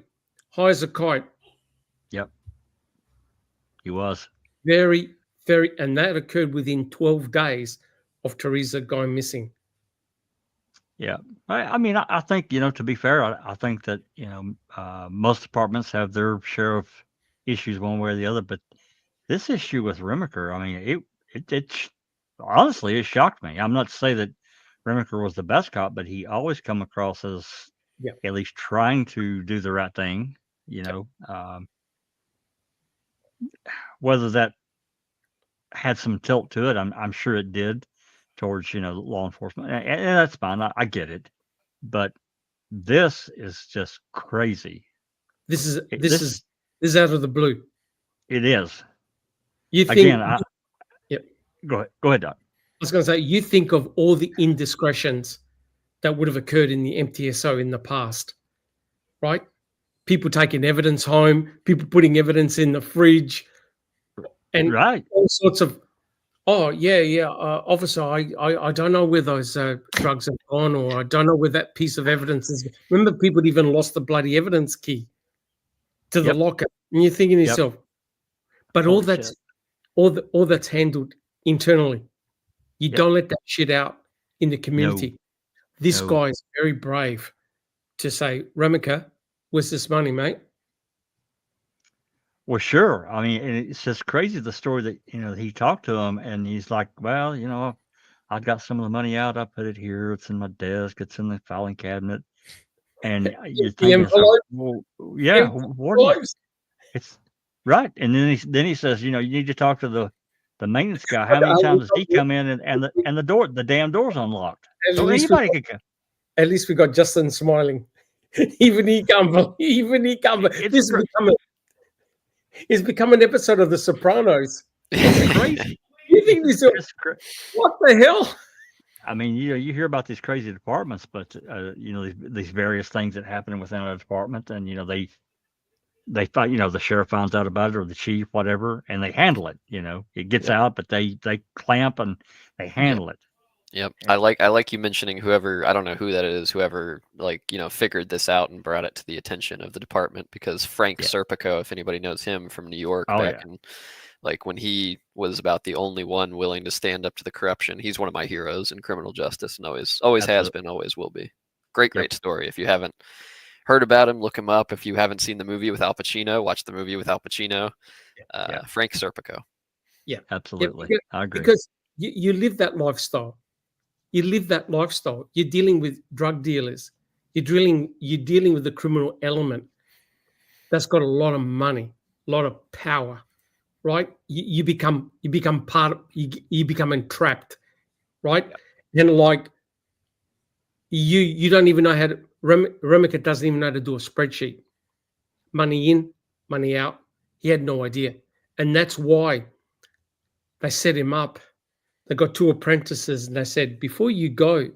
high as a kite. Yep. He was. Very, and that occurred within 12 days of Teresa going missing. Yeah. I mean, I think, to be fair, I think that, most departments have their share of issues one way or the other, but this issue with Remaker, I mean, it honestly, it shocked me. I'm not to say that Remaker was the best cop, but he always come across as at least trying to do the right thing, whether that had some tilt to it, I'm sure it did towards, law enforcement, and that's fine. I get it, but this is just crazy. This is out of the blue. It is. You think? Again, Go ahead, Doc. I was going to say, you think of all the indiscretions that would have occurred in the MTSO in the past, right? People taking evidence home, people putting evidence in the fridge, and all sorts of. Oh officer, I don't know where those drugs have gone, or I don't know where that piece of evidence is. Remember, people even lost the bloody evidence key to the locker, and you're thinking to yourself, but all that's handled internally. You don't let that shit out in the community. No. This guy is very brave to say, Remaker, where's this money, mate? Well, sure. I mean, it's just crazy, the story that, he talked to him and he's like, well, I got some of the money out. I put it here. It's in my desk. It's in the filing cabinet. And you're thinking, it's right. And then he says, you need to talk to the maintenance guy. How many times does he come in and the damn door's unlocked? So anybody could come. At least we got Justin smiling. Even he come. It's become an episode of The Sopranos. It's crazy. You think this is what the hell? I mean, you hear about these crazy departments, but these various things that happen within a department, and they find, the sheriff finds out about it, or the chief, whatever, and they handle it. It gets out, but they clamp and they handle it. Yep. I like you mentioning whoever, I don't know who that is, whoever figured this out and brought it to the attention of the department, because Frank Serpico, if anybody knows him from New York, in, when he was about the only one willing to stand up to the corruption, he's one of my heroes in criminal justice, and always has been, always will be. Great story. If you haven't heard about him, look him up. If you haven't seen the movie with Al Pacino, watch the movie with Al Pacino. Frank Serpico. Yeah, absolutely. I agree. Because you live that lifestyle. You're dealing with drug dealers. You're dealing with the criminal element that's got a lot of money, a lot of power, right? You become part of. You become entrapped, right? And you don't even know how to. Remaker doesn't even know how to do a spreadsheet. Money in, money out. He had no idea, and that's why they set him up. They got two apprentices, and they said, before you go,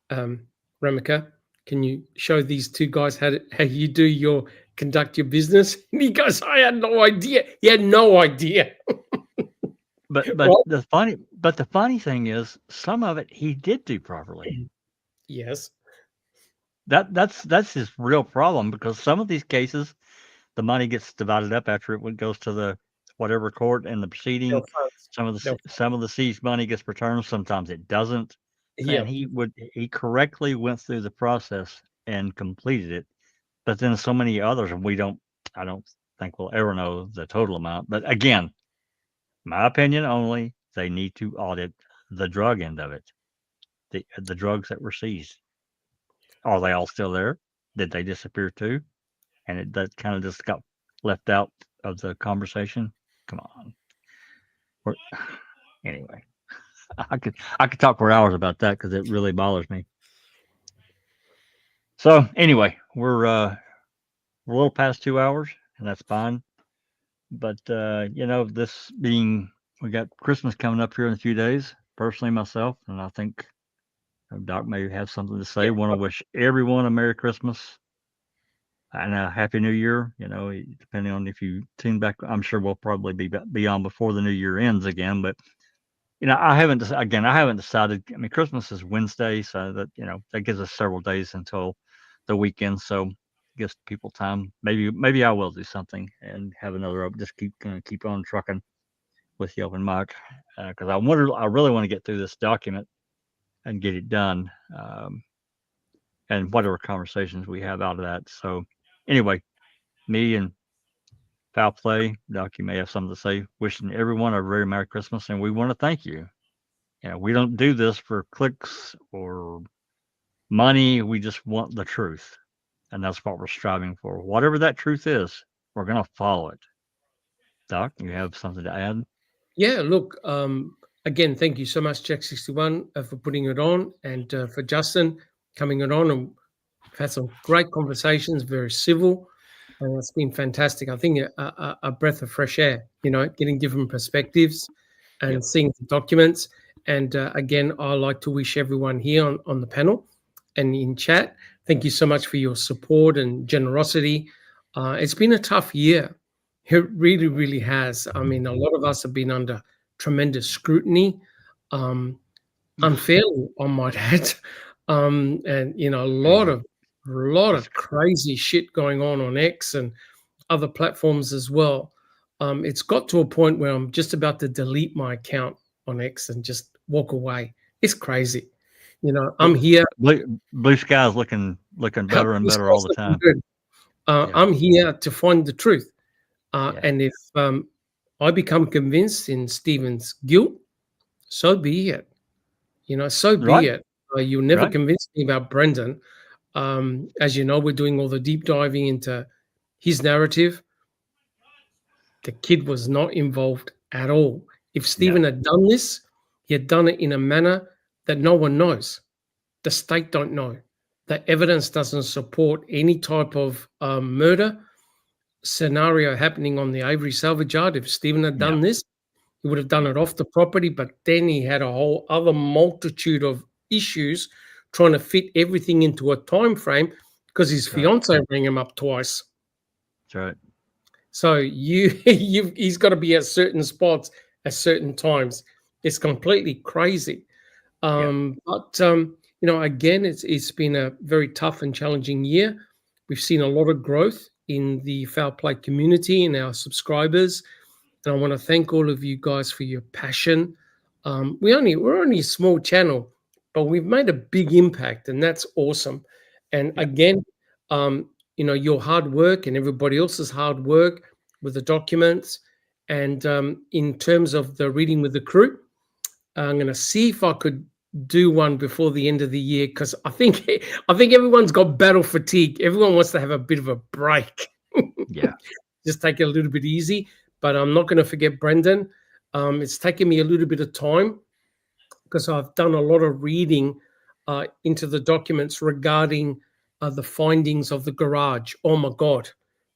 Remaker, can you show these two guys how you conduct your business? And he goes, I had no idea. He had no idea. But the funny thing is, some of it he did do properly. Yes. That's his real problem, because some of these cases, the money gets divided up after it goes to the whatever court and the proceeding. Some of the seized money gets returned. Sometimes it doesn't. And he correctly went through the process and completed it. But then so many others, and I don't think we'll ever know the total amount. But again, my opinion only, they need to audit the drug end of it. The drugs that were seized. Are they all still there? Did they disappear too? And that kind of just got left out of the conversation. Come on. Anyway, I could talk for hours about that because it really bothers me. So anyway, we're a little past 2 hours, and that's fine. But this being, we got Christmas coming up here in a few days. Personally, myself, and I think Doc may have something to say. Want to wish everyone a Merry Christmas and a Happy New Year. Depending on if you tune back, I'm sure we'll probably be on before the new year ends again. But I haven't decided. I mean, Christmas is Wednesday, so that gives us several days until the weekend. So gives people time. Maybe I will do something and have another. Just keep on trucking with the open mic because I really want to get through this document and get it done, and whatever conversations we have out of that. So anyway, me and Foul Play, Doc, you may have something to say. Wishing everyone a very Merry Christmas, and we want to thank you. We don't do this for clicks or money. We just want the truth, and that's what we're striving for. Whatever that truth is, we're going to follow it. Doc, you have something to add? Yeah, look, again, thank you so much, Jack 61, for putting it on, and for Justin coming it on. And we've had some great conversations, very civil, and it's been fantastic. I think a breath of fresh air, getting different perspectives and seeing the documents. And again, I like to wish everyone here on the panel and in chat, thank you so much for your support and generosity. It's been a tough year. It really, really has. I mean, a lot of us have been under tremendous scrutiny, unfairly, I might add, and a lot of crazy shit going on X and other platforms as well. It's got to a point where I'm just about to delete my account on X and just walk away. It's crazy. I'm here. Blue sky's looking better and better all the time. I'm here to find the truth. And if I become convinced in Stephen's guilt, so be it. So be it. You'll never convince me about Brendan. As you know, we're doing all the deep diving into his narrative. The kid was not involved at all. If Stephen had done this, he had done it in a manner that no one knows. The state don't know. The evidence doesn't support any type of murder scenario happening on the Avery salvage yard. If Stephen had done this, he would have done it off the property, but then he had a whole other multitude of issues trying to fit everything into a time frame because his fiance rang him up twice. That's right. So he's got to be at certain spots at certain times. It's completely crazy. But again, it's been a very tough and challenging year. We've seen a lot of growth in the Foul Play community and our subscribers. And I want to thank all of you guys for your passion. We're only a small channel, but we've made a big impact, and that's awesome. And again, your hard work and everybody else's hard work with the documents, and in terms of the reading with the crew, I'm going to see if I could do one before the end of the year, because I think everyone's got battle fatigue. Everyone wants to have a bit of a break. Just take it a little bit easy. But I'm not going to forget Brendan. It's taken me a little bit of time because I've done a lot of reading into the documents regarding the findings of the garage. Oh my God,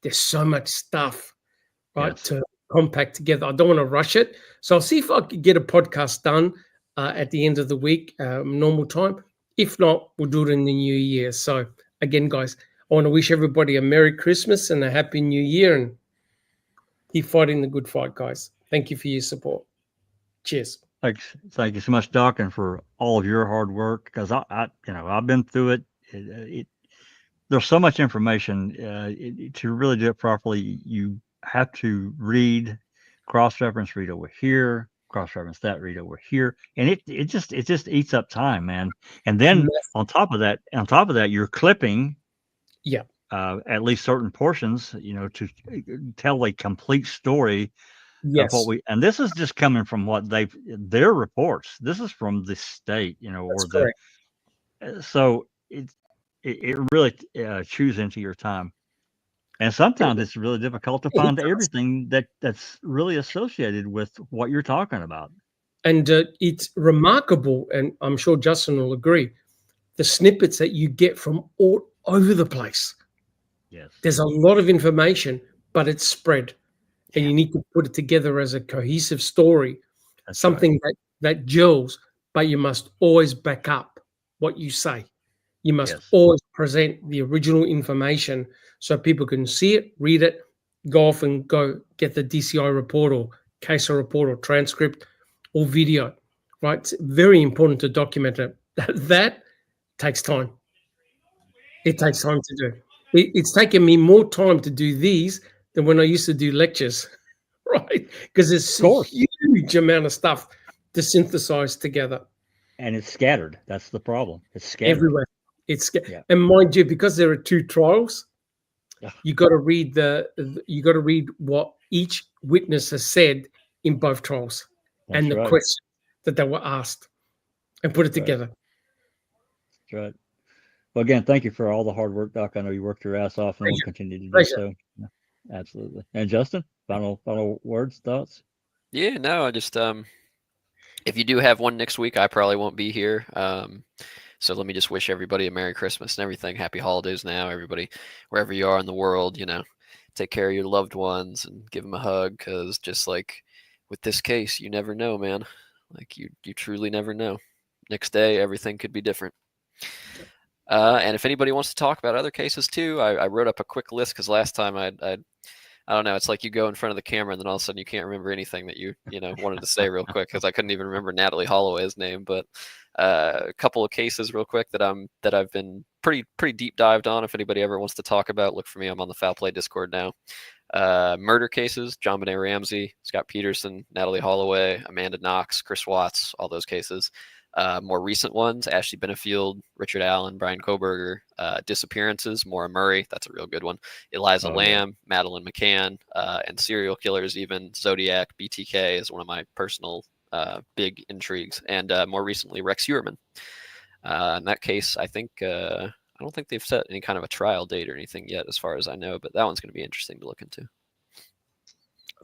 there's so much stuff, to compact together. I don't want to rush it. So I'll see if I could get a podcast done at the end of the week, normal time. If not, we'll do it in the new year. So again, guys, I want to wish everybody a Merry Christmas and a Happy New Year, and keep fighting the good fight, guys. Thank you for your support. Cheers. Thanks. Thank you so much, Doc, and for all of your hard work, because I've been through it. There's so much information. To really do it properly, you have to read, cross-reference, read over here, cross-reference that, read over here, and it just eats up time, man. And then on top of that, you're clipping. At least certain portions, to tell a complete story of what we, and this is just coming from what their reports. This is from the state, so it really chews into your time. And sometimes it's really difficult to It find does. everything that's really associated with what you're talking about. And it's remarkable, and I'm sure Justin will agree, the snippets that you get from all over the place. Yes. There's a lot of information, but it's spread. And Yeah. you need to put it together as a cohesive story, That's something that gels, but you must always back up what you say. You must Yes. always present the original information so people can see it, read it, go off and go get the DCI report or case report or transcript or video, right? It's very important to document it. That takes time. It takes time to do. It's taken me more time to do these than when I used to do lectures, right? Because it's Of a course. huge amount of stuff to synthesize together And it's scattered. That's the problem. It's scattered. everywhere. It's Yeah. and mind you, because there are 2 trials, Yeah. you got to read what each witness has said in both trials That's and the right. questions that they were asked, and put it Right. together. That's right. Well, again, thank you for all the hard work, Doc. I know you worked your ass off and will Pleasure. continue to do Pleasure. so. Yeah, absolutely. And Justin, final words, thoughts? Yeah, no, I just if you do have one next week, I probably won't be here. So let me just wish everybody a Merry Christmas and everything. Happy holidays now, everybody, wherever you are in the world. Take care of your loved ones and give them a hug, because just like with this case, you never know, man. Like you truly never know. Next day, everything could be different. And if anybody wants to talk about other cases too, I wrote up a quick list, because last time I don't know, it's like you go in front of the camera and then all of a sudden you can't remember anything that you wanted to say real quick, because I couldn't even remember Natalie Holloway's name. But a couple of cases real quick that I've been pretty deep dived on. If anybody ever wants to talk about, look for me. I'm on the Foul Play Discord now. Murder cases: John Benet Ramsey, Scott Peterson, Natalie Holloway, Amanda Knox, Chris Watts, all those cases. More recent ones: Ashley Benefield, Richard Allen, Brian Koberger. Disappearances: Maura Murray, that's a real good one. Eliza Lamb, Madeline McCann, and serial killers, even Zodiac, BTK is one of my personal big intrigues. And more recently, Rex Uerman. In that case, I don't think they've set any kind of a trial date or anything yet, as far as I know, but that one's going to be interesting to look into.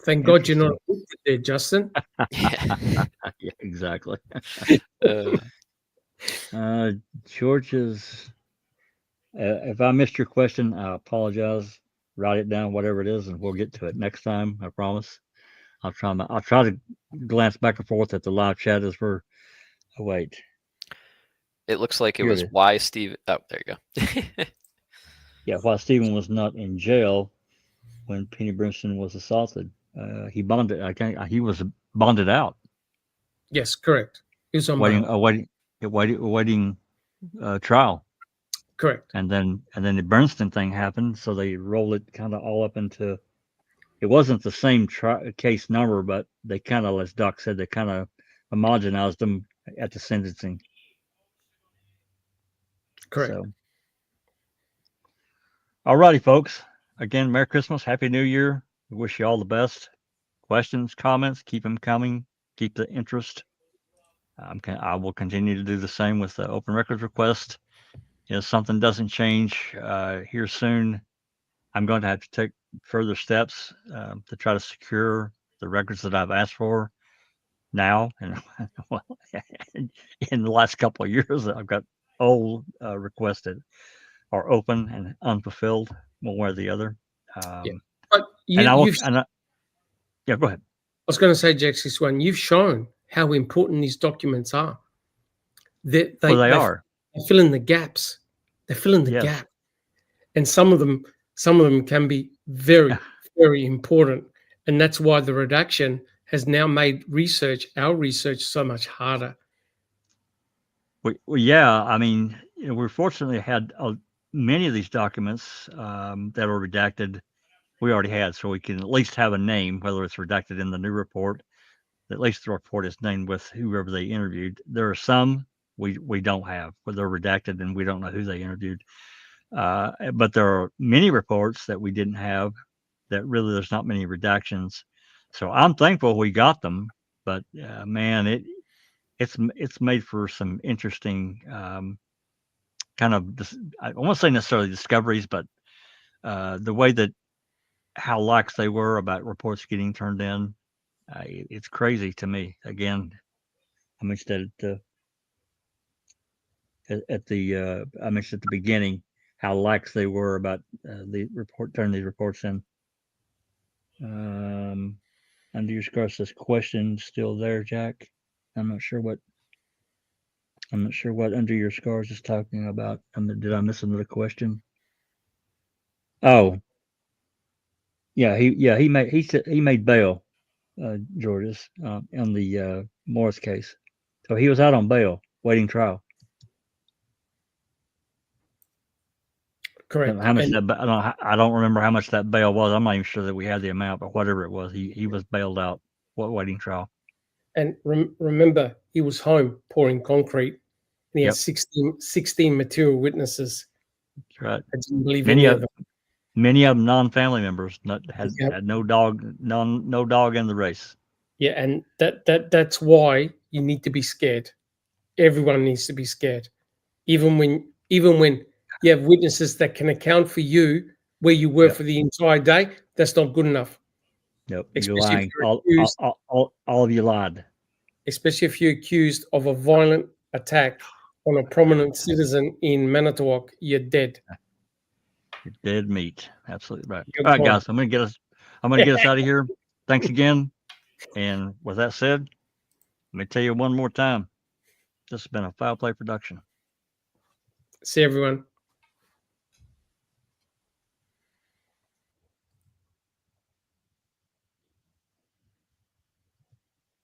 Thank God you're not there, Justin. Yeah. Yeah, exactly. George's. If I missed your question, I apologize. Write it down, whatever it is, and we'll get to it next time. I promise. I'll try to glance back and forth at the live chat as we're. Oh, wait. It looks like it Here was it is. why Steve. Oh, there you go. Yeah, while Stephen was not in jail when Penny Brimson was assaulted, he bonded. He was bonded out, Yes, correct. He was on waiting bail. trial. Correct. And then the Bernstein thing happened, so they rolled it kind of all up into. It wasn't the same case number, but they kind of, as Doc said, they kind of homogenized them at the sentencing. Correct. So, all righty, folks. Again, Merry Christmas, Happy New Year. We wish you all the best. Questions, comments, keep them coming. Keep the interest. I will continue to do the same with the open records request. If something doesn't change here soon, I'm going to have to take further steps to try to secure the records that I've asked for now. And well, in the last couple of years, I've got old requested or open and unfulfilled, one way or the other. But yeah, go ahead. I was going to say, Jax, this one, you've shown how important these documents are. They are. They fill in the gaps. They fill in the gap. And some of them can be very, very important. And that's why the redaction has now made our research so much harder. Well, yeah, I mean, we're fortunately had many of these documents that are redacted. We already had, so we can at least have a name, whether it's redacted in the new report. At least the report is named with whoever they interviewed. There are some we don't have, where they're redacted and we don't know who they interviewed. But there are many reports that we didn't have that really there's not many redactions. So I'm thankful we got them, but man, it's made for some interesting kind of, I won't say necessarily discoveries, but the way that how lax they were about reports getting turned in. It's crazy to me. Again, I mentioned that at the I mentioned at the beginning how lax they were about turning these reports in. Under your scars, this question still there, Jack. I'm not sure what under your scars is talking about. Did I miss another question? Oh, yeah, he made bail, Georges, on the Morris case. So he was out on bail, waiting trial. Correct. How much And, I don't remember how much that bail was. I'm not even sure that we had the amount, but whatever it was, he was bailed out, waiting trial. and remember, he was home pouring concrete, and he had Yep. 16 material witnesses. That's right. I didn't believe Many any of of them. Many of them non-family members, had Yep. no dog in the race. Yeah, and that's why you need to be scared. Everyone needs to be scared, even when you have witnesses that can account for you where you were Yep. for the entire day. That's not good enough. Yep, Especially you're lying. if you're accused, All of you lied. especially if you're accused of a violent attack on a prominent citizen in Manitowoc, you're dead. You're dead meat. Absolutely right. Good All right, point. guys, I'm gonna get us out of here. Thanks again. And with that said, let me tell you one more time. This has been a Foul Play production. See everyone.